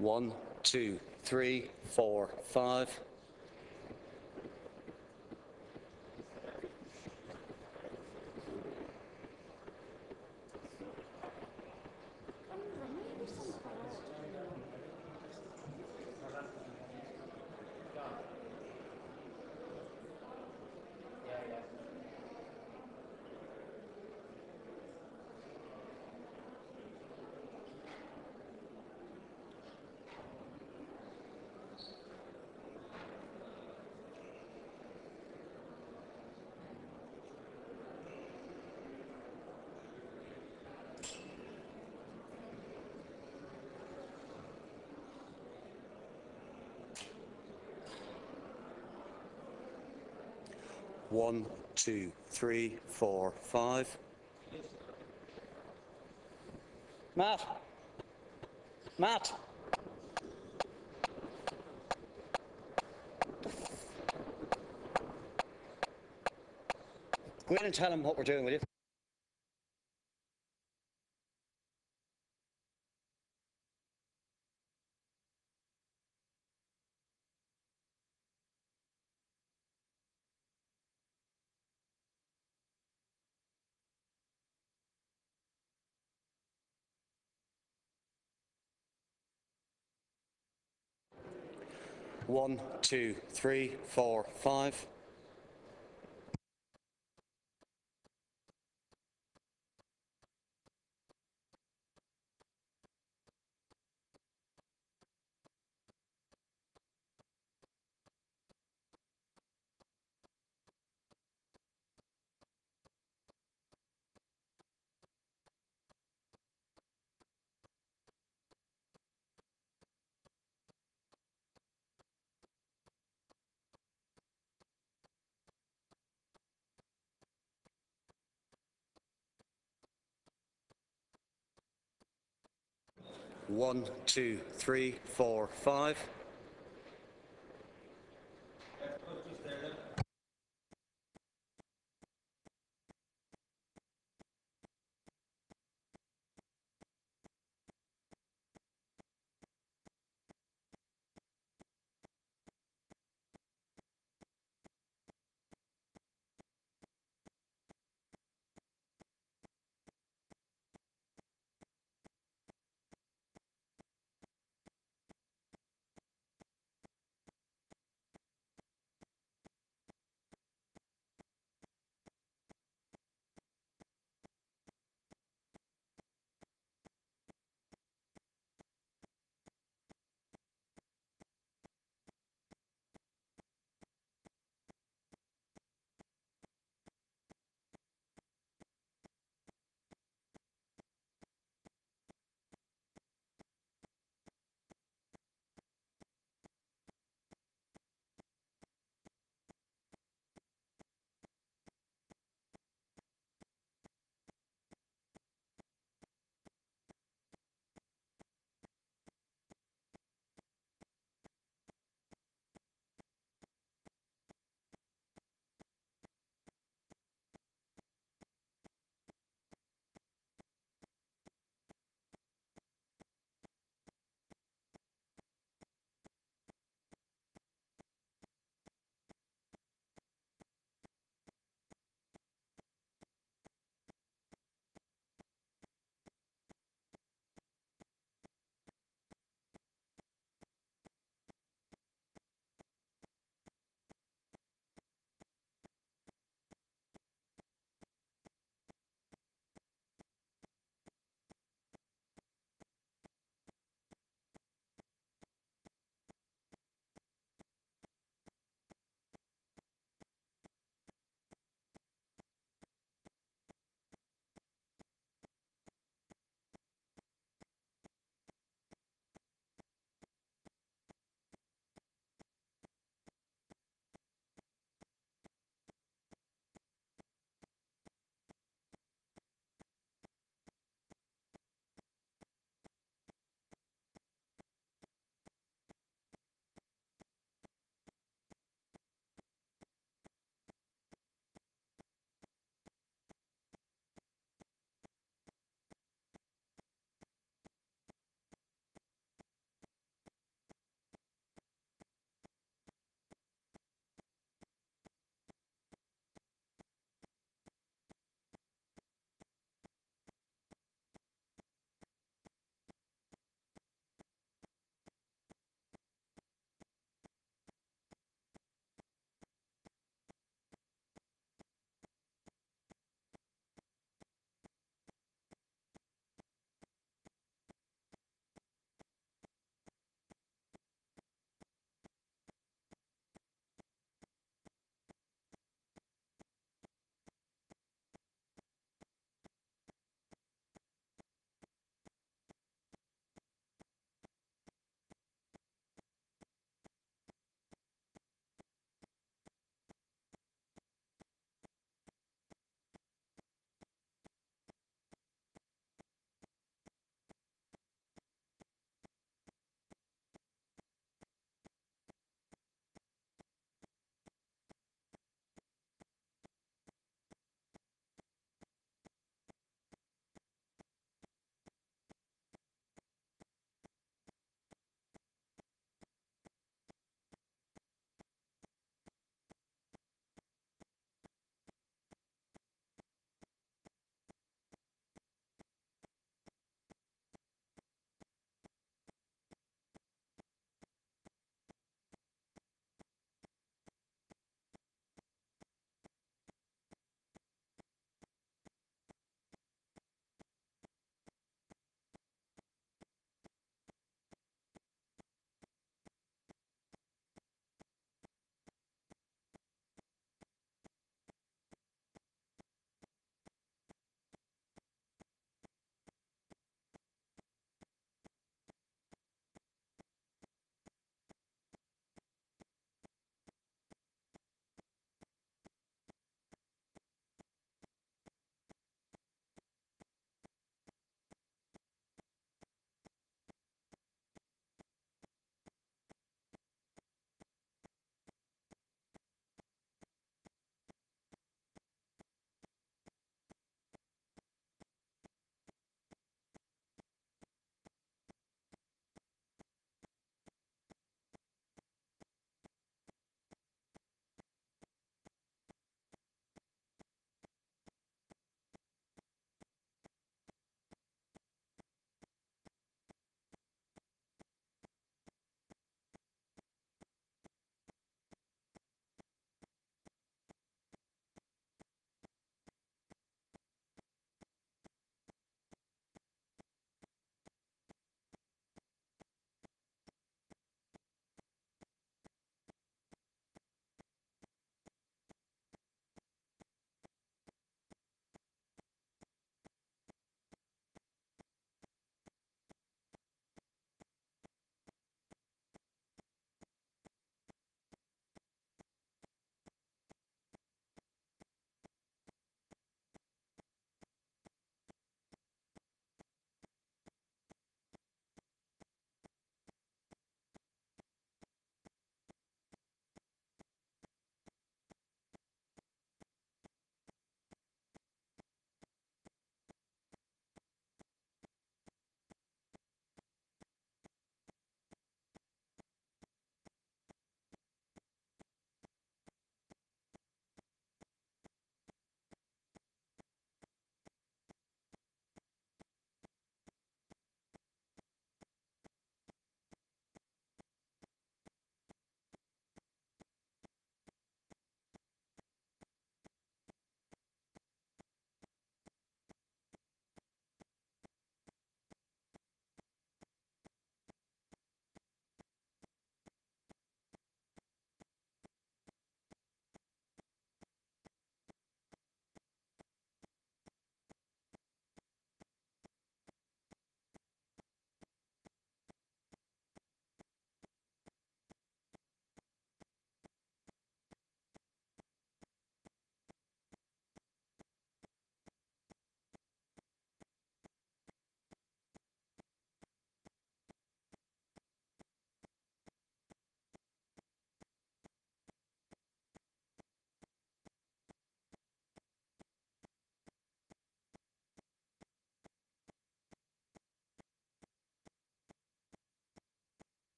1, 2, 3, 4, 5. One, two, three, four, five. Matt. Matt. Go in and tell him what we're doing, will you? One, two, three, four, five. One, two, three, four, five.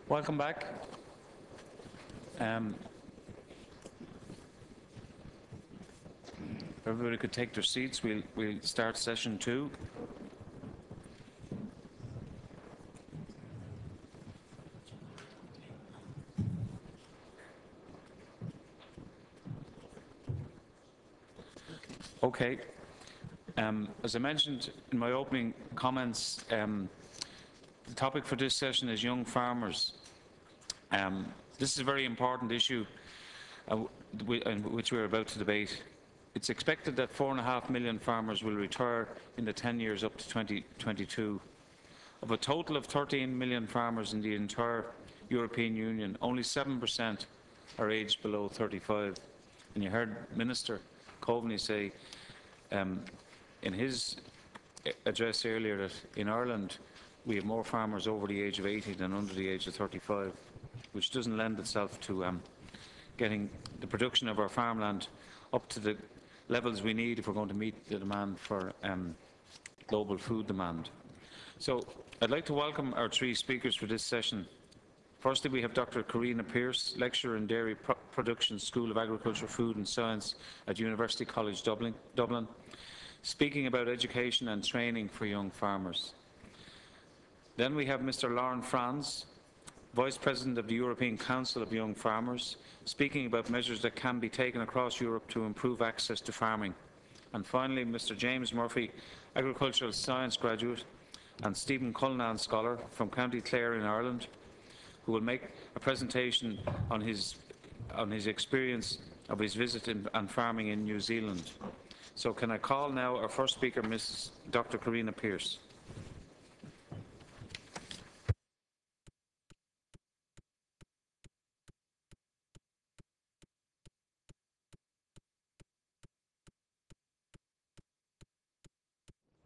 Welcome back. Everybody could take their seats. We'll start session 2. Okay. As I mentioned in my opening comments, the topic for this session is young farmers. This is a very important issue which we're about to debate. It's expected that 4.5 million farmers will retire in the 10 years up to 2022. Of a total of 13 million farmers in the entire European Union, only 7% are aged below 35. And you heard Minister Coveney say in his address earlier that in Ireland we have more farmers over the age of 80 than under the age of 35, which doesn't lend itself to getting the production of our farmland up to the levels we need if we're going to meet the demand for global food demand. So I'd like to welcome our 3 speakers for this session. Firstly, we have Dr. Karina Pearce, lecturer in Dairy Production, School of Agriculture, Food and Science at University College Dublin, speaking about education and training for young farmers. Then we have Mr. Lauren Franz, Vice President of the European Council of Young Farmers, speaking about measures that can be taken across Europe to improve access to farming. And finally, Mr. James Murphy, Agricultural Science graduate and Stephen Cullinan Scholar from County Clare in Ireland, who will make a presentation on his experience of his visit and farming in New Zealand. So can I call now our first speaker, Mrs. Dr. Karina Pearce.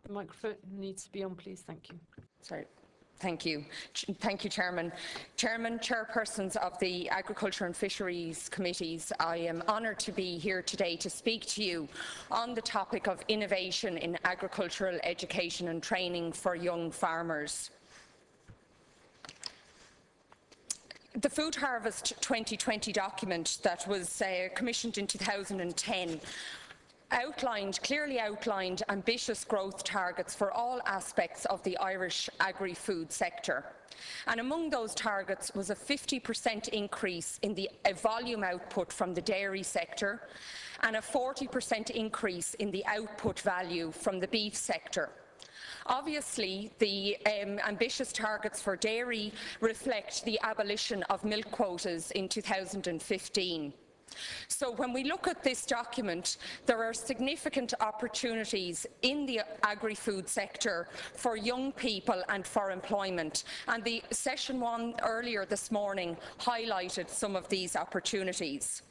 The microphone needs to be on, please. Thank you. Sorry. Thank you. Thank you, Chairman. Chairpersons of the Agriculture and Fisheries Committees, I am honoured to be here today to speak to you on the topic of innovation in agricultural education and training for young farmers. The Food Harvest 2020 document that was commissioned in 2010 clearly outlined ambitious growth targets for all aspects of the Irish agri-food sector. And among those targets was a 50% increase in the volume output from the dairy sector and a 40% increase in the output value from the beef sector. Obviously, the ambitious targets for dairy reflect the abolition of milk quotas in 2015. So when we look at this document, there are significant opportunities in the agri-food sector for young people and for employment. And the session 1 earlier this morning highlighted some of these opportunities.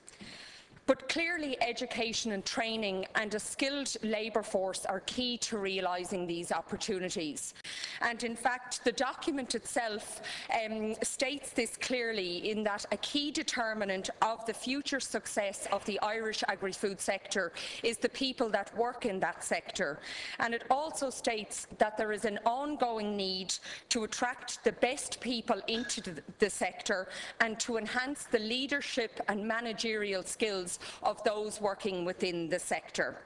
But clearly education and training and a skilled labour force are key to realising these opportunities. And in fact, the document itself states this clearly in that a key determinant of the future success of the Irish agri-food sector is the people that work in that sector. And it also states that there is an ongoing need to attract the best people into the sector and to enhance the leadership and managerial skills of those working within the sector.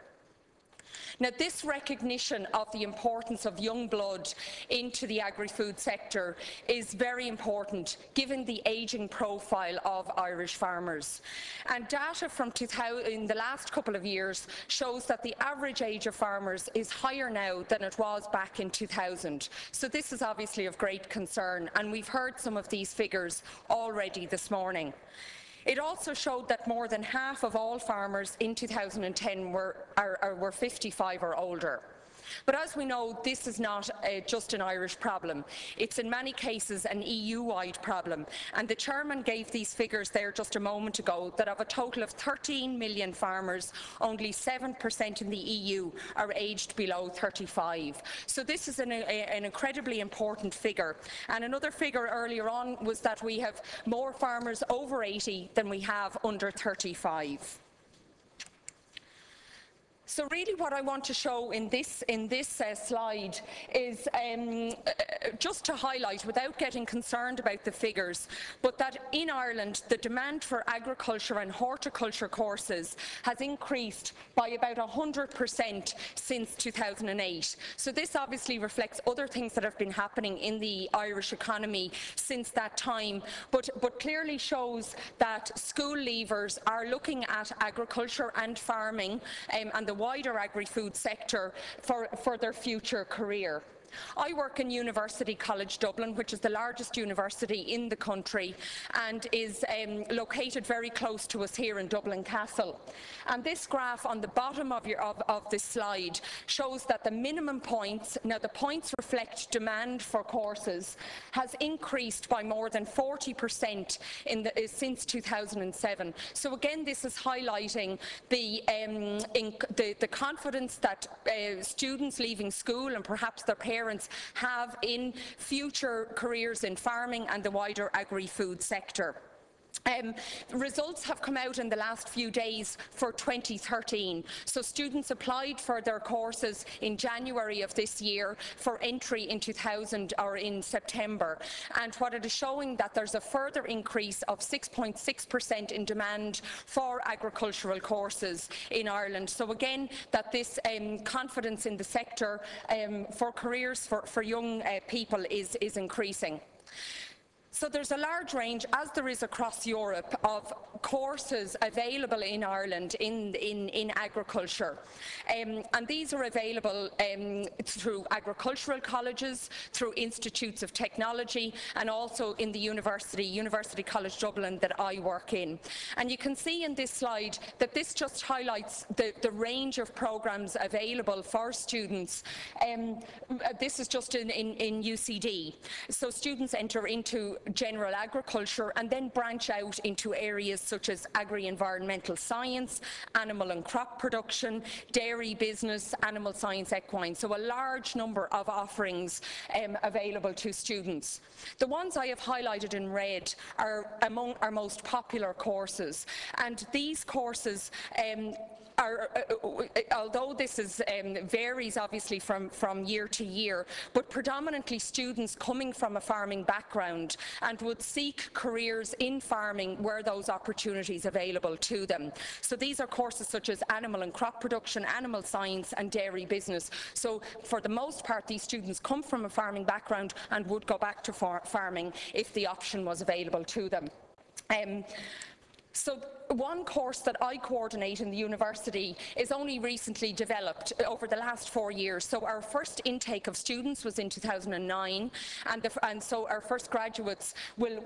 Now, this recognition of the importance of young blood into the agri-food sector is very important given the ageing profile of Irish farmers. And data from in the last couple of years shows that the average age of farmers is higher now than it was back in 2000. So this is obviously of great concern, and we've heard some of these figures already this morning. It also showed that more than half of all farmers in 2010 were 55 or older. But as we know, this is not just an Irish problem. It's in many cases an EU-wide problem. And the Chairman gave these figures there just a moment ago, that of a total of 13 million farmers, only 7% in the EU are aged below 35. So this is an incredibly important figure. And another figure earlier on was that we have more farmers over 80 than we have under 35. So really what I want to show in this slide is just to highlight, without getting concerned about the figures, but that in Ireland the demand for agriculture and horticulture courses has increased by about 100% since 2008. So this obviously reflects other things that have been happening in the Irish economy since that time, but clearly shows that school leavers are looking at agriculture and farming and the wider agri-food sector for their future career. I work in University College Dublin, which is the largest university in the country and is located very close to us here in Dublin Castle. And this graph on the bottom of this slide shows that the minimum points, now the points reflect demand for courses, has increased by more than 40% since 2007. So again, this is highlighting the confidence that students leaving school and perhaps their parents have in future careers in farming and the wider agri-food sector. Results have come out in the last few days for 2013. So students applied for their courses in January of this year for entry in in September. And what it is showing that there's a further increase of 6.6% in demand for agricultural courses in Ireland. So again, that this confidence in the sector for careers for young people is increasing. So there's a large range, as there is across Europe, of courses available in Ireland in agriculture. And these are available through agricultural colleges, through institutes of technology, and also in the University College Dublin that I work in. And you can see in this slide that this just highlights the range of programmes available for students. This is just in UCD. So students enter into general agriculture and then branch out into areas such as agri-environmental science, animal and crop production, dairy business, animal science, equine. So a large number of offerings available to students. The ones I have highlighted in red are among our most popular courses, and these courses although this varies obviously from year to year, but predominantly students coming from a farming background and would seek careers in farming where those opportunities available to them. So these are courses such as animal and crop production, animal science and dairy business. So for the most part these students come from a farming background and would go back to farming if the option was available to them. So one course that I coordinate in the university is only recently developed over the last 4 years. So our first intake of students was in 2009, and so our first graduates will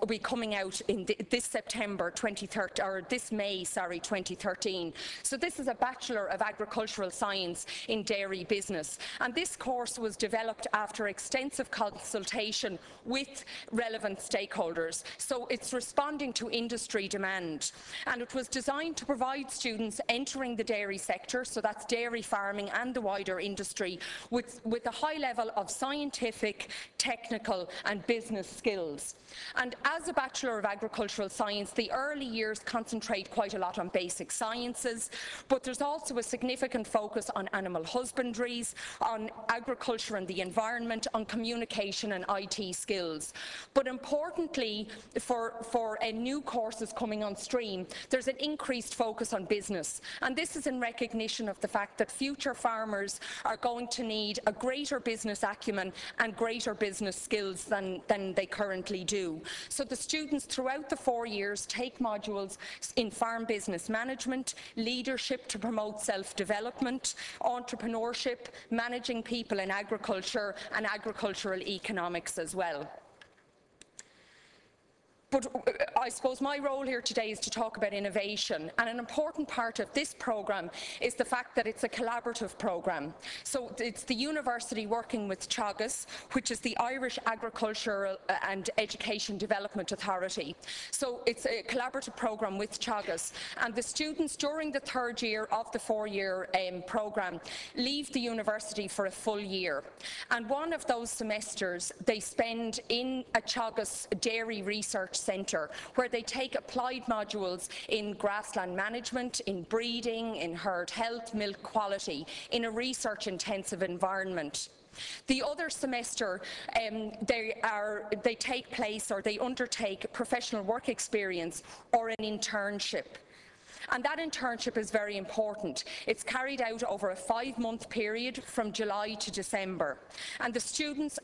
be coming out in this September 2013, or this May, sorry, 2013. So this is a Bachelor of Agricultural Science in Dairy Business, and this course was developed after extensive consultation with relevant stakeholders. So it's responding to industry demand. And it was designed to provide students entering the dairy sector, so that's dairy farming and the wider industry, with a high level of scientific, technical and business skills. And as a Bachelor of Agricultural Science, the early years concentrate quite a lot on basic sciences, but there's also a significant focus on animal husbandries, on agriculture and the environment, on communication and IT skills. But importantly, for new courses coming on stream, there's an increased focus on business, and this is in recognition of the fact that future farmers are going to need a greater business acumen and greater business skills than they currently do. So the students throughout the 4 years take modules in farm business management, leadership to promote self-development, entrepreneurship, managing people in agriculture and agricultural economics as well. But I suppose my role here today is to talk about innovation, and an important part of this programme is the fact that it's a collaborative programme. So it's the university working with Teagasc, which is the Irish Agricultural and Education Development Authority. So it's a collaborative programme with Teagasc, and the students during the 3rd year of the 4-year programme leave the university for a full year. And one of those semesters they spend in a Teagasc Dairy Research Centre, where they take applied modules in grassland management, in breeding, in herd health, milk quality, in a research-intensive environment. The other semester, they take place or they undertake professional work experience or an internship. And that internship is very important. It's carried out over a 5-month period from July to December. And the students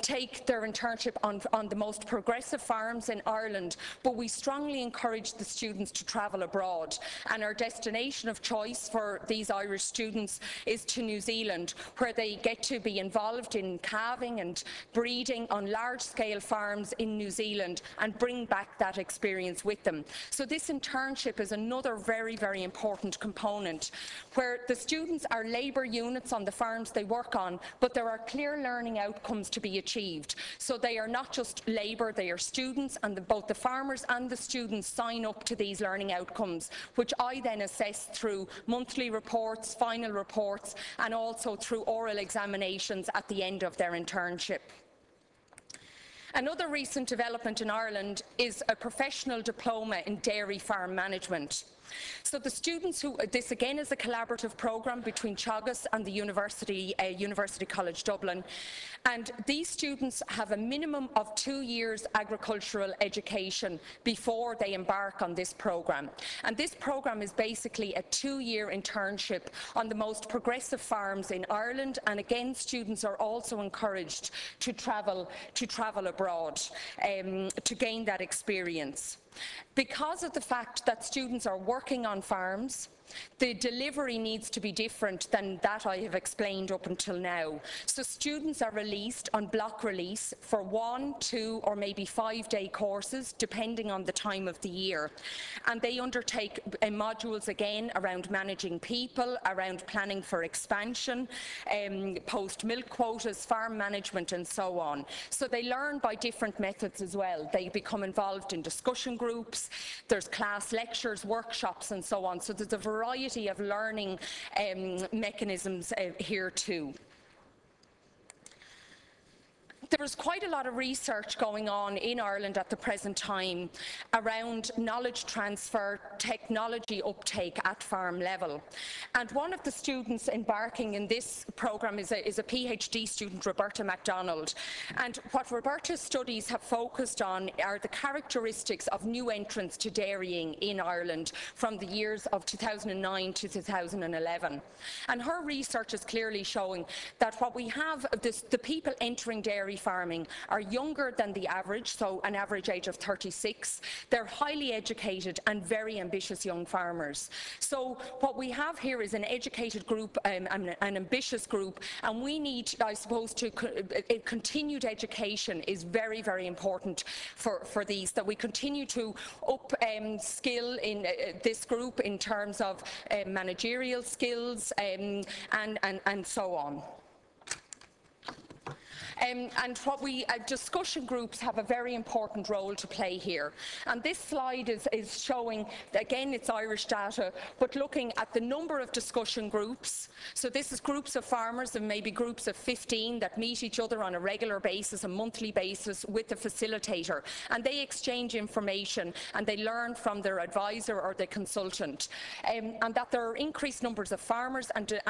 take their internship on the most progressive farms in Ireland, but we strongly encourage the students to travel abroad. And our destination of choice for these Irish students is to New Zealand, where they get to be involved in calving and breeding on large-scale farms in New Zealand and bring back that experience with them. So this internship is another very, very important component, where the students are labour units on the farms they work on, but there are clear learning outcomes to be achieved. So they are not just labour, they are students, and both the farmers and the students sign up to these learning outcomes, which I then assess through monthly reports, final reports, and also through oral examinations at the end of their internship. Another recent development in Ireland is a professional diploma in dairy farm management. So the students this again is a collaborative programme between Teagasc and the University College Dublin, and these students have a minimum of 2 years agricultural education before they embark on this programme. And this programme is basically a 2-year internship on the most progressive farms in Ireland, and again students are also encouraged to travel abroad to gain that experience. Because of the fact that students are working on farms, the delivery needs to be different than that I have explained up until now. So students are released on block release for 1, 2 or maybe 5-day courses depending on the time of the year, and they undertake modules again around managing people, around planning for expansion, post-milk quotas, farm management and so on. So they learn by different methods as well. They become involved in discussion groups, there's class lectures, workshops and so on. So there's a variety of learning mechanisms here too. There is quite a lot of research going on in Ireland at the present time around knowledge transfer, technology uptake at farm level. And one of the students embarking in this programme is a PhD student, Roberta MacDonald. And what Roberta's studies have focused on are the characteristics of new entrants to dairying in Ireland from the years of 2009 to 2011. And her research is clearly showing that what we have, the people entering dairy farming are younger than the average, so an average age of 36. They're highly educated and very ambitious young farmers. So what we have here is an educated group, an ambitious group, and we need, I suppose, continued education is very, very important for these, that we continue to skill in this group in terms of managerial skills and so on. And what discussion groups have a very important role to play here. And this slide is showing, again, it's Irish data, but looking at the number of discussion groups. So this is groups of farmers and maybe groups of 15 that meet each other on a regular basis, a monthly basis with the facilitator. And they exchange information and they learn from their advisor or the consultant. And that there are increased numbers of farmers and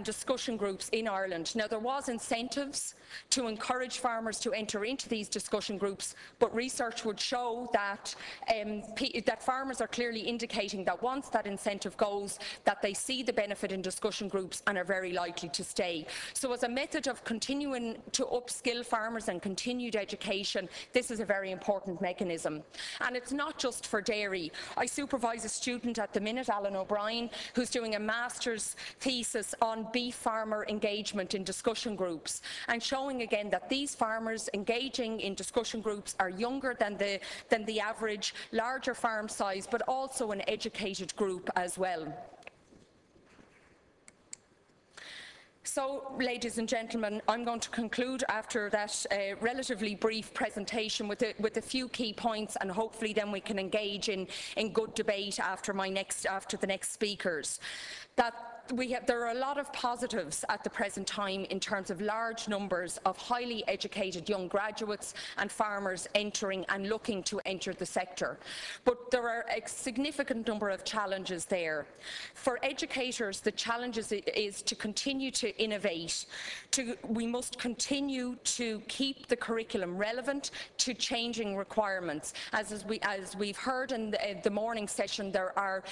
discussion groups in Ireland. Now, there was incentives to encourage farmers to enter into these discussion groups, but research would show that that farmers are clearly indicating that once that incentive goes, that they see the benefit in discussion groups and are very likely to stay. So as a method of continuing to upskill farmers and continued education, this is a very important mechanism. And it's not just for dairy. I supervise a student at the minute, Alan O'Brien, who's doing a master's thesis on beef farmer engagement in discussion groups, and showing again that these farmers engaging in discussion groups are younger than the average, larger farm size, but also an educated group as well. So, ladies and gentlemen, I'm going to conclude after that relatively brief presentation with a few key points, and hopefully then we can engage in good debate after the next speakers. That there are a lot of positives at the present time in terms of large numbers of highly educated young graduates and farmers entering and looking to enter the sector. But there are a significant number of challenges there. For educators, the challenge is to continue to innovate. We must continue to keep the curriculum relevant to changing requirements. As we've heard in the morning session, there are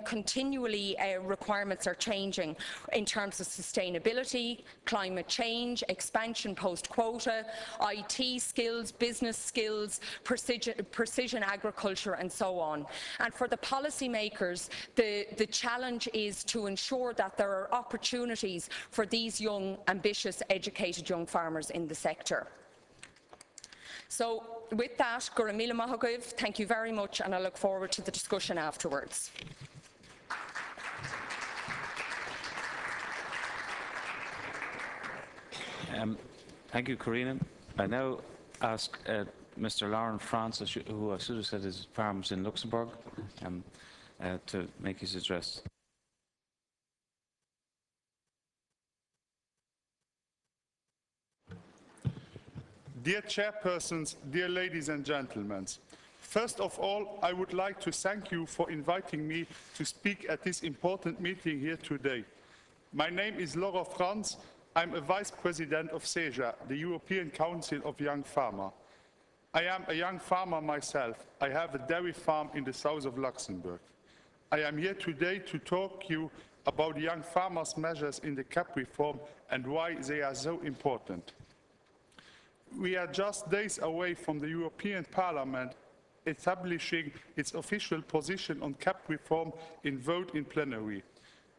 continually requirements are changing in terms of sustainability, climate change, expansion post-quota, IT skills, business skills, precision agriculture and so on. And for the policymakers, the challenge is to ensure that there are opportunities for these young, ambitious, educated young farmers in the sector. So with that, Gura Mila Mahagav, thank you very much, and I look forward to the discussion afterwards. Thank you, Karina. I now ask Mr. Lauren Francis, who I should have said is farms in Luxembourg, to make his address. Dear chairpersons, dear ladies and gentlemen, first of all, I would like to thank you for inviting me to speak at this important meeting here today. My name is Laura Franz. I'm a vice president of CEJA, the European Council of Young Farmers. I am a young farmer myself. I have a dairy farm in the south of Luxembourg. I am here today to talk to you about the young farmers' measures in the CAP reform and why they are so important. We are just days away from the European Parliament establishing its official position on CAP reform in vote in plenary.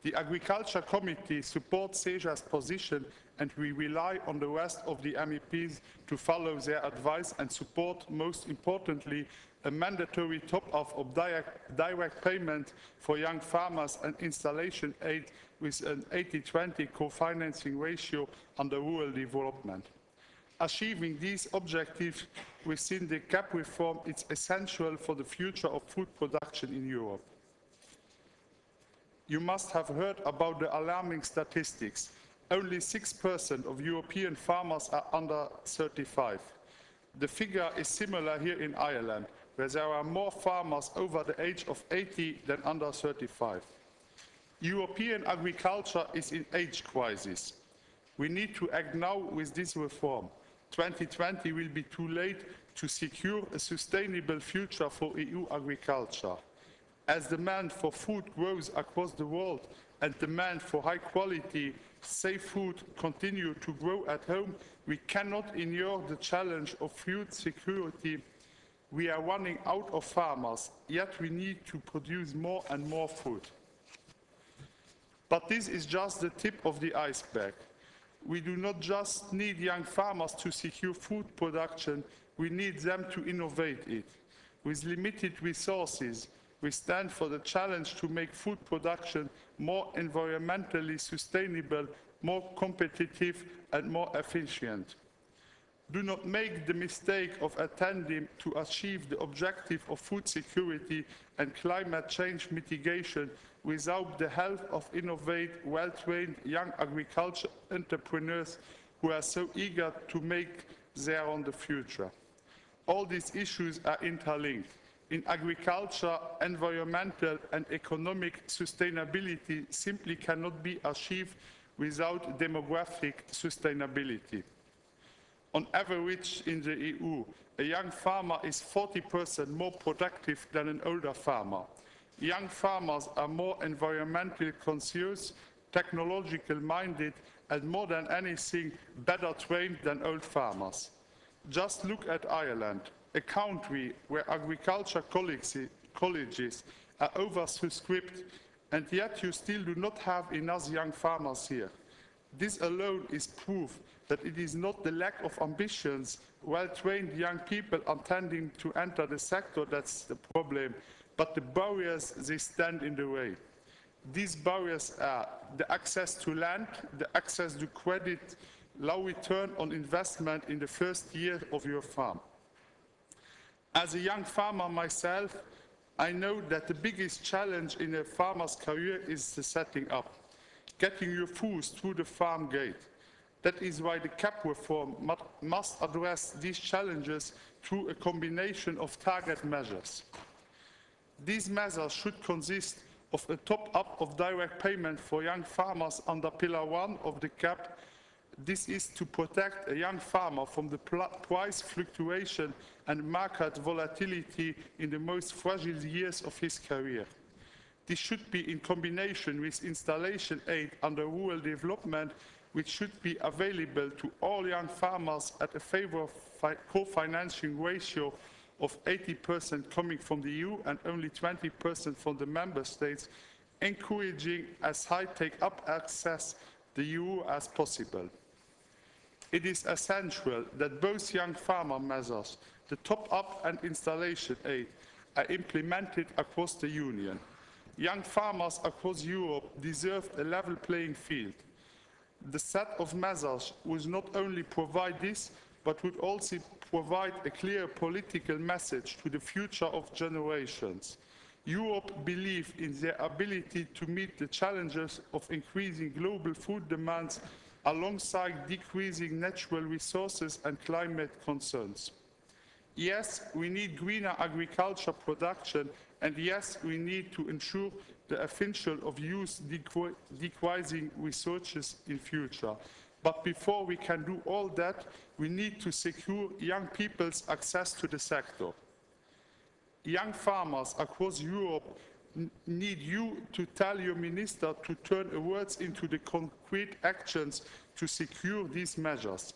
The Agriculture Committee supports CEJA's position, and we rely on the rest of the MEPs to follow their advice and support, most importantly, a mandatory top-up of direct payment for young farmers and installation aid with an 80-20 co-financing ratio under rural development. Achieving these objectives within the CAP reform is essential for the future of food production in Europe. You must have heard about the alarming statistics. Only 6% of European farmers are under 35. The figure is similar here in Ireland, where there are more farmers over the age of 80 than under 35. European agriculture is in age crisis. We need to act now with this reform. 2020 will be too late to secure a sustainable future for EU agriculture. As demand for food grows across the world and demand for high quality, safe food continue to grow at home, we cannot ignore the challenge of food security. We are running out of farmers, yet we need to produce more and more food. But this is just the tip of the iceberg. We do not just need young farmers to secure food production, we need them to innovate it. With limited resources, we stand for the challenge to make food production more environmentally sustainable, more competitive and more efficient. Do not make the mistake of attempting to achieve the objective of food security and climate change mitigation without the help of innovative, well-trained young agriculture entrepreneurs who are so eager to make their own the future. All these issues are interlinked. In agriculture, environmental and economic sustainability simply cannot be achieved without demographic sustainability. On average in the EU, a young farmer is 40% more productive than an older farmer. Young farmers are more environmentally conscious, technologically minded, and more than anything, better trained than old farmers. Just look at Ireland, a country where agriculture colleges are oversubscribed, and yet you still do not have enough young farmers here. This alone is proof that it is not the lack of ambitions, well-trained young people intending to enter the sector that's the problem, but the barriers they stand in the way. These barriers are the access to land, the access to credit, low return on investment in the first year of your farm. As a young farmer myself, I know that the biggest challenge in a farmer's career is the setting up. getting your food through the farm gate. That is why the CAP reform must address these challenges through a combination of target measures. These measures should consist of a top-up of direct payment for young farmers under Pillar 1 of the CAP. This is to protect a young farmer from the price fluctuation and market volatility in the most fragile years of his career. This should be in combination with installation aid under rural development, which should be available to all young farmers at a favourable co-financing ratio of 80% coming from the EU and only 20% from the Member States, encouraging as high take-up access the EU as possible. It is essential that both young farmer measures, the top-up and installation aid, are implemented across the Union. Young farmers across Europe deserve a level playing field. The set of measures will not only provide this, but would also provide a clear political message to the future of generations. Europe believes in their ability to meet the challenges of increasing global food demands alongside decreasing natural resources and climate concerns. Yes, we need greener agriculture production, and yes, we need to ensure the efficiency of use decreasing resources in future. But before we can do all that, we need to secure young people's access to the sector. Young farmers across Europe need you to tell your minister to turn words into the concrete actions to secure these measures.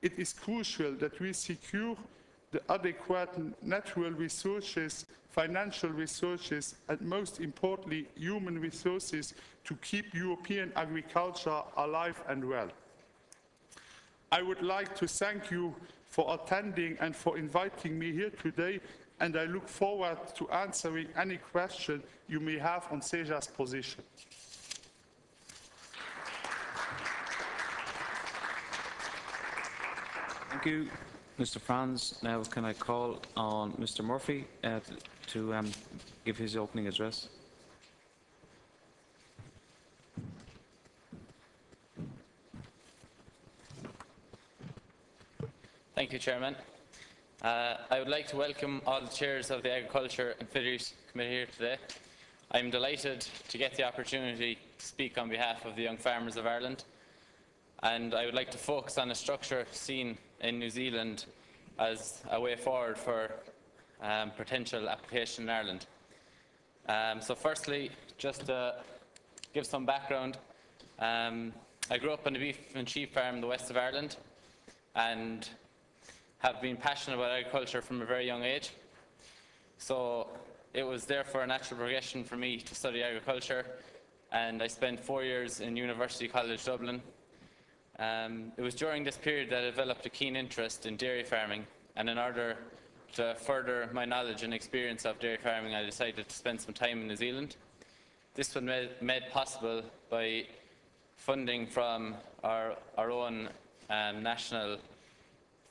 It is crucial that we secure the adequate natural resources, financial resources, and most importantly, human resources to keep European agriculture alive and well. I would like to thank you for attending and for inviting me here today, and I look forward to answering any question you may have on SEJA's position. Thank you, Mr. Franz. Now can I call on Mr. Murphy to give his opening address? Thank you, Chairman. I would like to welcome all the chairs of the Agriculture and Fisheries Committee here today. I am delighted to get the opportunity to speak on behalf of the young farmers of Ireland, and I would like to focus on a structure seen in New Zealand as a way forward for potential application in Ireland. So firstly, just to give some background, I grew up on a beef and sheep farm in the west of Ireland and have been passionate about agriculture from a very young age. So it was therefore a natural progression for me to study agriculture, and I spent 4 years in University College Dublin. It was during this period that I developed a keen interest in dairy farming, and in order to further my knowledge and experience of dairy farming, I decided to spend some time in New Zealand. This was made possible by funding from our own national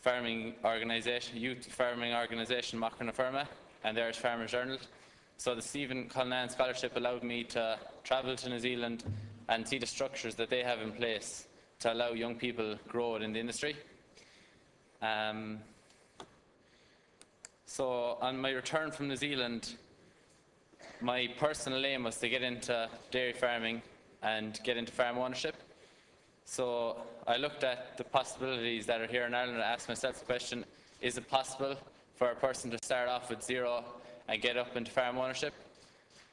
farming organisation, youth farming organisation, Macra Firma, and the Irish Farmers Journal. So the Stephen Cullinan Scholarship allowed me to travel to New Zealand and see the structures that they have in place to allow young people grow in the industry. So on my return from New Zealand, my personal aim was to get into dairy farming and get into farm ownership. So I looked at the possibilities that are here in Ireland and asked myself the question, is it possible for a person to start off with zero and get up into farm ownership?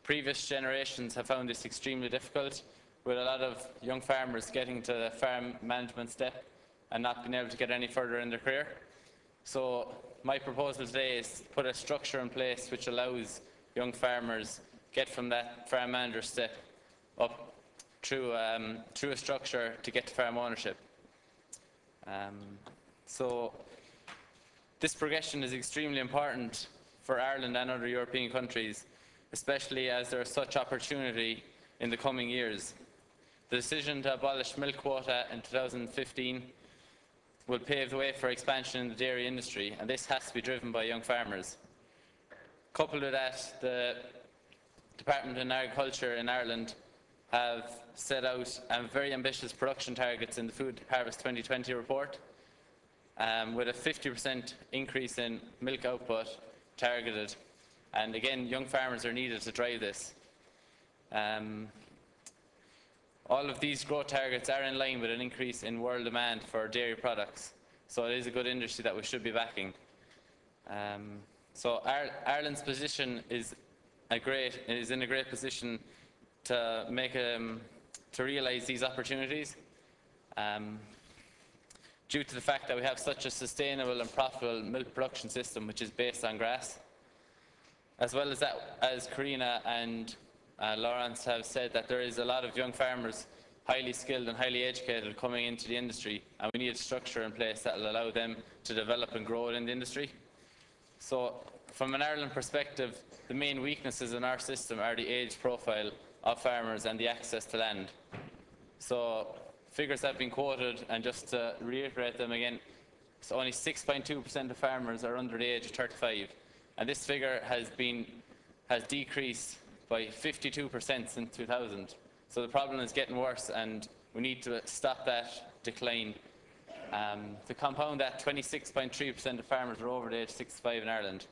Previous generations have found this extremely difficult, with a lot of young farmers getting to the farm management step and not being able to get any further in their career. So my proposal today is to put a structure in place which allows young farmers get from that farm manager step up through a structure to get to farm ownership. So this progression is extremely important for Ireland and other European countries, especially as there is such opportunity in the coming years. The decision to abolish milk quota in 2015 will pave the way for expansion in the dairy industry, and this has to be driven by young farmers. Coupled with that, the Department of Agriculture in Ireland have set out very ambitious production targets in the Food Harvest 2020 report, with a 50% increase in milk output targeted. And again, young farmers are needed to drive this. All of these growth targets are in line with an increase in world demand for dairy products. So it is a good industry that we should be backing. So Ireland's position is in a great position to make to realise these opportunities, due to the fact that we have such a sustainable and profitable milk production system which is based on grass. As well as that, as Karina and Lawrence have said, that there is a lot of young farmers, highly skilled and highly educated, coming into the industry, and we need a structure in place that will allow them to develop and grow in the industry. So from an Ireland perspective, the main weaknesses in our system are the age profile of farmers and the access to land. So figures have been quoted, and just to reiterate them again, so only 6.2% of farmers are under the age of 35, and this figure has decreased by 52% since 2000. So the problem is getting worse, and we need to stop that decline. To compound that, 26.3% of farmers are over the age of 65 in Ireland.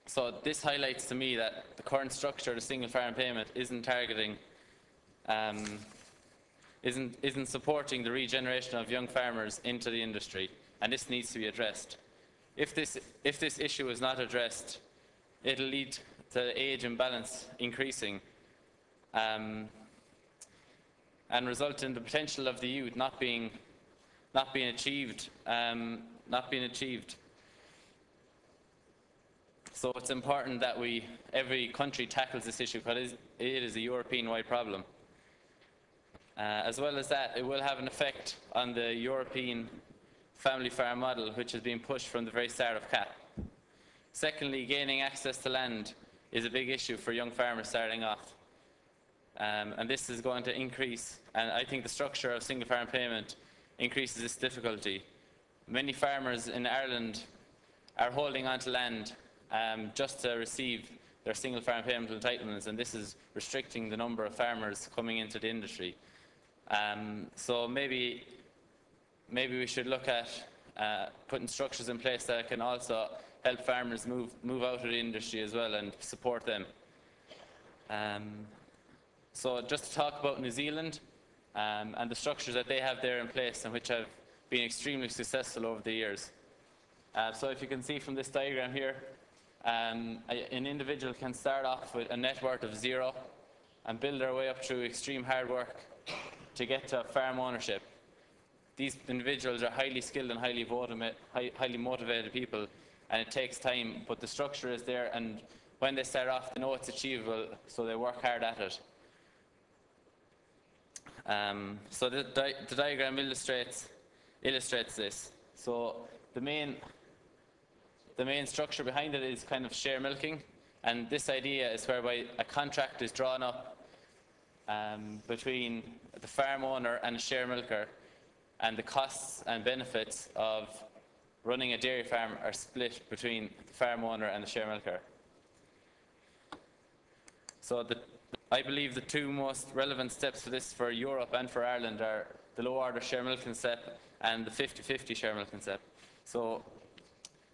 So this highlights to me that the current structure of the single farm payment isn't targeting, isn't supporting the regeneration of young farmers into the industry, and this needs to be addressed. If this issue is not addressed, it'll lead to age imbalance increasing, and result in the potential of the youth not being achieved. So it's important that every country tackles this issue, because it is a European-wide problem. As well as that, it will have an effect on the European family farm model, which has been pushed from the very start of CAP. Secondly, gaining access to land is a big issue for young farmers starting off. And this is going to increase, and I think the structure of single farm payment increases this difficulty. Many farmers in Ireland are holding on to land just to receive their single farm payment entitlements, and this is restricting the number of farmers coming into the industry. So maybe we should look at putting structures in place that can also help farmers move out of the industry as well and support them. So just to talk about New Zealand and the structures that they have there in place, and which have been extremely successful over the years. So if you can see from this diagram here, an individual can start off with a net worth of 0 and build their way up through extreme hard work to get to farm ownership. These individuals are highly skilled and highly motivated people, and it takes time, but the structure is there, and when they start off, they know it's achievable, so they work hard at it. So the diagram illustrates this. So the main structure behind it is kind of share milking, and this idea is whereby a contract is drawn up between the farm owner and a share milker, and the costs and benefits of running a dairy farm are split between the farm owner and the share milker. So I believe the two most relevant steps for this for Europe and for Ireland are the low order share milking step and the 50-50 share milking step. So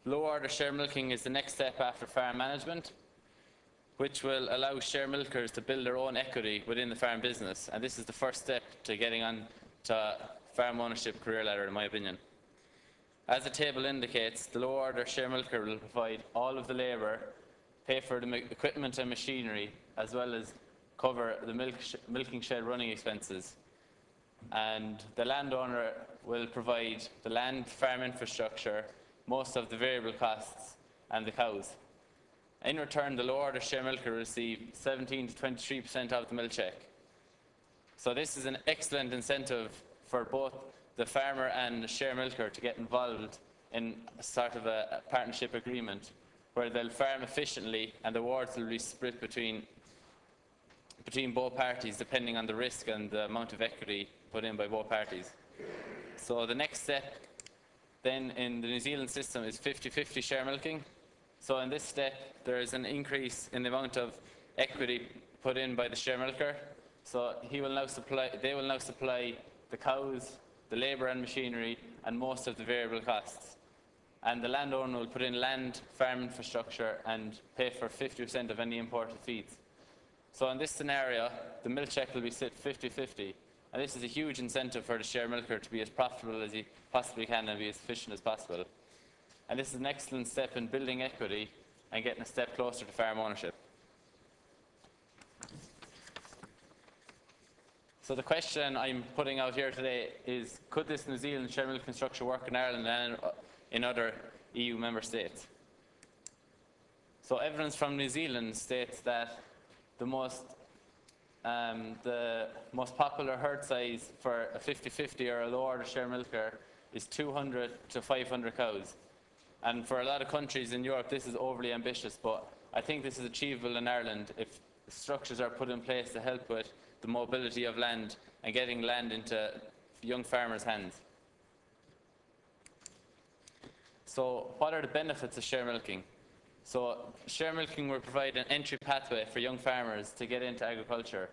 low order share milking is the next step after farm management, which will allow share milkers to build their own equity within the farm business, and this is the first step to getting on to farm ownership career ladder, in my opinion. As the table indicates, the low order share milker will provide all of the labour, pay for the equipment and machinery, as well as cover the milking shed running expenses. And the landowner will provide the land, farm infrastructure, most of the variable costs, and the cows. In return, the low order share milker will receive 17 to 23% of the milk check. So this is an excellent incentive for both the farmer and the share milker to get involved in sort of a partnership agreement where they'll farm efficiently, and the rewards will be split between both parties depending on the risk and the amount of equity put in by both parties. So the next step then in the New Zealand system is 50-50 share milking. So in this step there is an increase in the amount of equity put in by the share milker, So they will now supply the cows, the labour and machinery, and most of the variable costs. And the landowner will put in land, farm infrastructure, and pay for 50% of any imported feeds. So in this scenario, the milk check will be split 50-50. And this is a huge incentive for the share milker to be as profitable as he possibly can and be as efficient as possible. And this is an excellent step in building equity and getting a step closer to farm ownership. So the question I'm putting out here today is, could this New Zealand share milk structure work in Ireland and in other EU member states? So evidence from New Zealand states that the most popular herd size for a 50-50 or a low order share milker is 200 to 500 cows. And for a lot of countries in Europe, this is overly ambitious, but I think this is achievable in Ireland if structures are put in place to help with the mobility of land and getting land into young farmers' hands. So what are the benefits of share milking? So share milking will provide an entry pathway for young farmers to get into agriculture.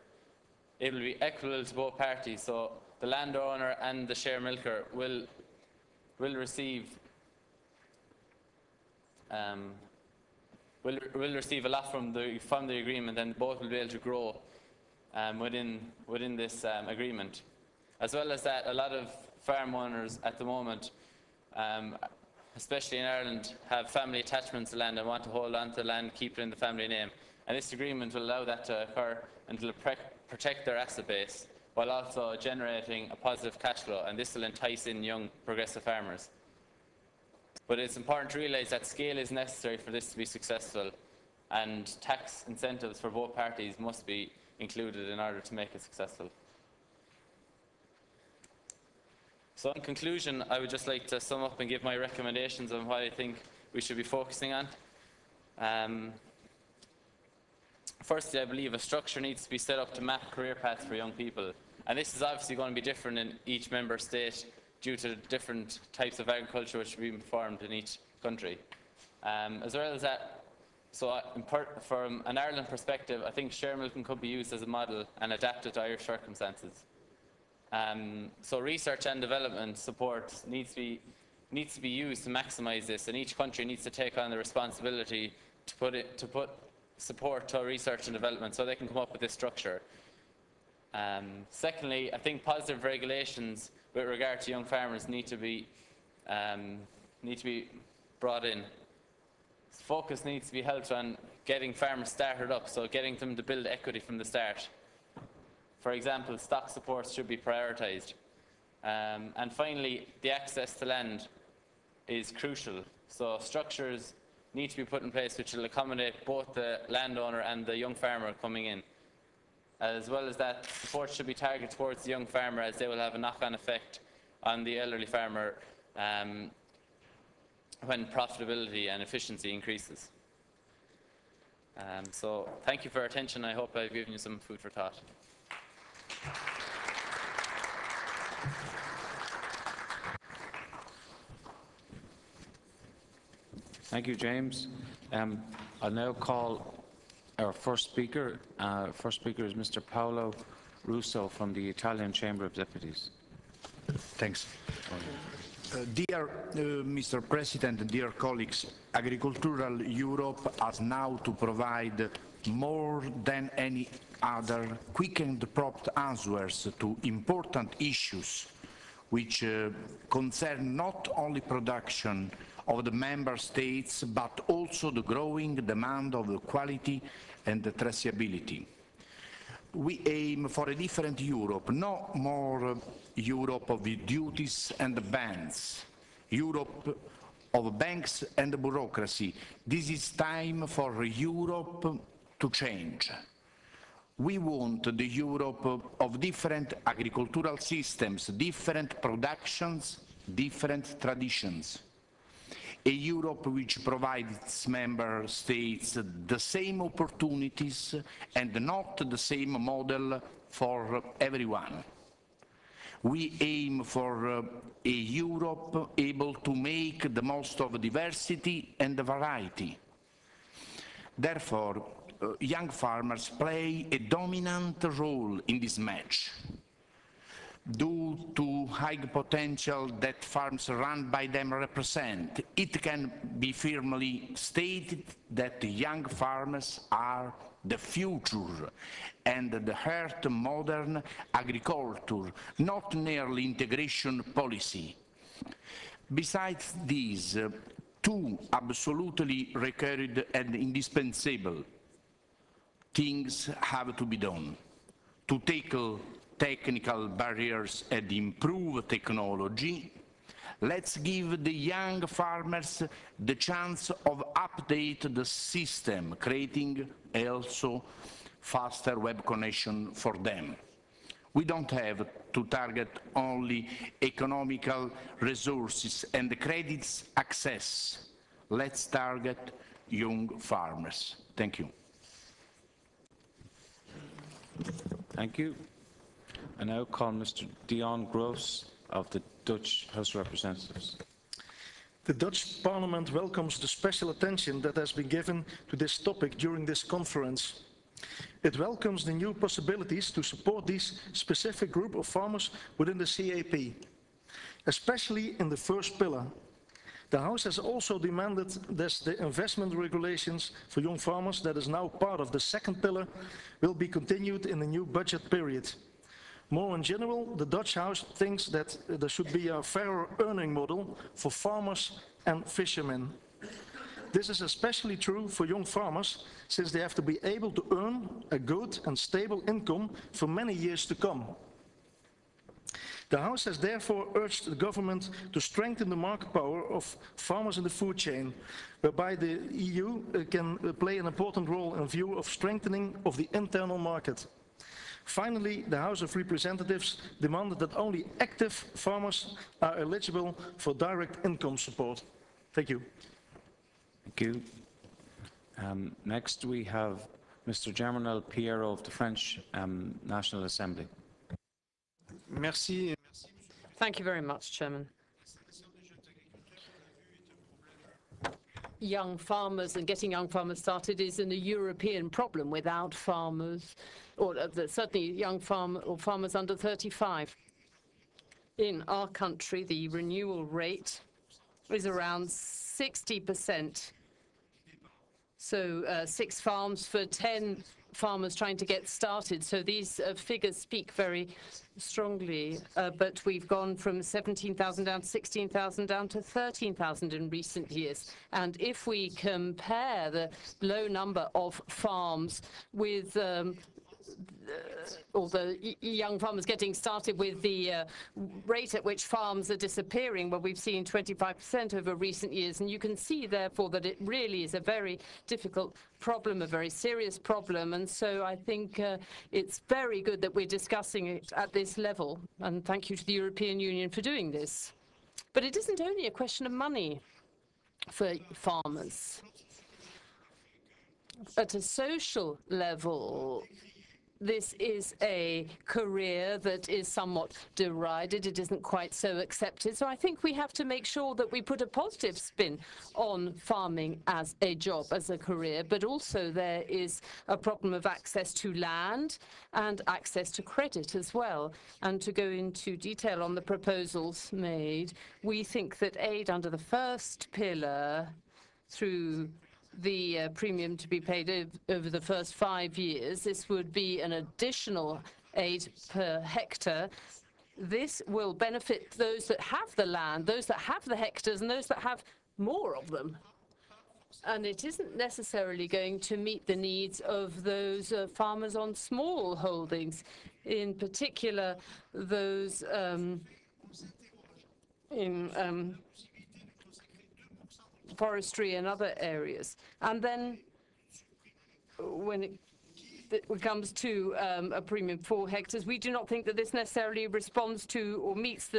It will be equitable to both parties, so the landowner and the share milker will receive a lot from the agreement, and both will be able to grow within this agreement. As well as that, a lot of farm owners at the moment, especially in Ireland, have family attachments to land and want to hold on to the land, keep it in the family name. And this agreement will allow that to occur and will protect their asset base while also generating a positive cash flow, and this will entice in young progressive farmers. But it's important to realise that scale is necessary for this to be successful, and tax incentives for both parties must be included in order to make it successful. So in conclusion, I would just like to sum up and give my recommendations on what I think we should be focusing on. Firstly, I believe a structure needs to be set up to map career paths for young people. And this is obviously going to be different in each member state due to different types of agriculture which are being performed in each country. As well as that, so from an Ireland perspective, I think share milking could be used as a model and adapted to Irish circumstances. So research and development support needs to be used to maximise this, and each country needs to take on the responsibility to put support to research and development so they can come up with this structure. Secondly, I think positive regulations with regard to young farmers need to be brought in. Focus needs to be held on getting farmers started up, so getting them to build equity from the start. For example, stock supports should be prioritised. And finally, the access to land is crucial. So structures need to be put in place which will accommodate both the landowner and the young farmer coming in. As well as that, support should be targeted towards the young farmer, as they will have a knock-on effect on the elderly farmer when profitability and efficiency increases. So thank you for your attention. I hope I've given you some food for thought. Thank you, James. I'll now call our first speaker. First speaker is Mr. Paolo Russo from the Italian Chamber of Deputies. Thanks. Dear Mr. President, dear colleagues, agricultural Europe has now to provide more than any other quick and prompt answers to important issues which concern not only production of the member states but also the growing demand of quality and traceability. We aim for a different Europe, no more Europe of duties and bans, Europe of banks and bureaucracy. This is time for Europe to change. We want the Europe of different agricultural systems, different productions, different traditions. A Europe which provides its member states the same opportunities and not the same model for everyone. We aim for a Europe able to make the most of diversity and variety. Therefore, young farmers play a dominant role in this match. Due to high potential that farms run by them represent, it can be firmly stated that young farmers are the future and the heart of modern agriculture, not merely integration policy. Besides these, two absolutely required and indispensable things have to be done to tackle technical barriers and improve technology. Let's give the young farmers the chance of update the system, creating also faster web connection for them. We don't have to target only economical resources and credits access. Let's target young farmers. Thank you. Thank you. I now call Mr. Dion Gross of the Dutch House of Representatives. The Dutch Parliament welcomes the special attention that has been given to this topic during this conference. It welcomes the new possibilities to support this specific group of farmers within the CAP, especially in the first pillar. The House has also demanded that the investment regulations for young farmers that is now part of the second pillar will be continued in the new budget period. More in general, the Dutch House thinks that there should be a fairer earning model for farmers and fishermen. This is especially true for young farmers, since they have to be able to earn a good and stable income for many years to come. The House has therefore urged the government to strengthen the market power of farmers in the food chain, whereby the EU can play an important role in view of strengthening of the internal market. Finally, the House of Representatives demanded that only active farmers are eligible for direct income support. Thank you. Thank you. Next we have Mr. Germinal Piero of the French National Assembly. Merci. Thank you very much, Chairman. Young farmers and getting young farmers started isn't a European problem without farmers, or certainly young farmers under 35. In our country, the renewal rate is around 60%. So 6 farms for 10 farmers trying to get started. So these figures speak very strongly. But we've gone from 17,000 down to 16,000 down to 13,000 in recent years. And if we compare the low number of farms with or the young farmers getting started with the rate at which farms are disappearing, well, we've seen 25% over recent years. And you can see, therefore, that it really is a very difficult problem, a very serious problem. And so I think it's very good that we're discussing it at this level. And thank you to the European Union for doing this. But it isn't only a question of money for farmers. At a social level, this is a career that is somewhat derided. It isn't quite so accepted. So I think we have to make sure that we put a positive spin on farming as a job, as a career. But also there is a problem of access to land and access to credit as well. And to go into detail on the proposals made, we think that aid under the first pillar through the premium to be paid over the first 5 years. This would be an additional aid per hectare. This will benefit those that have the land, those that have the hectares, and those that have more of them. And it isn't necessarily going to meet the needs of those farmers on small holdings, in particular those in forestry and other areas. And then when it comes to a premium for hectares, we do not think that this necessarily responds to or meets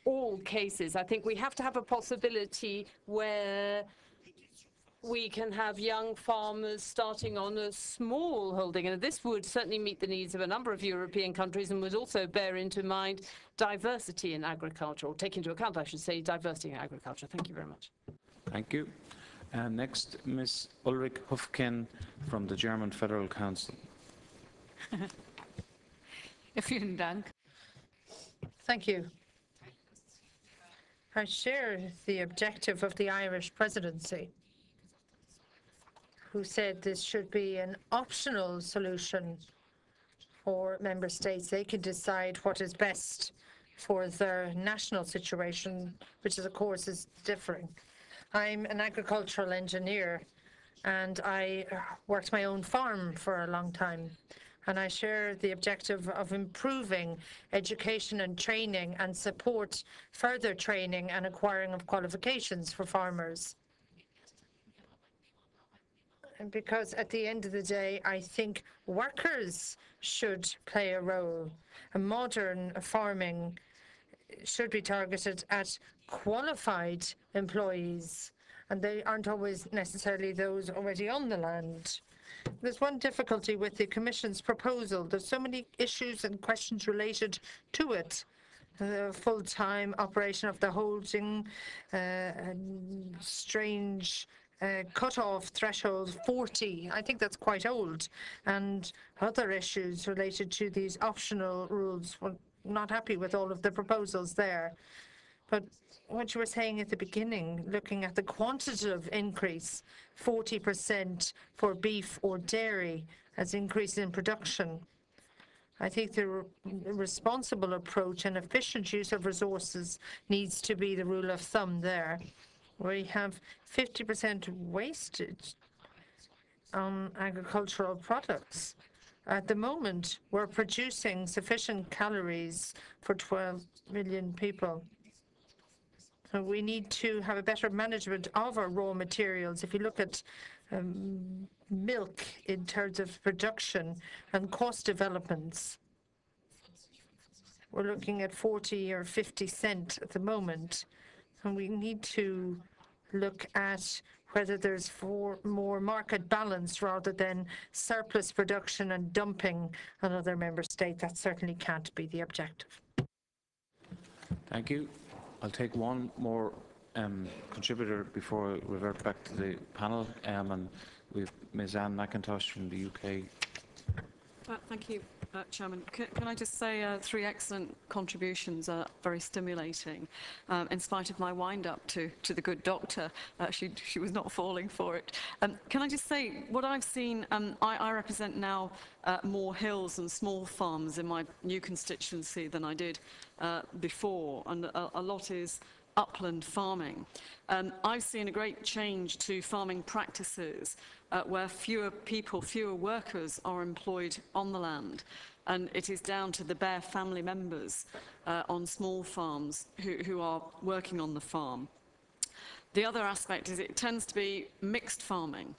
all cases. I think we have to have a possibility where we can have young farmers starting on a small holding. And this would certainly meet the needs of a number of European countries and would also bear into mind diversity in agriculture, or take into account, I should say, diversity in agriculture. Thank you very much. Thank you. Next, Ms. Ulrich Hufken from the German Federal Council. Vielen Dank. Thank you. I share the objective of the Irish presidency, who said this should be an optional solution for member states. They can decide what is best for their national situation, which of course is differing. I'm an agricultural engineer, and I worked my own farm for a long time. And I share the objective of improving education and training and support further training and acquiring of qualifications for farmers. Because at the end of the day, I think workers should play a role. Modern farming should be targeted at qualified employees, and they aren't always necessarily those already on the land. There's one difficulty with the Commission's proposal. There's so many issues and questions related to it. The full-time operation of the holding, strange cut-off threshold 40. I think that's quite old. And other issues related to these optional rules. We're not happy with all of the proposals there. But what you were saying at the beginning, looking at the quantitative increase, 40% for beef or dairy as increase in production, I think the responsible approach and efficient use of resources needs to be the rule of thumb there. We have 50% wastage on agricultural products. At the moment, we're producing sufficient calories for 12 million people. So we need to have a better management of our raw materials. If you look at milk in terms of production and cost developments, we're looking at 40 or 50 cents at the moment. And we need to look at whether there's more market balance rather than surplus production and dumping on other member states. That certainly can't be the objective. Thank you. I'll take one more contributor before I revert back to the panel. And we've Ms. Anne McIntosh from the UK. Thank you, Chairman. Can I just say 3 excellent contributions are very stimulating. In spite of my wind-up to the good doctor, she was not falling for it. Can I just say, what I've seen, I represent now more hills and small farms in my new constituency than I did before, and a lot is upland farming. I've seen a great change to farming practices where fewer people, fewer workers are employed on the land, and it is down to the bare family members on small farms who are working on the farm. The other aspect is it tends to be mixed farming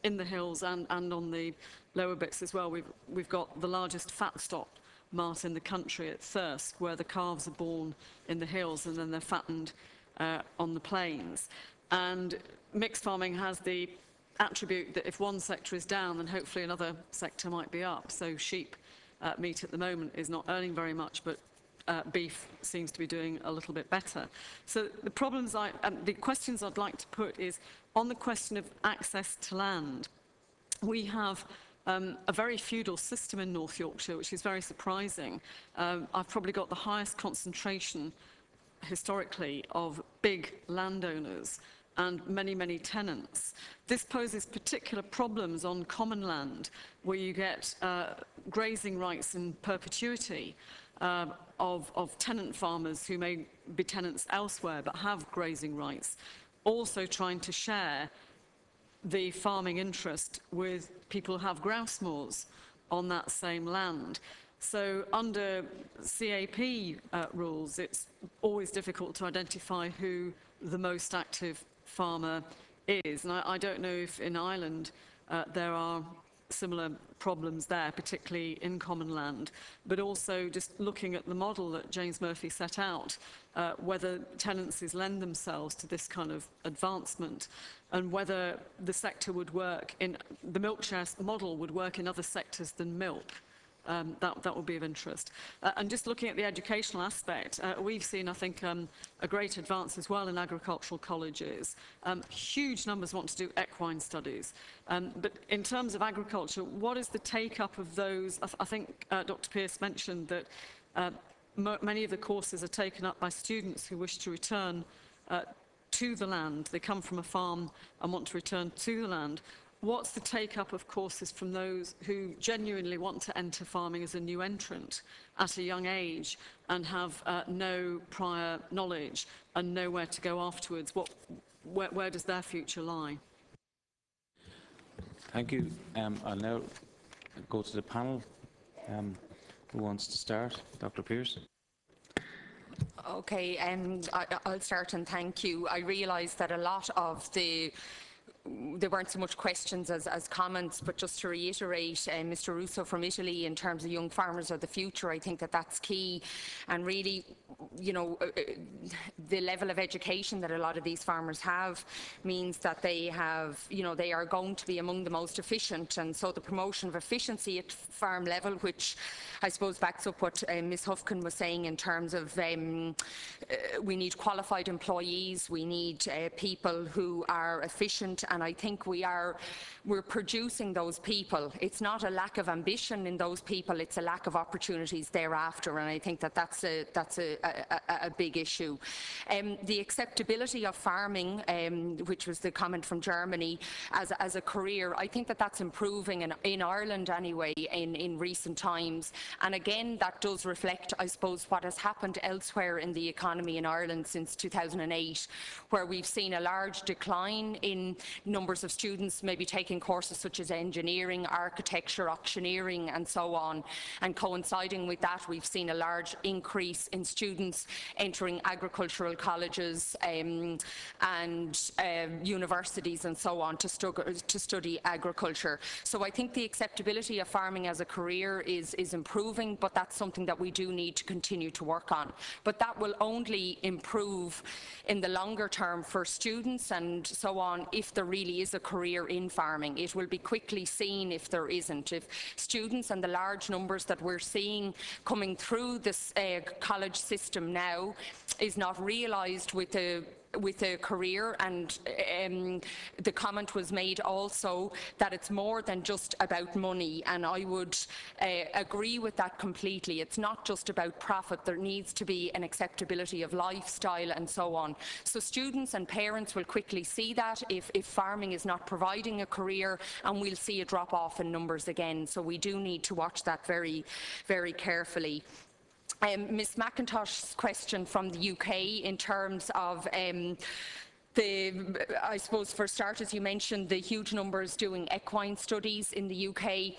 in the hills and on the lower bits as well. We've got the largest fat stock mart in the country at Thirsk, where the calves are born in the hills and then they're fattened on the plains. And mixed farming has the attribute that if one sector is down, then hopefully another sector might be up. So sheep meat at the moment is not earning very much, but beef seems to be doing a little bit better. So the the questions I'd like to put is on the question of access to land. We have a very feudal system in North Yorkshire, which is very surprising. I've probably got the highest concentration historically of big landowners and many, many tenants. This poses particular problems on common land, where you get grazing rights in perpetuity of tenant farmers who may be tenants elsewhere but have grazing rights, also trying to share the farming interest with people who have grouse moors on that same land. So under CAP rules, it's always difficult to identify who the most active farmer is. And I don't know if in Ireland there are similar problems there, particularly in common land, but also just looking at the model that James Murphy set out, whether tenancies lend themselves to this kind of advancement, and whether the sector would work in, the milk share model would work in other sectors than milk, that would be of interest. And just looking at the educational aspect, we've seen, I think, a great advance as well in agricultural colleges. Huge numbers want to do equine studies. But in terms of agriculture, what is the take-up of those? I think Dr. Pearce mentioned that many of the courses are taken up by students who wish to return to the land. They come from a farm and want to return to the land. What's the take-up of courses from those who genuinely want to enter farming as a new entrant at a young age and have no prior knowledge and nowhere to go afterwards? Where does their future lie? Thank you. I'll now go to the panel. Who wants to start? Dr. Pearce. Okay, I'll start and thank you. I realise that a lot of there weren't so much questions as comments, but just to reiterate, Mr. Russo from Italy, in terms of young farmers of the future, I think that that's key. And really, you know, the level of education that a lot of these farmers have means that they have, you know, they are going to be among the most efficient. And so the promotion of efficiency at farm level, which I suppose backs up what Ms. Hufkin was saying in terms of we need qualified employees, we need people who are efficient, and I think we're producing those people. It's not a lack of ambition in those people, it's a lack of opportunities thereafter, and I think that that's a big issue. The acceptability of farming, which was the comment from Germany, as a career, I think that that's improving in Ireland anyway in recent times, and again that does reflect, I suppose, what has happened elsewhere in the economy in Ireland since 2008, where we've seen a large decline in numbers of students maybe taking courses such as engineering, architecture, auctioneering and so on, and coinciding with that we've seen a large increase in students entering agricultural colleges and universities and so on to study agriculture. So I think the acceptability of farming as a career is improving, but that's something that we do need to continue to work on. But that will only improve in the longer term for students and so on if there really is a career in farming. It will be quickly seen if there isn't. If students and the large numbers that we're seeing coming through this college system now is not realised with a career, and the comment was made also that it's more than just about money, and I would agree with that completely. It's not just about profit. There needs to be an acceptability of lifestyle and so on. So students and parents will quickly see that if farming is not providing a career, and we'll see a drop off in numbers again. So we do need to watch that very, very carefully. Ms McIntosh's question from the UK in terms of I suppose for starters you mentioned the huge numbers doing equine studies in the UK.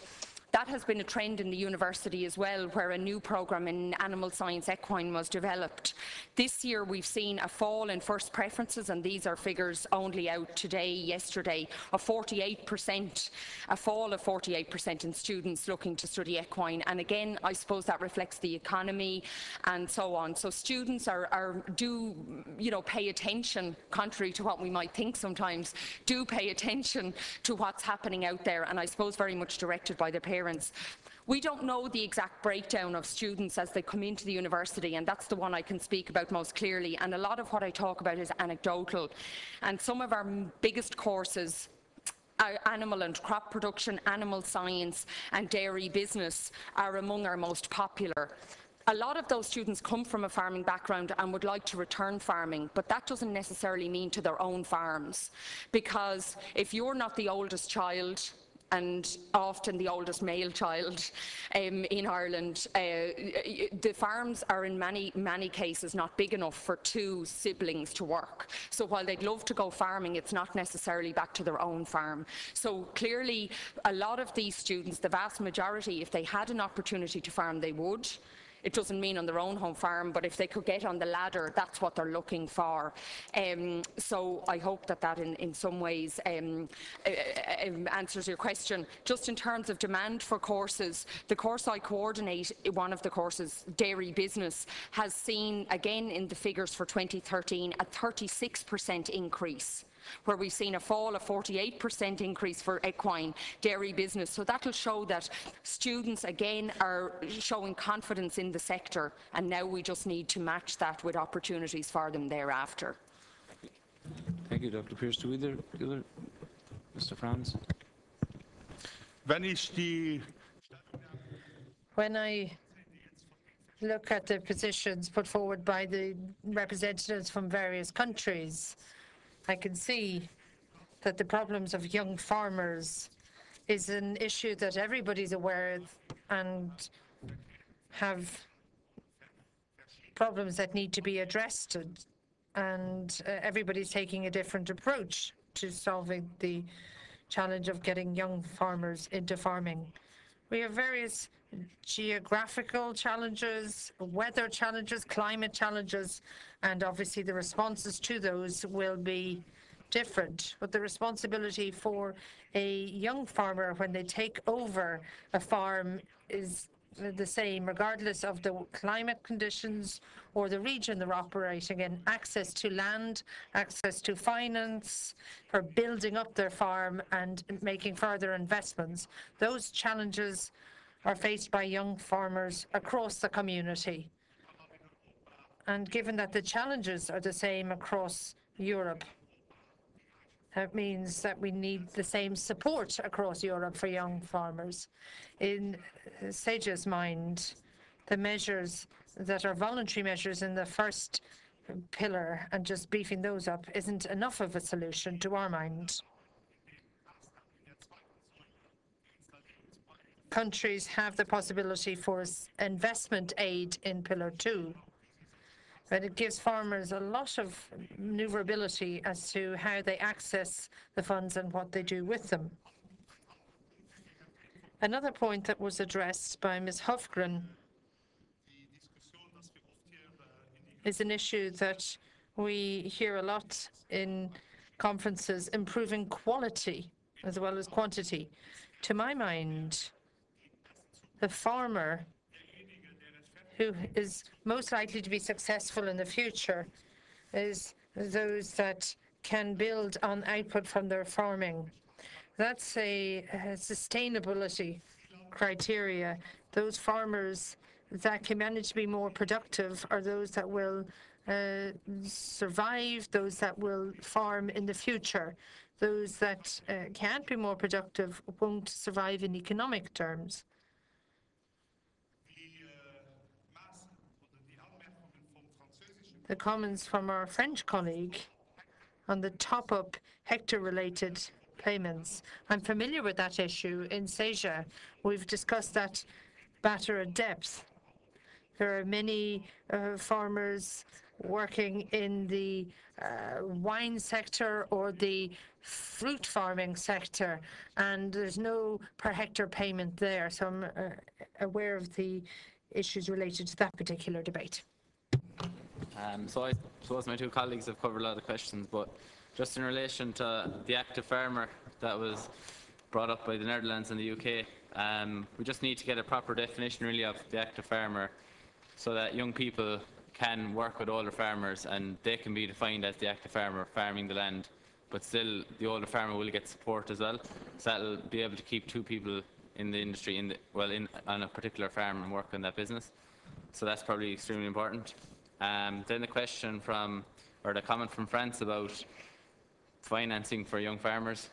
That has been a trend in the university as well, where a new programme in animal science equine was developed. This year we've seen a fall in first preferences, and these are figures only out yesterday, of 48%, a fall of 48% in students looking to study equine. And again, I suppose that reflects the economy and so on. So students do pay attention, contrary to what we might think sometimes, do pay attention to what's happening out there, and I suppose very much directed by their parents. We don't know the exact breakdown of students as they come into the university, and that's the one I can speak about most clearly, and a lot of what I talk about is anecdotal. And some of our biggest courses, animal and crop production, animal science and dairy business, are among our most popular. A lot of those students come from a farming background and would like to return farming, but that doesn't necessarily mean to their own farms, because if you're not the oldest child, and often the oldest male child in Ireland, the farms are in many cases not big enough for two siblings to work. So while they'd love to go farming, it's not necessarily back to their own farm. So clearly a lot of these students, the vast majority, if they had an opportunity to farm, they would. It doesn't mean on their own home farm, but if they could get on the ladder, that's what they're looking for. So I hope that in some ways answers your question. Just in terms of demand for courses, the course I coordinate, one of the courses, Dairy Business, has seen, again in the figures for 2013, a 36% increase. where we've seen a fall of 48% increase for equine dairy business. So that will show that students again are showing confidence in the sector, and now we just need to match that with opportunities for them thereafter. Thank you, Dr. Pierce. Do either Mr. Franz? When I look at the positions put forward by the representatives from various countries, I can see that the problems of young farmers is an issue that everybody's aware of and have problems that need to be addressed, and everybody's taking a different approach to solving the challenge of getting young farmers into farming. We have various geographical challenges, weather challenges, climate challenges, and obviously the responses to those will be different. But the responsibility for a young farmer when they take over a farm is the same, regardless of the climate conditions or the region they're operating in. Access to land, access to finance for building up their farm and making further investments. Those challenges are faced by young farmers across the community. And given that the challenges are the same across Europe, that means that we need the same support across Europe for young farmers. In Sage's mind, the measures that are voluntary measures in the first pillar and just beefing those up isn't enough of a solution to our mind. Countries have the possibility for investment aid in Pillar 2, but it gives farmers a lot of maneuverability as to how they access the funds and what they do with them. Another point that was addressed by Ms. Hofgren is an issue that we hear a lot in conferences, improving quality as well as quantity. To my mind, the farmer who is most likely to be successful in the future is those that can build on output from their farming. That's a sustainability criteria. Those farmers that can manage to be more productive are those that will survive, those that will farm in the future. Those that can't be more productive won't survive in economic terms. The comments from our French colleague on the top-up hectare-related payments. I'm familiar with that issue in Seja. We've discussed that matter at depth. There are many farmers working in the wine sector or the fruit farming sector, and there's no per hectare payment there. So I'm aware of the issues related to that particular debate. So I suppose my two colleagues have covered a lot of questions, but just in relation to the active farmer that was brought up by the Netherlands and the UK, we just need to get a proper definition really of the active farmer so that young people can work with older farmers and they can be defined as the active farmer farming the land, but still the older farmer will get support as well. So that'll be able to keep two people in the industry, on a particular farm and work on that business. So that's probably extremely important. Then the question the comment from France about financing for young farmers.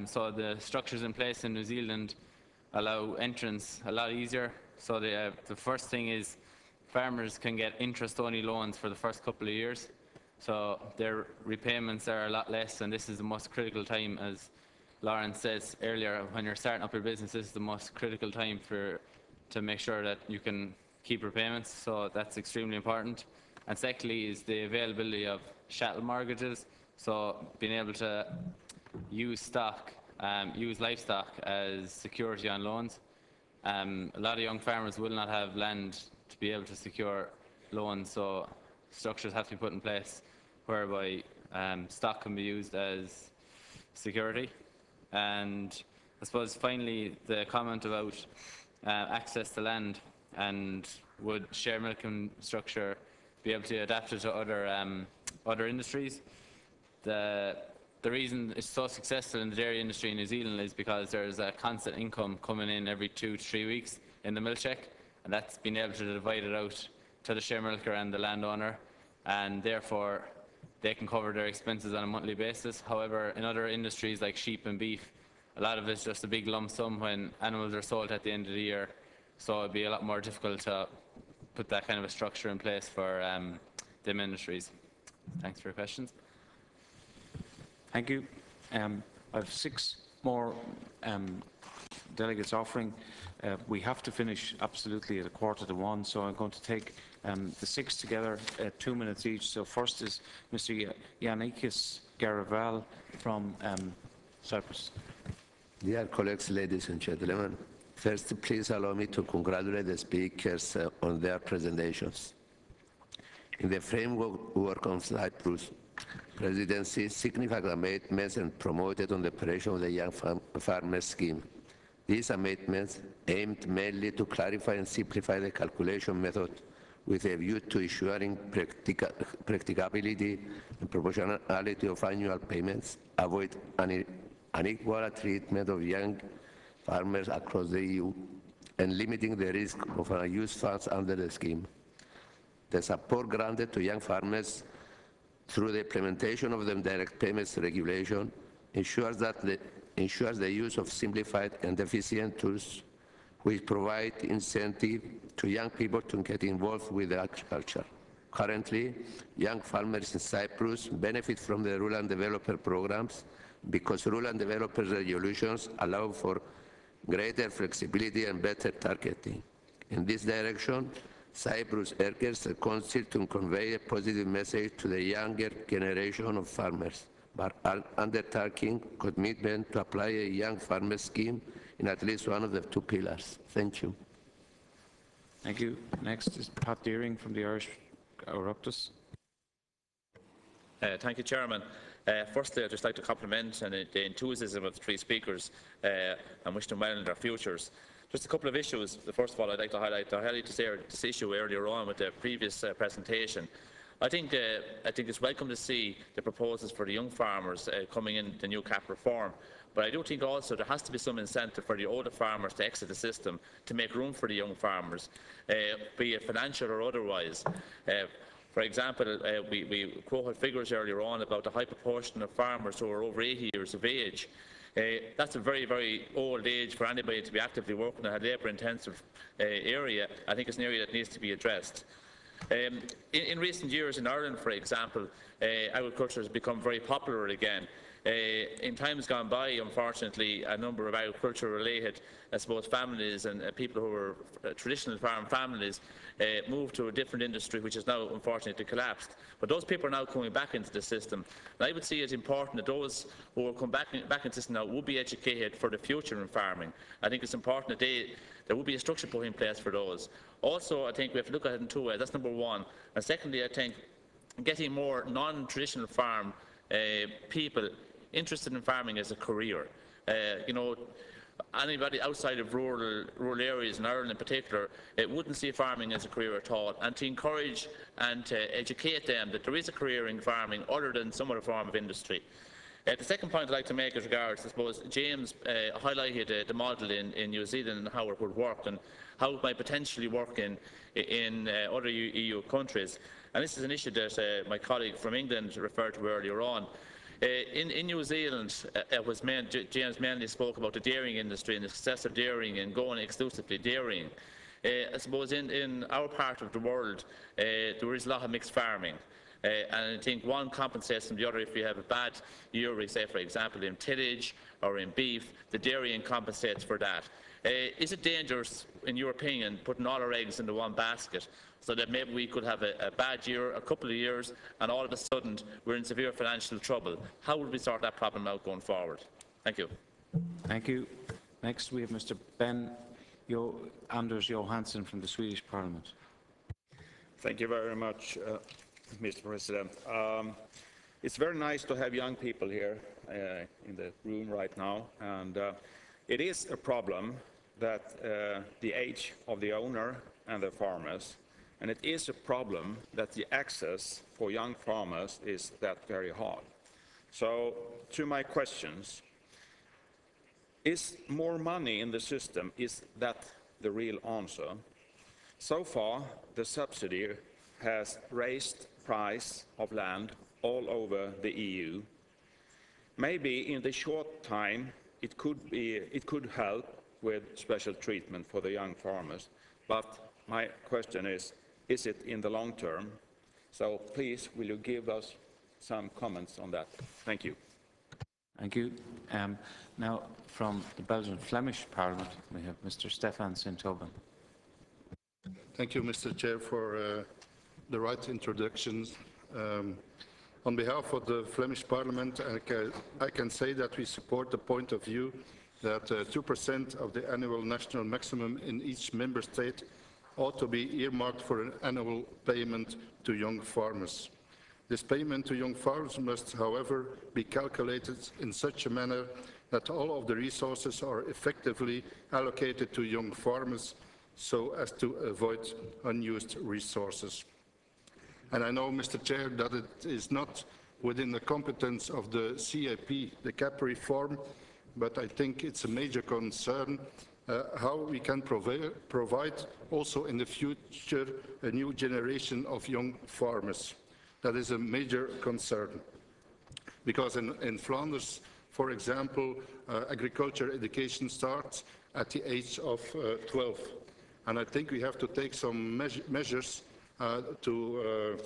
So the structures in place in New Zealand allow entrance a lot easier. So the first thing is farmers can get interest-only loans for the first couple of years. So their repayments are a lot less, and this is the most critical time, as Lawrence says earlier, when you're starting up your business, this is the most critical time to make sure that you can keep repayments. So that's extremely important. And secondly is the availability of chattel mortgages. So being able to use livestock as security on loans. A lot of young farmers will not have land to be able to secure loans, so structures have to be put in place whereby stock can be used as security. And I suppose finally the comment about access to land, and would share milking structure be able to adapt it to other industries. The the reason it's so successful in the dairy industry in New Zealand is because there's a constant income coming in every 2 to 3 weeks in the milk check, and that's been able to divide it out to the share milker and the landowner, and therefore they can cover their expenses on a monthly basis. However, in other industries like sheep and beef, a lot of it's just a big lump sum when animals are sold at the end of the year, so it'd be a lot more difficult to put that kind of a structure in place for them industries. Thanks for your questions. Thank you. I have 6 more delegates offering. We have to finish absolutely at 1:45, so I'm going to take the 6 together, 2 minutes each. So first is Mr. Yannikis Garaval from Cyprus. Dear colleagues, ladies and gentlemen, first please allow me to congratulate the speakers on their presentations. In the framework of Cyprus Presidency, significant amendments and promoted on the operation of the Young Farmers Scheme. These amendments aimed mainly to clarify and simplify the calculation method with a view to ensuring practicability and proportionality of annual payments, avoid unequal treatment of young farmers across the EU, and limiting the risk of unused funds under the scheme. The support granted to young farmers through the implementation of the direct payments regulation ensures the use of simplified and efficient tools which provide incentive to young people to get involved with agriculture. Currently, young farmers in Cyprus benefit from the rural developer programs because rural developer regulations allow for greater flexibility and better targeting. In this direction, Cyprus urges the Council to convey a positive message to the younger generation of farmers, but undertaking commitment to apply a young farmer scheme in at least one of the 2 pillars. Thank you. Thank you. Next is Pat Deering from the Oireachtas. Thank you, Chairman. Firstly, I'd just like to compliment the enthusiasm of the 3 speakers and wish them well in their futures. Just a couple of issues. First of all, I'd like to highlight this issue earlier on with the previous presentation. I think it's welcome to see the proposals for the young farmers coming in the new CAP reform. But I do think also there has to be some incentive for the older farmers to exit the system to make room for the young farmers, be it financial or otherwise. For example, we quoted figures earlier on about the high proportion of farmers who are over 80 years of age. That's a very, very old age for anybody to be actively working in a labour-intensive area. I think it's an area that needs to be addressed. In recent years in Ireland, for example, agriculture has become very popular again. In times gone by, unfortunately, a number of agriculture-related, I suppose, families and people who were traditional farm families moved to a different industry, which is now, unfortunately, collapsed. But those people are now coming back into the system. And I would see it important that those who will come back into the system now will be educated for the future in farming. I think it's important that there will be a structure put in place for those. Also, I think we have to look at it in 2 ways. That's number one. And secondly, I think getting more non-traditional farm people interested in farming as a career. Anybody outside of rural areas in Ireland in particular, it wouldn't see farming as a career at all, and to encourage and to educate them that there is a career in farming other than some other form of industry. The second point I'd like to make is regards, I suppose, James highlighted the model in New Zealand and how it would work and how it might potentially work in other EU countries. And this is an issue that my colleague from England referred to earlier on. In New Zealand, James mainly spoke about the dairying industry and the success of dairying and going exclusively dairying. I suppose in our part of the world, there is a lot of mixed farming. And I think one compensates from the other. If you have a bad year, we say, for example, in tillage or in beef, the dairying compensates for that. Is it dangerous, in your opinion, putting all our eggs into one basket so that maybe we could have a bad year, a couple of years, and all of a sudden we're in severe financial trouble? How would we sort that problem out going forward? Thank you. Thank you. Next, we have Mr. Anders Johansson from the Swedish Parliament. Thank you very much, Mr. President. It's very nice to have young people here in the room right now, and it is a problem that the age of the owner and the farmers, and it is a problem that the access for young farmers is that very hard. So, to my questions, is more money in the system, is that the real answer? So far, the subsidy has raised price of land all over the EU. Maybe in the short time, it could help with special treatment for the young farmers, but my question is it in the long term? So please, will you give us some comments on that? Thank you. Thank you. Now, from the Belgian-Flemish Parliament, we have Mr. Stefan Sint-Oben. Thank you, Mr. Chair, for the right introductions. On behalf of the Flemish Parliament, I can say that we support the point of view that 2% of the annual national maximum in each member state ought to be earmarked for an annual payment to young farmers. This payment to young farmers must, however, be calculated in such a manner that all of the resources are effectively allocated to young farmers so as to avoid unused resources. And I know, Mr. Chair, that it is not within the competence of the CAP, the CAP reform, but I think it's a major concern how we can provide also in the future a new generation of young farmers. That is a major concern. Because in Flanders, for example, agriculture education starts at the age of 12. And I think we have to take some measures to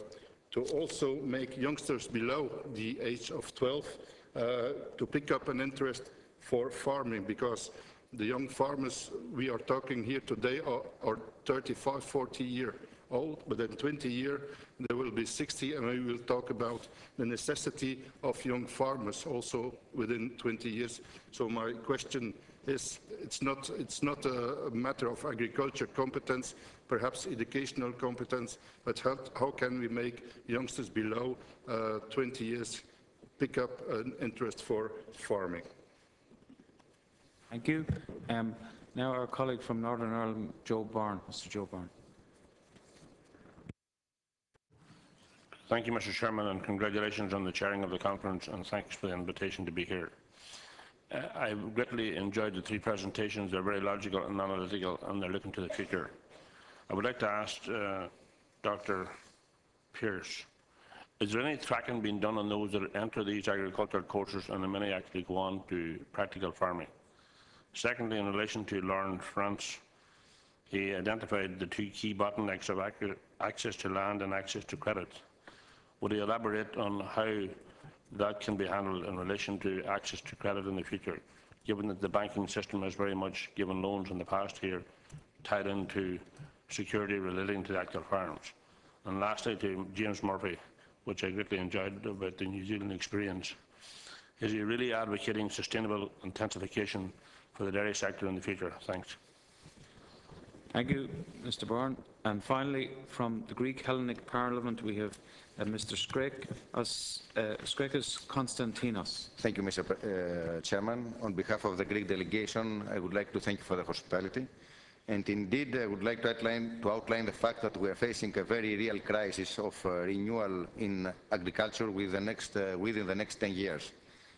also make youngsters below the age of 12 to pick up an interest for farming, because the young farmers we are talking here today are 35, 40 years old, but in 20 years they will be 60, and we will talk about the necessity of young farmers also within 20 years. So my question is, it's not a matter of agriculture competence, perhaps educational competence, but how can we make youngsters below 20 years pick up an interest for farming? Thank you. Now our colleague from Northern Ireland, Joe Byrne. Mr. Joe Byrne. Thank you, Mr. Chairman, and congratulations on the chairing of the conference, and thanks for the invitation to be here. I greatly enjoyed the three presentations. They're very logical and analytical, and they're looking to the future. I would like to ask Dr. Pearce, is there any tracking being done on those that enter these agricultural courses and how many actually go on to practical farming? Secondly, in relation to Laurent France, he identified the two key bottlenecks of access to land and access to credit. Would he elaborate on how that can be handled in relation to access to credit in the future, given that the banking system has very much given loans in the past here tied into security relating to actual farms? And lastly, to James Murphy, which I greatly enjoyed about the New Zealand experience, is he really advocating sustainable intensification for the dairy sector in the future? Thanks. Thank you, Mr. Byrne. And finally, from the Greek Hellenic Parliament, we have Mr. Skrekos Konstantinos. Thank you, Mr. Chairman. On behalf of the Greek delegation, I would like to thank you for the hospitality. And indeed, I would like to outline the fact that we are facing a very real crisis of renewal in agriculture within the next 10 years.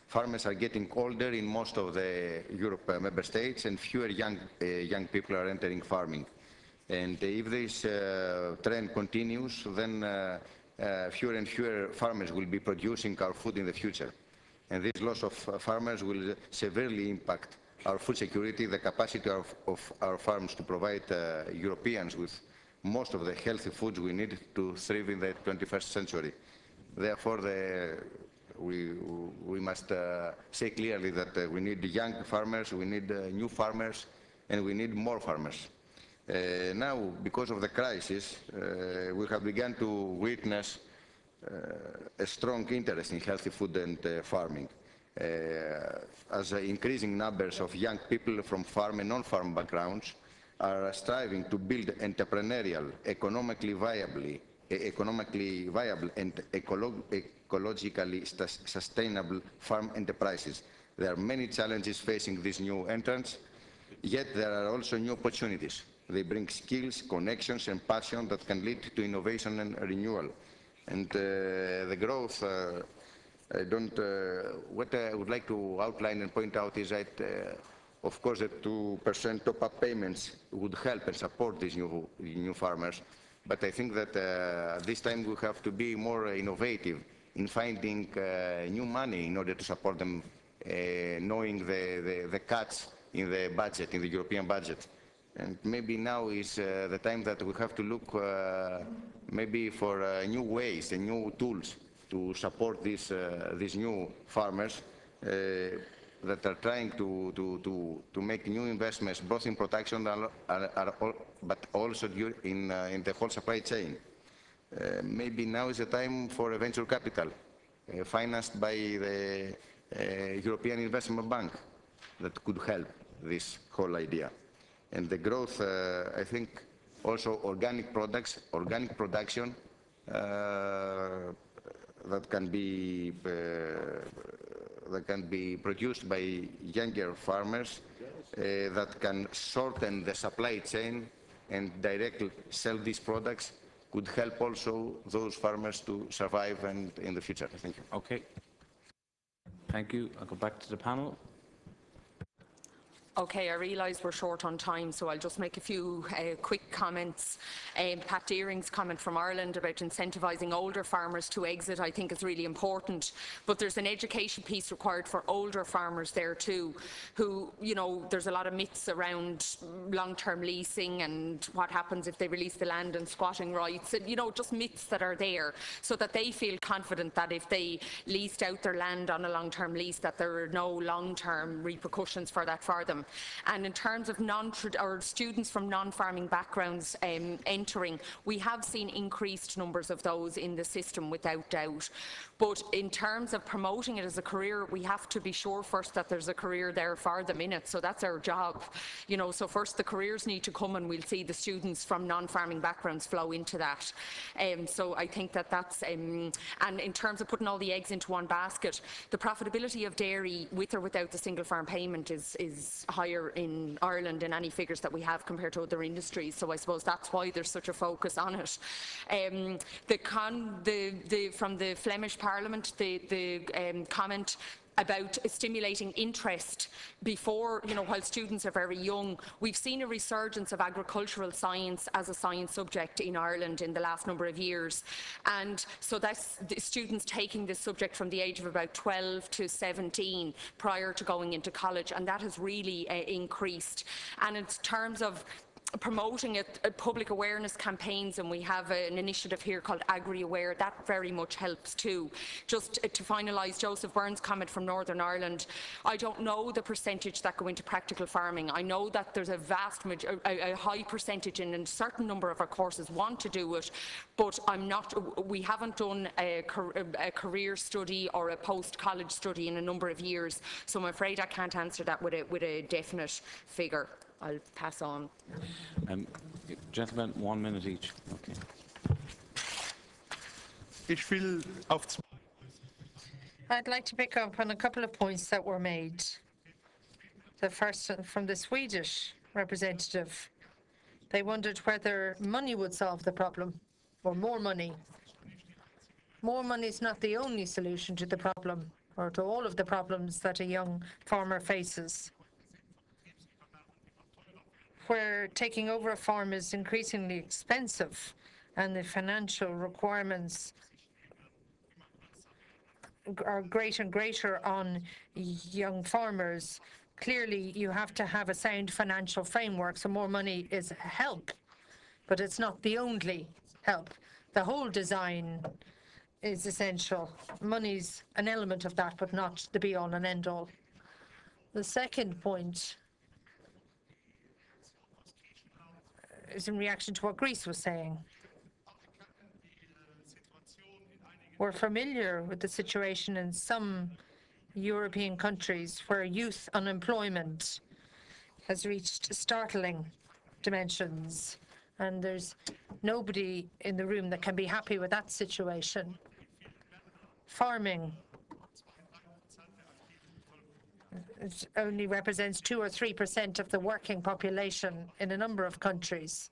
Farmers are getting older in most of the Europe member states, and fewer young people are entering farming. And if this trend continues, then fewer and fewer farmers will be producing our food in the future. And this loss of farmers will severely impact our food security, the capacity of our farms to provide Europeans with most of the healthy foods we need to thrive in the 21st century. Therefore, we must say clearly that we need young farmers, we need new farmers, and we need more farmers. Now, because of the crisis, we have begun to witness a strong interest in healthy food and farming, as increasing numbers of young people from farm and non-farm backgrounds are striving to build entrepreneurial, economically viable and ecologically sustainable farm enterprises. There are many challenges facing these new entrants, yet there are also new opportunities. They bring skills, connections, and passion that can lead to innovation and renewal. And the growth I don't. What I would like to outline and point out is that, of course, the 2% top-up payments would help and support these new farmers. But I think that this time we have to be more innovative in finding new money in order to support them, knowing the cuts in the budget, in the European budget. And maybe now is the time that we have to look maybe for new ways and new tools to support these new farmers that are trying to make new investments, both in production but also in the whole supply chain. Maybe now is the time for a venture capital financed by the European Investment Bank that could help this whole idea. And the growth, I think, also organic products, organic production that can be produced by younger farmers that can shorten the supply chain and directly sell these products could help also those farmers to survive and in the future. Thank you. Okay. Thank you. I'll go back to the panel. Okay, I realise we're short on time, so I'll just make a few quick comments. Pat Deering's comment from Ireland about incentivising older farmers to exit, I think is really important. But there's an education piece required for older farmers there too, who, you know, there's a lot of myths around long-term leasing and what happens if they release the land and squatting rights, and, you know, just myths that are there, so that they feel confident that if they leased out their land on a long-term lease, that there are no long-term repercussions for that for them. And in terms of students from non-farming backgrounds entering, we have seen increased numbers of those in the system without doubt. But in terms of promoting it as a career, we have to be sure first that there's a career there for them in it. So that's our job. You know, so first the careers need to come, and we'll see the students from non-farming backgrounds flow into that. So I think that that's, and in terms of putting all the eggs into one basket, the profitability of dairy with or without the single farm payment is higher in Ireland in any figures that we have compared to other industries. So I suppose that's why there's such a focus on it. From the Flemish Parliament, the comment about stimulating interest before, you know, while students are very young. We've seen a resurgence of agricultural science as a science subject in Ireland in the last number of years. And so that's the students taking this subject from the age of about 12 to 17 prior to going into college, and that has really increased. And in terms of promoting public awareness campaigns, and we have an initiative here called Agri-Aware, that very much helps too. Just to finalise Joseph Byrne's comment from Northern Ireland, I don't know the percentage that go into practical farming. I know that there's a high percentage in a certain number of our courses want to do it, but we haven't done a career study or a post-college study in a number of years, so I'm afraid I can't answer that with a definite figure. I'll pass on. Gentlemen, 1 minute each. Okay. I'd like to pick up on a couple of points that were made. The first from the Swedish representative. They wondered whether money would solve the problem, or more money. More money is not the only solution to the problem, or to all of the problems that a young farmer faces. Where taking over a farm is increasingly expensive and the financial requirements are greater and greater on young farmers, clearly you have to have a sound financial framework, so more money is help, but it's not the only help. The whole design is essential. Money's an element of that, but not the be-all and end-all. The second point is in reaction to what Greece was saying. We're familiar with the situation in some European countries where youth unemployment has reached startling dimensions, and there's nobody in the room that can be happy with that situation. Farming it only represents 2 or 3% of the working population in a number of countries.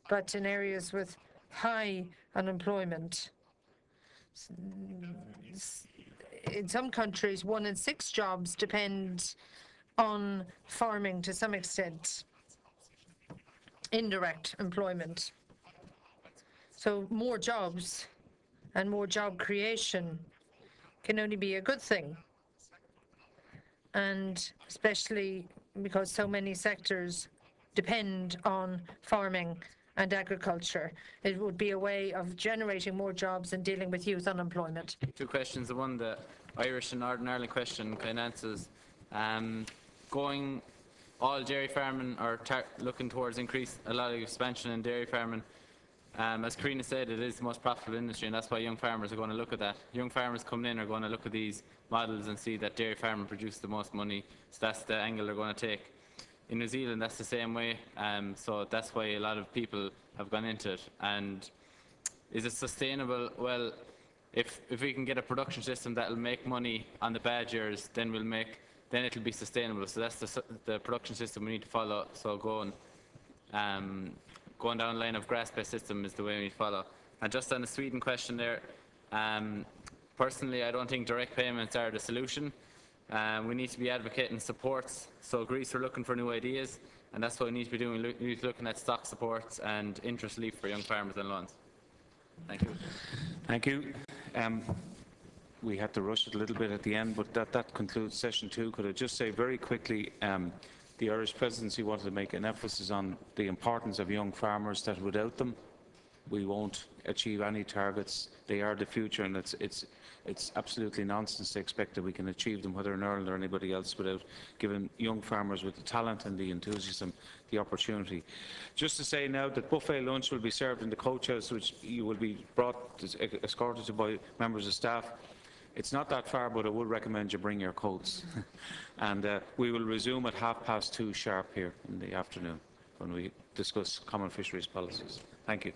But in areas with high unemployment, in some countries, 1 in 6 jobs depend on farming to some extent, indirect employment. So more jobs and more job creation can only be a good thing. And especially because so many sectors depend on farming and agriculture. It would be a way of generating more jobs and dealing with youth unemployment. 2 questions. The one, the Irish and Northern Ireland question, kind of answers. Going all dairy farming or looking towards a lot of expansion in dairy farming. As Karina said, it is the most profitable industry, and that's why young farmers are going to look at that. Young farmers coming in are going to look at these models and see that dairy farming produces the most money, so that's the angle they're going to take. In New Zealand, that's the same way, so that's why a lot of people have gone into it. And is it sustainable? Well, if we can get a production system that will make money on the bad years, then it'll be sustainable. So that's the production system we need to follow. So going down the line of grass-based system is the way we follow. And just on the Sweden question there, personally, I don't think direct payments are the solution. We need to be advocating supports. So Greece are looking for new ideas, and that's what we need to be doing. We need to be looking at stock supports and interest relief for young farmers and loans. Thank you. Thank you. We had to rush it a little bit at the end, but that concludes session 2. Could I just say very quickly, the Irish presidency wanted to make an emphasis on the importance of young farmers, that without them we won't achieve any targets. They are the future, and it's absolutely nonsense to expect that we can achieve them, whether in Ireland or anybody else, without giving young farmers with the talent and the enthusiasm the opportunity. Just to say now that buffet lunch will be served in the coach house, which you will be escorted to by members of staff. It's not that far, but I would recommend you bring your coats. And we will resume at 2:30 sharp here in the afternoon when we discuss common fisheries policies. Thank you.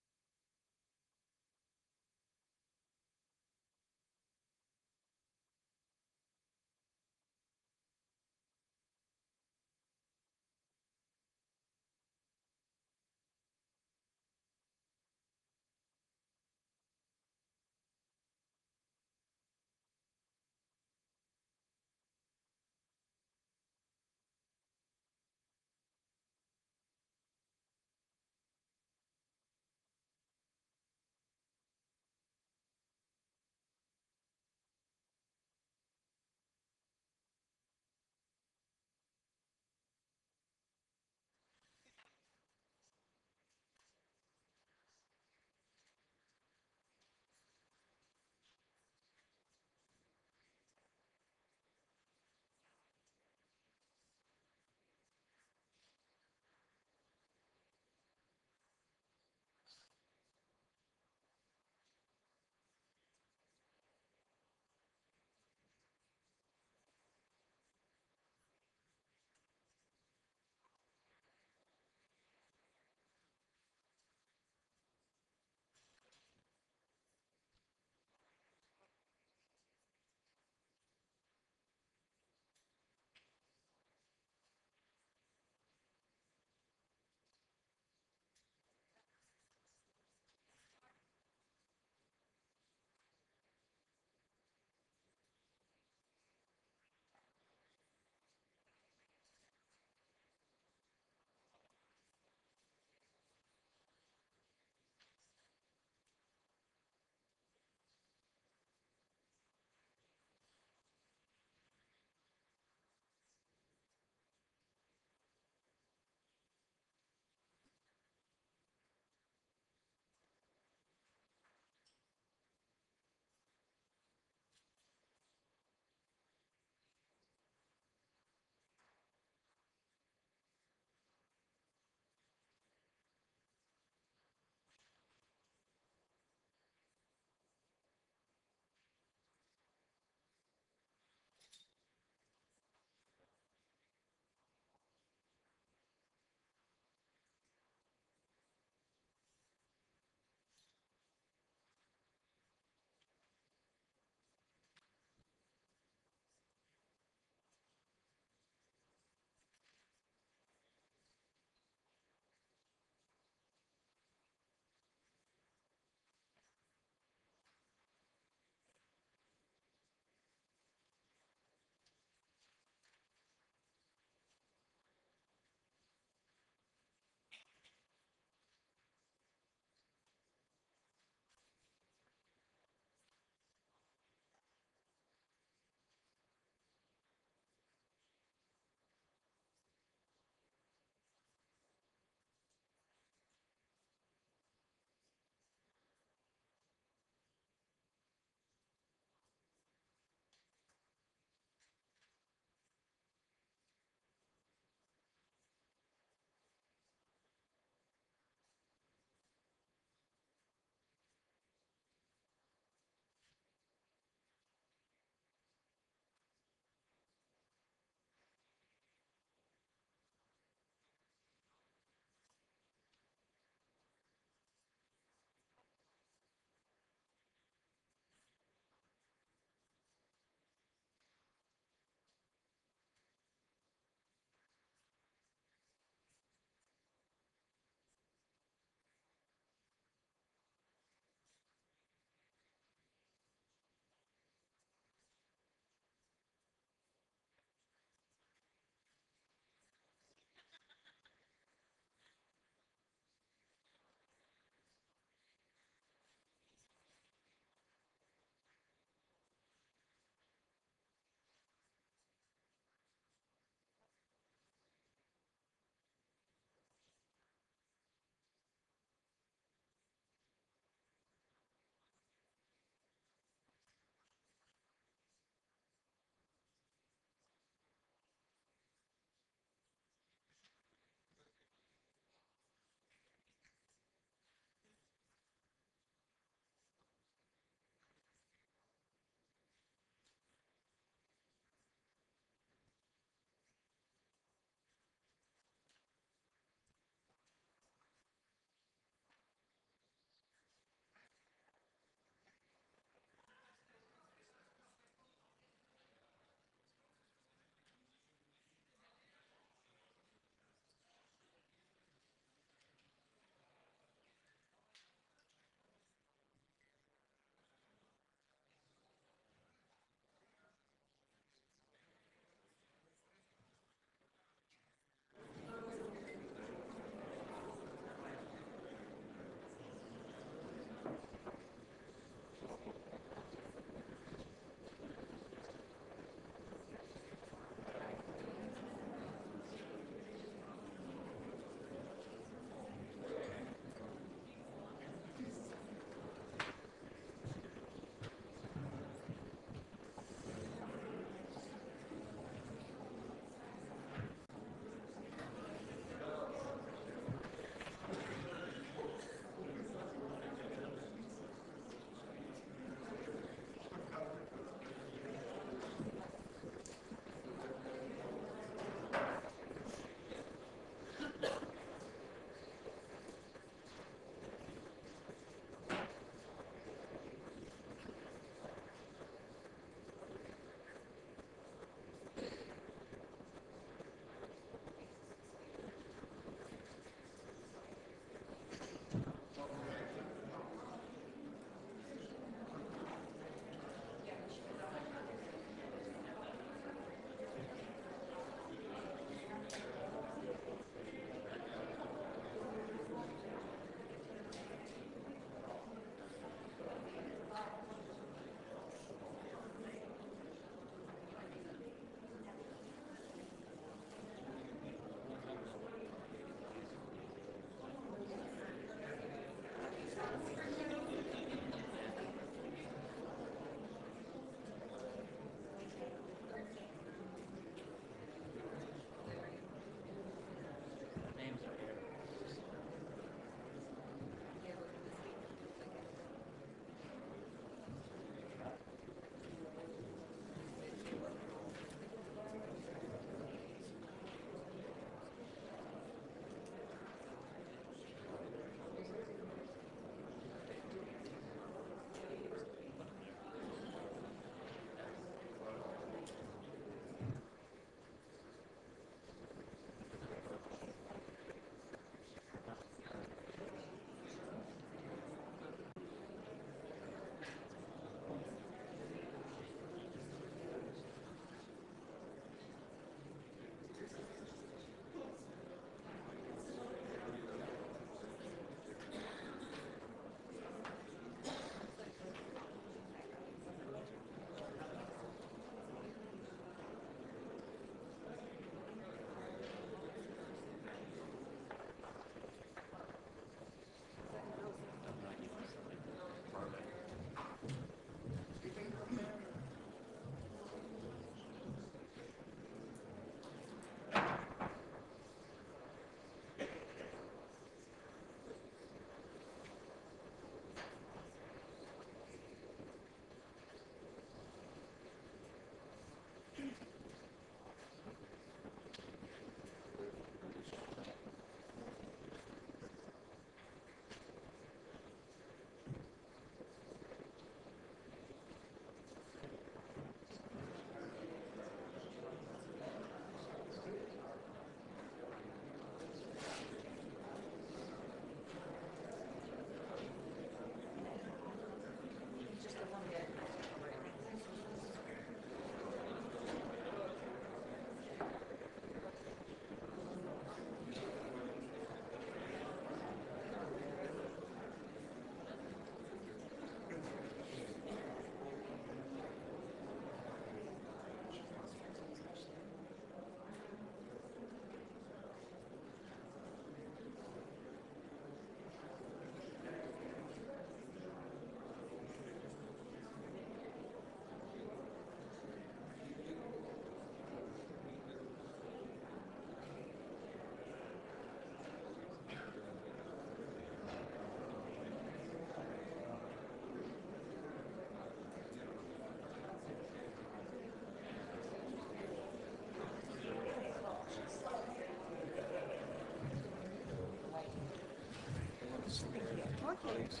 colleagues.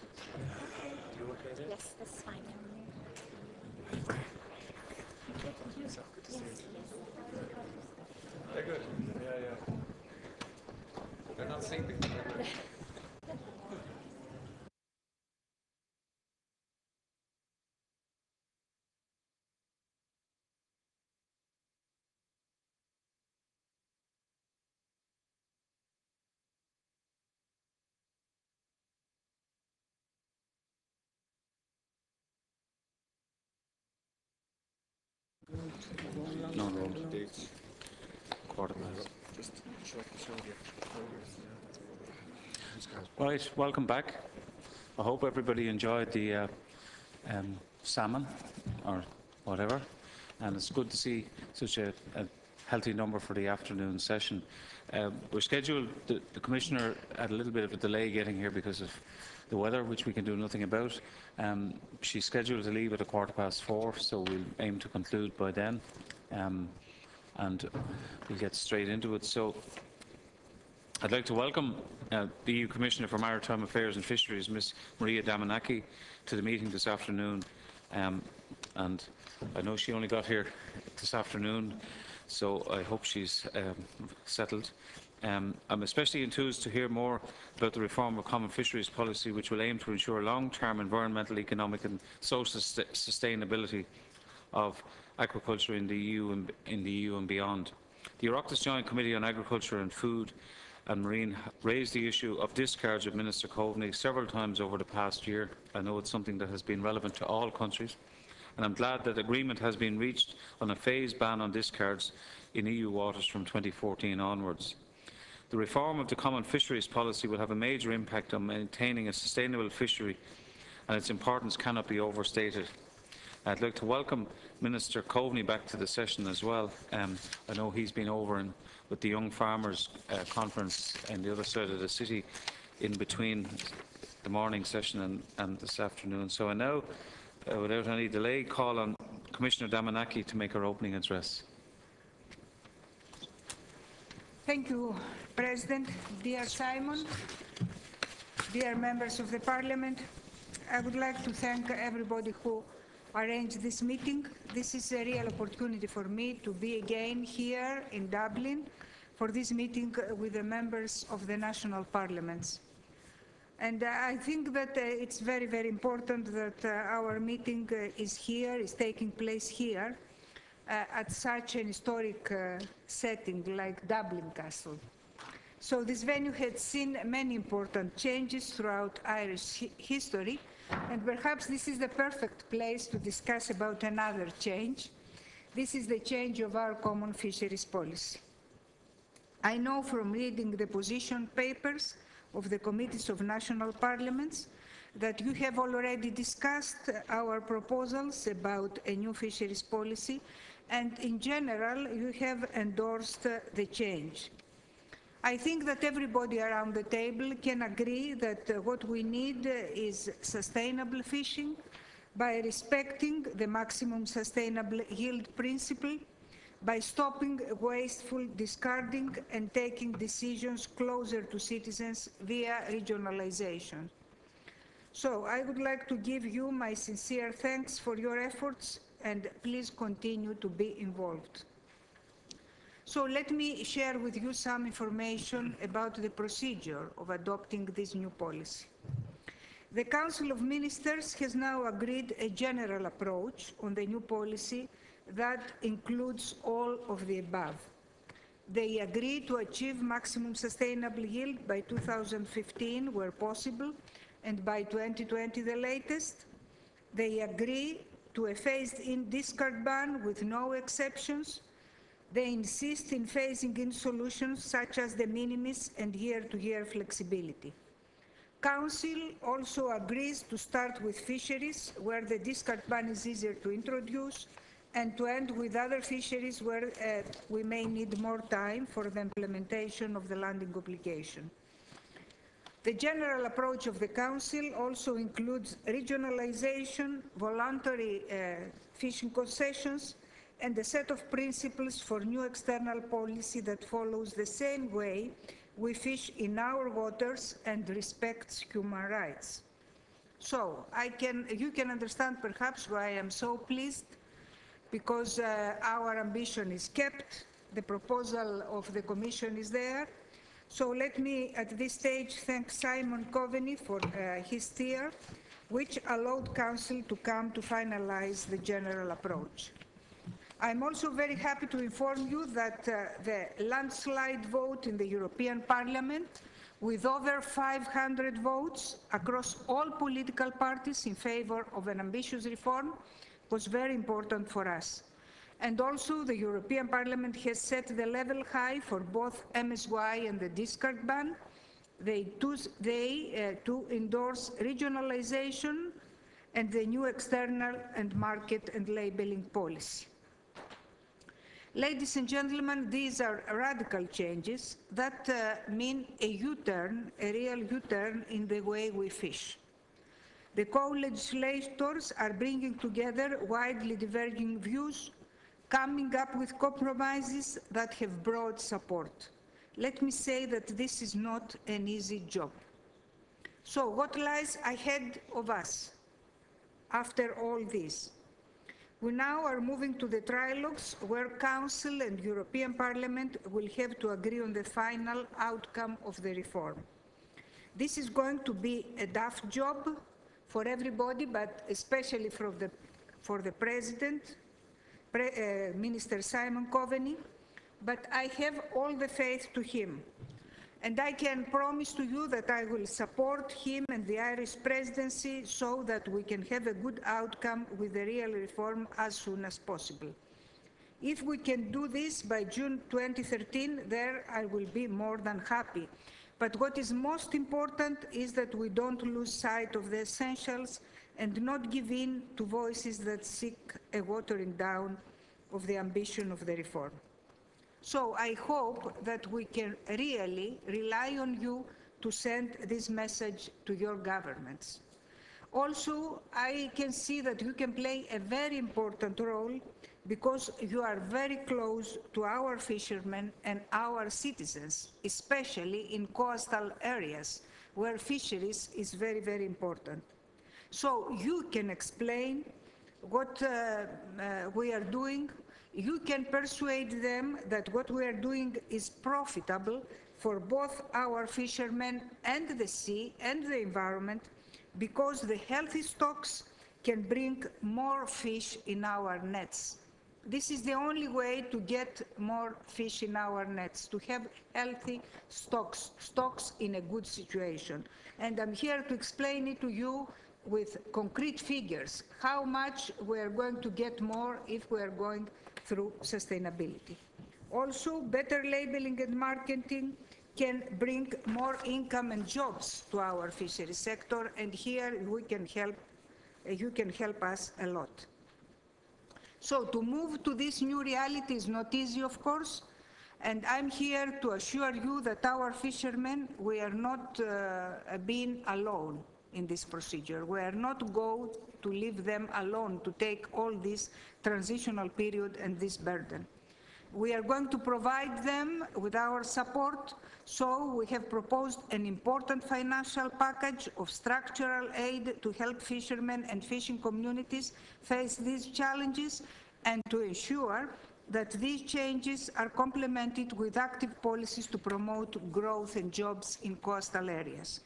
Yes, that's fine. They're good. Yeah. They're not sleeping. No. Quarter past. Right, welcome back. I hope everybody enjoyed the salmon or whatever, and it's good to see such a healthy number for the afternoon session. We're scheduled, the Commissioner had a little bit of a delay getting here because of the weather, which we can do nothing about. She's scheduled to leave at 4:15, so we'll aim to conclude by then, and we'll get straight into it. So I'd like to welcome the EU Commissioner for Maritime Affairs and Fisheries, Ms. Maria Damanaki, to the meeting this afternoon. And I know she only got here this afternoon, so I hope she's settled. I'm especially enthused to hear more about the reform of common fisheries policy, which will aim to ensure long-term environmental, economic and social sustainability of aquaculture in the EU and beyond. The Oireachtas Joint Committee on Agriculture and Food and Marine raised the issue of discharge of Minister Coveney several times over the past year. I know it's something that has been relevant to all countries, and I'm glad that agreement has been reached on a phased ban on discards in EU waters from 2014 onwards. The reform of the common fisheries policy will have a major impact on maintaining a sustainable fishery, and its importance cannot be overstated. I'd like to welcome Minister Coveney back to the session as well. I know he's been over with the Young Farmers Conference on the other side of the city in between the morning session and this afternoon. So I now, without any delay, call on Commissioner Damanaki to make her opening address. Thank you, President. Dear Simon, dear members of the Parliament, I would like to thank everybody who arranged this meeting. This is a real opportunity for me to be again here in Dublin for this meeting with the members of the national parliaments. And I think that it's very, very important that our meeting is taking place here at such an historic setting like Dublin Castle. So this venue had seen many important changes throughout Irish history, and perhaps this is the perfect place to discuss about another change. This is the change of our common fisheries policy. I know from reading the position papers of the committees of national parliaments that you have already discussed our proposals about a new fisheries policy, and in general you have endorsed the change. I think that everybody around the table can agree that what we need is sustainable fishing by respecting the maximum sustainable yield principle, by stopping wasteful discarding and taking decisions closer to citizens via regionalization. So I would like to give you my sincere thanks for your efforts, and please continue to be involved. So let me share with you some information about the procedure of adopting this new policy. The Council of Ministers has now agreed a general approach on the new policy that includes all of the above. They agree to achieve maximum sustainable yield by 2015 where possible, and by 2020 the latest. They agree to a phased-in discard ban with no exceptions. They insist in phasing in solutions such as de minimis and year-to-year flexibility. Council also agrees to start with fisheries where the discard ban is easier to introduce, and to end with other fisheries where we may need more time for the implementation of the landing obligation. The general approach of the Council also includes regionalization, voluntary fishing concessions, and a set of principles for new external policy that follows the same way we fish in our waters and respects human rights. So you can understand perhaps why I am so pleased, because our ambition is kept, the proposal of the Commission is there. So let me at this stage thank Simon Coveney for his steer, which allowed Council to come to finalize the general approach. I'm also very happy to inform you that the landslide vote in the European Parliament, with over 500 votes across all political parties in favor of an ambitious reform, was very important for us. And also the European Parliament has set the level high for both MSY and the discard ban. They to endorse regionalization and the new external and market and labeling policy. Ladies and gentlemen, these are radical changes that mean a U-turn, a real U-turn in the way we fish. The co-legislators are bringing together widely diverging views, coming up with compromises that have broad support. Let me say that this is not an easy job. So what lies ahead of us after all this? We now are moving to the trilogues, where Council and European Parliament will have to agree on the final outcome of the reform. This is going to be a tough job for everybody, but especially for the President, Minister Simon Coveney, but I have all the faith to him. And I can promise to you that I will support him and the Irish presidency so that we can have a good outcome with the real reform as soon as possible. If we can do this by June 2013, there I will be more than happy. But what is most important is that we don't lose sight of the essentials and not give in to voices that seek a watering down of the ambition of the reform. So I hope that we can really rely on you to send this message to your governments. Also, I can see that you can play a very important role because you are very close to our fishermen and our citizens, especially in coastal areas where fisheries is very, very important. So you can explain what we are doing. You can persuade them that what we are doing is profitable for both our fishermen and the sea and the environment, because the healthy stocks can bring more fish in our nets. This is the only way to get more fish in our nets, to have healthy stocks in a good situation. And I'm here to explain it to you with concrete figures, how much we're going to get more if we're going through sustainability. Also, better labeling and marketing can bring more income and jobs to our fisheries sector, and here we can help, you can help us a lot. So to move to this new reality is not easy, of course, and I'm here to assure you that our fishermen, we are not being alone in this procedure. We are not going to leave them alone to take all this transitional period and this burden. We are going to provide them with our support, so we have proposed an important financial package of structural aid to help fishermen and fishing communities face these challenges and to ensure that these changes are complemented with active policies to promote growth and jobs in coastal areas.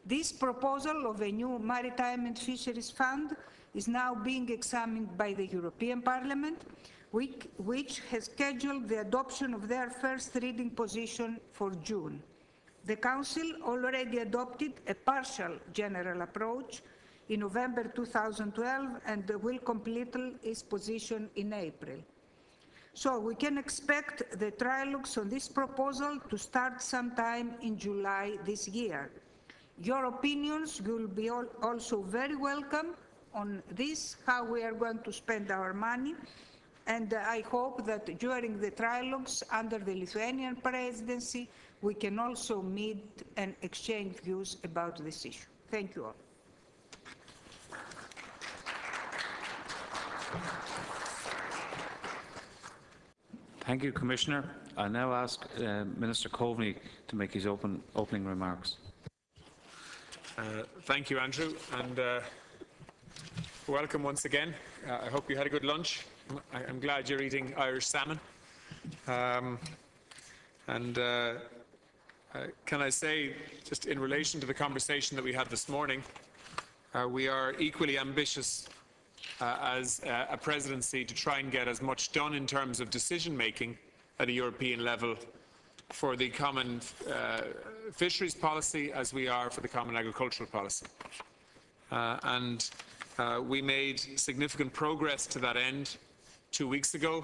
This proposal of a new Maritime and Fisheries Fund is now being examined by the European Parliament, which has scheduled the adoption of their first reading position for June. The Council already adopted a partial general approach in November 2012 and will complete its position in April. So we can expect the trilogues on this proposal to start sometime in July this year. Your opinions will be also very welcome on this, how we are going to spend our money, and I hope that during the trilogues under the Lithuanian presidency, we can also meet and exchange views about this issue. Thank you all. Thank you, Commissioner. I now ask Minister Coveney to make his opening remarks. Thank you, Andrew, and welcome once again. I hope you had a good lunch. I'm glad you're eating Irish salmon. Can I say, just in relation to the conversation that we had this morning, we are equally ambitious as a presidency to try and get as much done in terms of decision-making at a European level for the common fisheries policy as we are for the common agricultural policy. We made significant progress to that end 2 weeks ago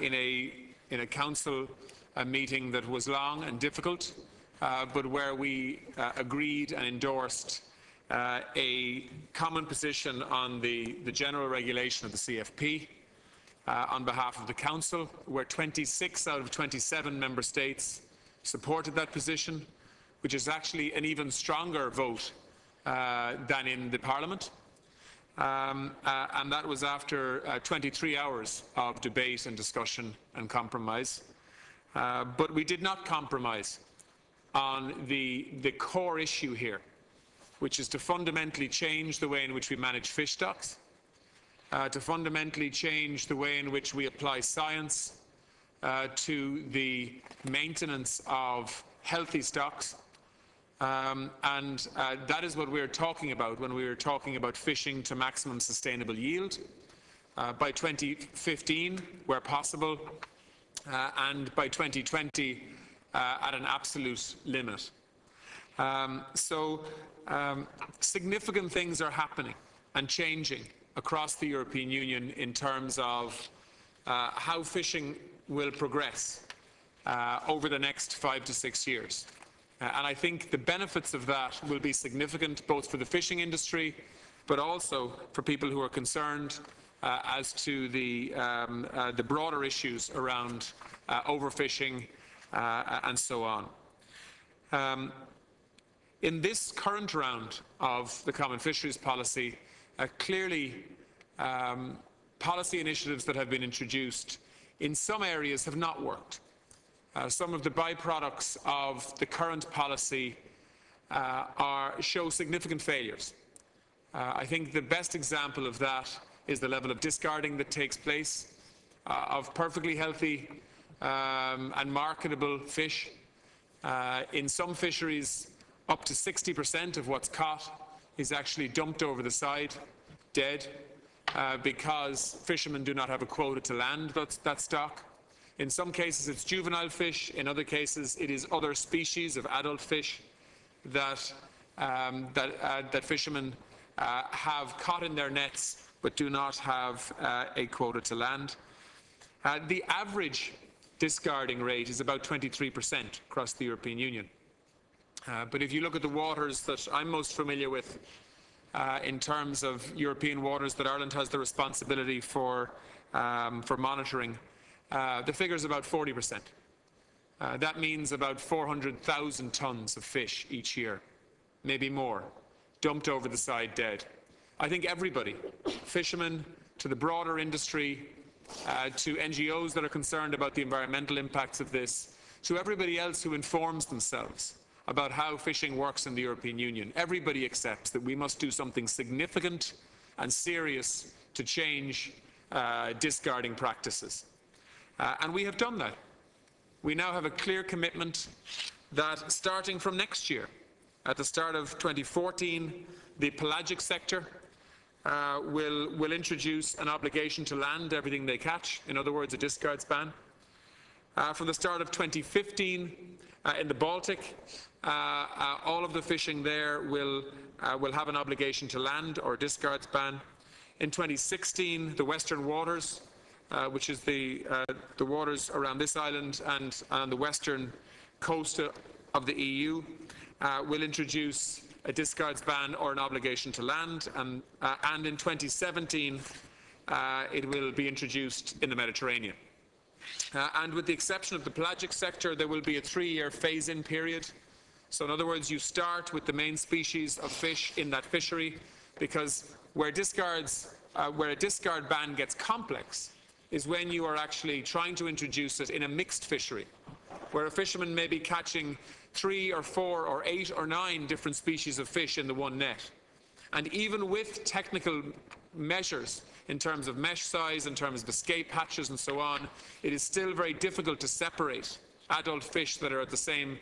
in a council meeting that was long and difficult, but where we agreed and endorsed a common position on the general regulation of the CFP on behalf of the Council, where 26 out of 27 member states supported that position, which is actually an even stronger vote than in the Parliament. And that was after 23 hours of debate and discussion and compromise. But we did not compromise on the core issue here, which is to fundamentally change the way in which we manage fish stocks, to fundamentally change the way in which we apply science to the maintenance of healthy stocks. That is what we're talking about when we're talking about fishing to maximum sustainable yield by 2015, where possible, and by 2020 at an absolute limit. Significant things are happening and changing across the European Union in terms of how fishing will progress over the next 5 to 6 years. And I think the benefits of that will be significant both for the fishing industry but also for people who are concerned as to the broader issues around overfishing and so on. In this current round of the Common Fisheries Policy, clearly policy initiatives that have been introduced in some areas have not worked. Some of the byproducts of the current policy show significant failures. I think the best example of that is the level of discarding that takes place of perfectly healthy and marketable fish. In some fisheries, up to 60% of what's caught is actually dumped over the side, dead, because fishermen do not have a quota to land that stock. In some cases, it's juvenile fish. In other cases, it is other species of adult fish that fishermen have caught in their nets but do not have a quota to land. The average discarding rate is about 23% across the European Union. But if you look at the waters that I'm most familiar with in terms of European waters that Ireland has the responsibility for monitoring, the figure is about 40%. That means about 400,000 tonnes of fish each year, maybe more, dumped over the side dead. I think everybody, fishermen, to the broader industry, to NGOs that are concerned about the environmental impacts of this, to everybody else who informs themselves about how fishing works in the European Union, everybody accepts that we must do something significant and serious to change discarding practices. And we have done that. We now have a clear commitment that starting from next year, at the start of 2014, the pelagic sector will introduce an obligation to land everything they catch, in other words, a discards ban. From the start of 2015, in the Baltic, all of the fishing there will have an obligation to land or discards ban. In 2016, the Western Waters, which is the waters around this island and on the western coast of the EU, will introduce a discards ban or an obligation to land, and in 2017 it will be introduced in the Mediterranean. And with the exception of the pelagic sector, there will be a 3-year phase-in period. So in other words, you start with the main species of fish in that fishery, because where a discard ban gets complex is when you are actually trying to introduce it in a mixed fishery, where a fisherman may be catching 3 or 4 or 8 or 9 different species of fish in the one net. And even with technical measures in terms of mesh size, in terms of escape hatches and so on, it is still very difficult to separate adult fish that are the same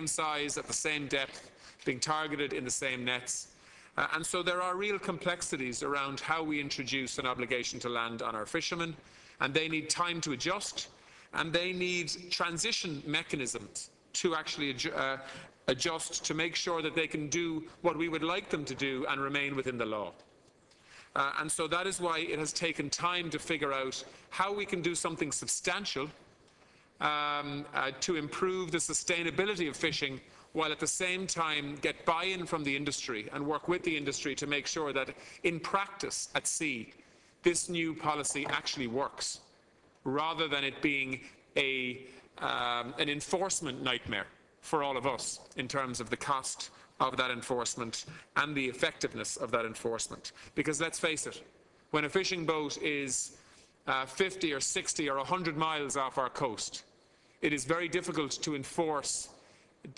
size, at the same depth, being targeted in the same nets. And so there are real complexities around how we introduce an obligation to land on our fishermen, and they need time to adjust, and they need transition mechanisms to actually adjust to make sure that they can do what we would like them to do and remain within the law. And so that is why it has taken time to figure out how we can do something substantial to improve the sustainability of fishing, while at the same time get buy-in from the industry and work with the industry to make sure that in practice at sea, this new policy actually works, rather than it being an enforcement nightmare for all of us in terms of the cost of that enforcement and the effectiveness of that enforcement. Because let's face it, when a fishing boat is 50 or 60 or 100 miles off our coast, it is very difficult to enforce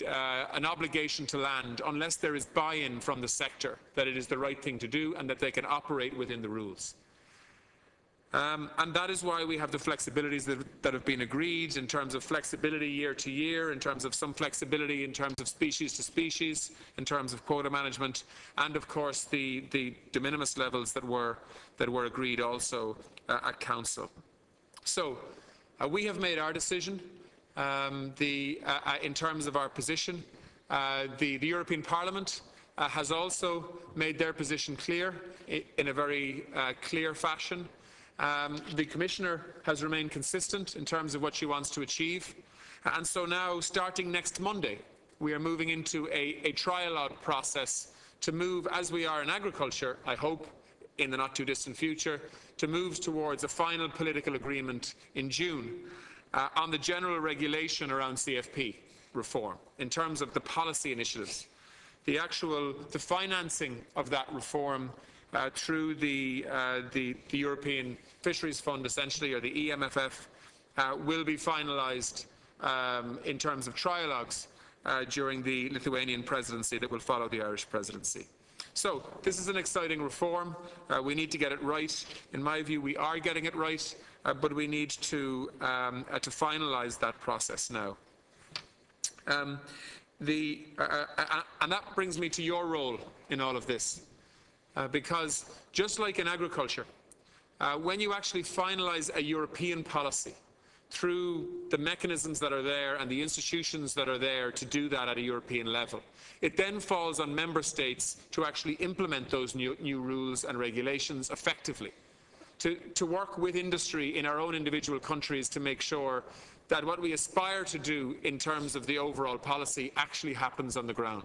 an obligation to land unless there is buy-in from the sector that it is the right thing to do and that they can operate within the rules. And that is why we have the flexibilities that have been agreed in terms of flexibility year to year, in terms of some flexibility in terms of species to species, in terms of quota management, and of course the de minimis levels that were agreed also at Council. So we have made our decision in terms of our position. The European Parliament has also made their position clear in a very clear fashion. The Commissioner has remained consistent in terms of what she wants to achieve. And so now, starting next Monday, we are moving into a trialogue process to move, as we are in agriculture, I hope, in the not-too-distant future, to move towards a final political agreement in June on the general regulation around CFP reform, in terms of the policy initiatives. The financing of that reform through the European Fisheries Fund, essentially, or the EMFF, will be finalised in terms of trialogues during the Lithuanian presidency that will follow the Irish presidency. So this is an exciting reform. We need to get it right. In my view, we are getting it right, but we need to finalise that process now. And that brings me to your role in all of this. Because just like in agriculture, when you actually finalise a European policy through the mechanisms that are there and the institutions that are there to do that at a European level, it then falls on member states to actually implement those new rules and regulations effectively, to work with industry in our own individual countries to make sure that what we aspire to do in terms of the overall policy actually happens on the ground.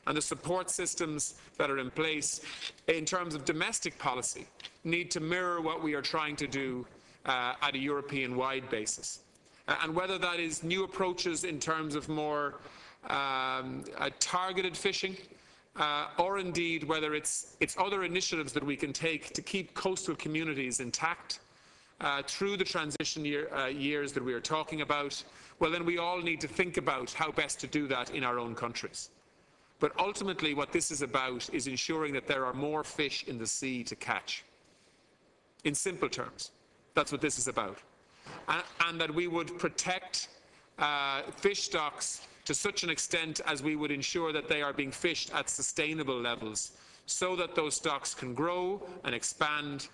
And the support systems that are in place in terms of domestic policy need to mirror what we are trying to do at a European-wide basis. And whether that is new approaches in terms of more targeted fishing, or indeed whether it's other initiatives that we can take to keep coastal communities intact through the transition years that we are talking about, well, then we all need to think about how best to do that in our own countries. But ultimately, what this is about is ensuring that there are more fish in the sea to catch. In simple terms, that's what this is about. And that we would protect fish stocks to such an extent as we would ensure that they are being fished at sustainable levels, so that those stocks can grow and expand,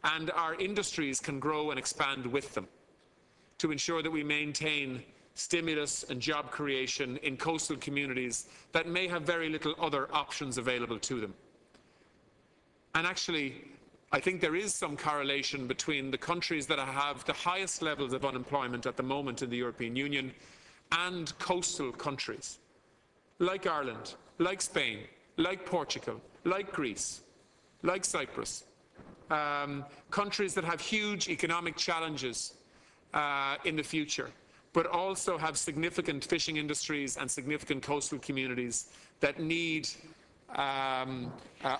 and our industries can grow and expand with them, to ensure that we maintain stimulus and job creation in coastal communities that may have very little other options available to them. And actually, I think there is some correlation between the countries that have the highest levels of unemployment at the moment in the European Union and coastal countries, like Ireland, like Spain, like Portugal, like Greece, like Cyprus, countries that have huge economic challenges in the future, but also have significant fishing industries and significant coastal communities that need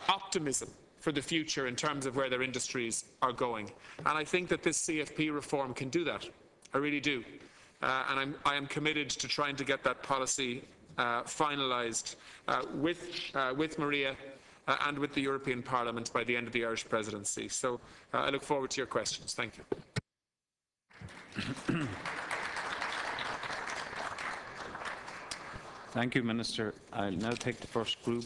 optimism for the future in terms of where their industries are going. And I think that this CFP reform can do that. I really do. and I am committed to trying to get that policy finalised with Maria and with the European Parliament by the end of the Irish presidency. So I look forward to your questions. Thank you. Thank you, Minister. I'll now take the first group.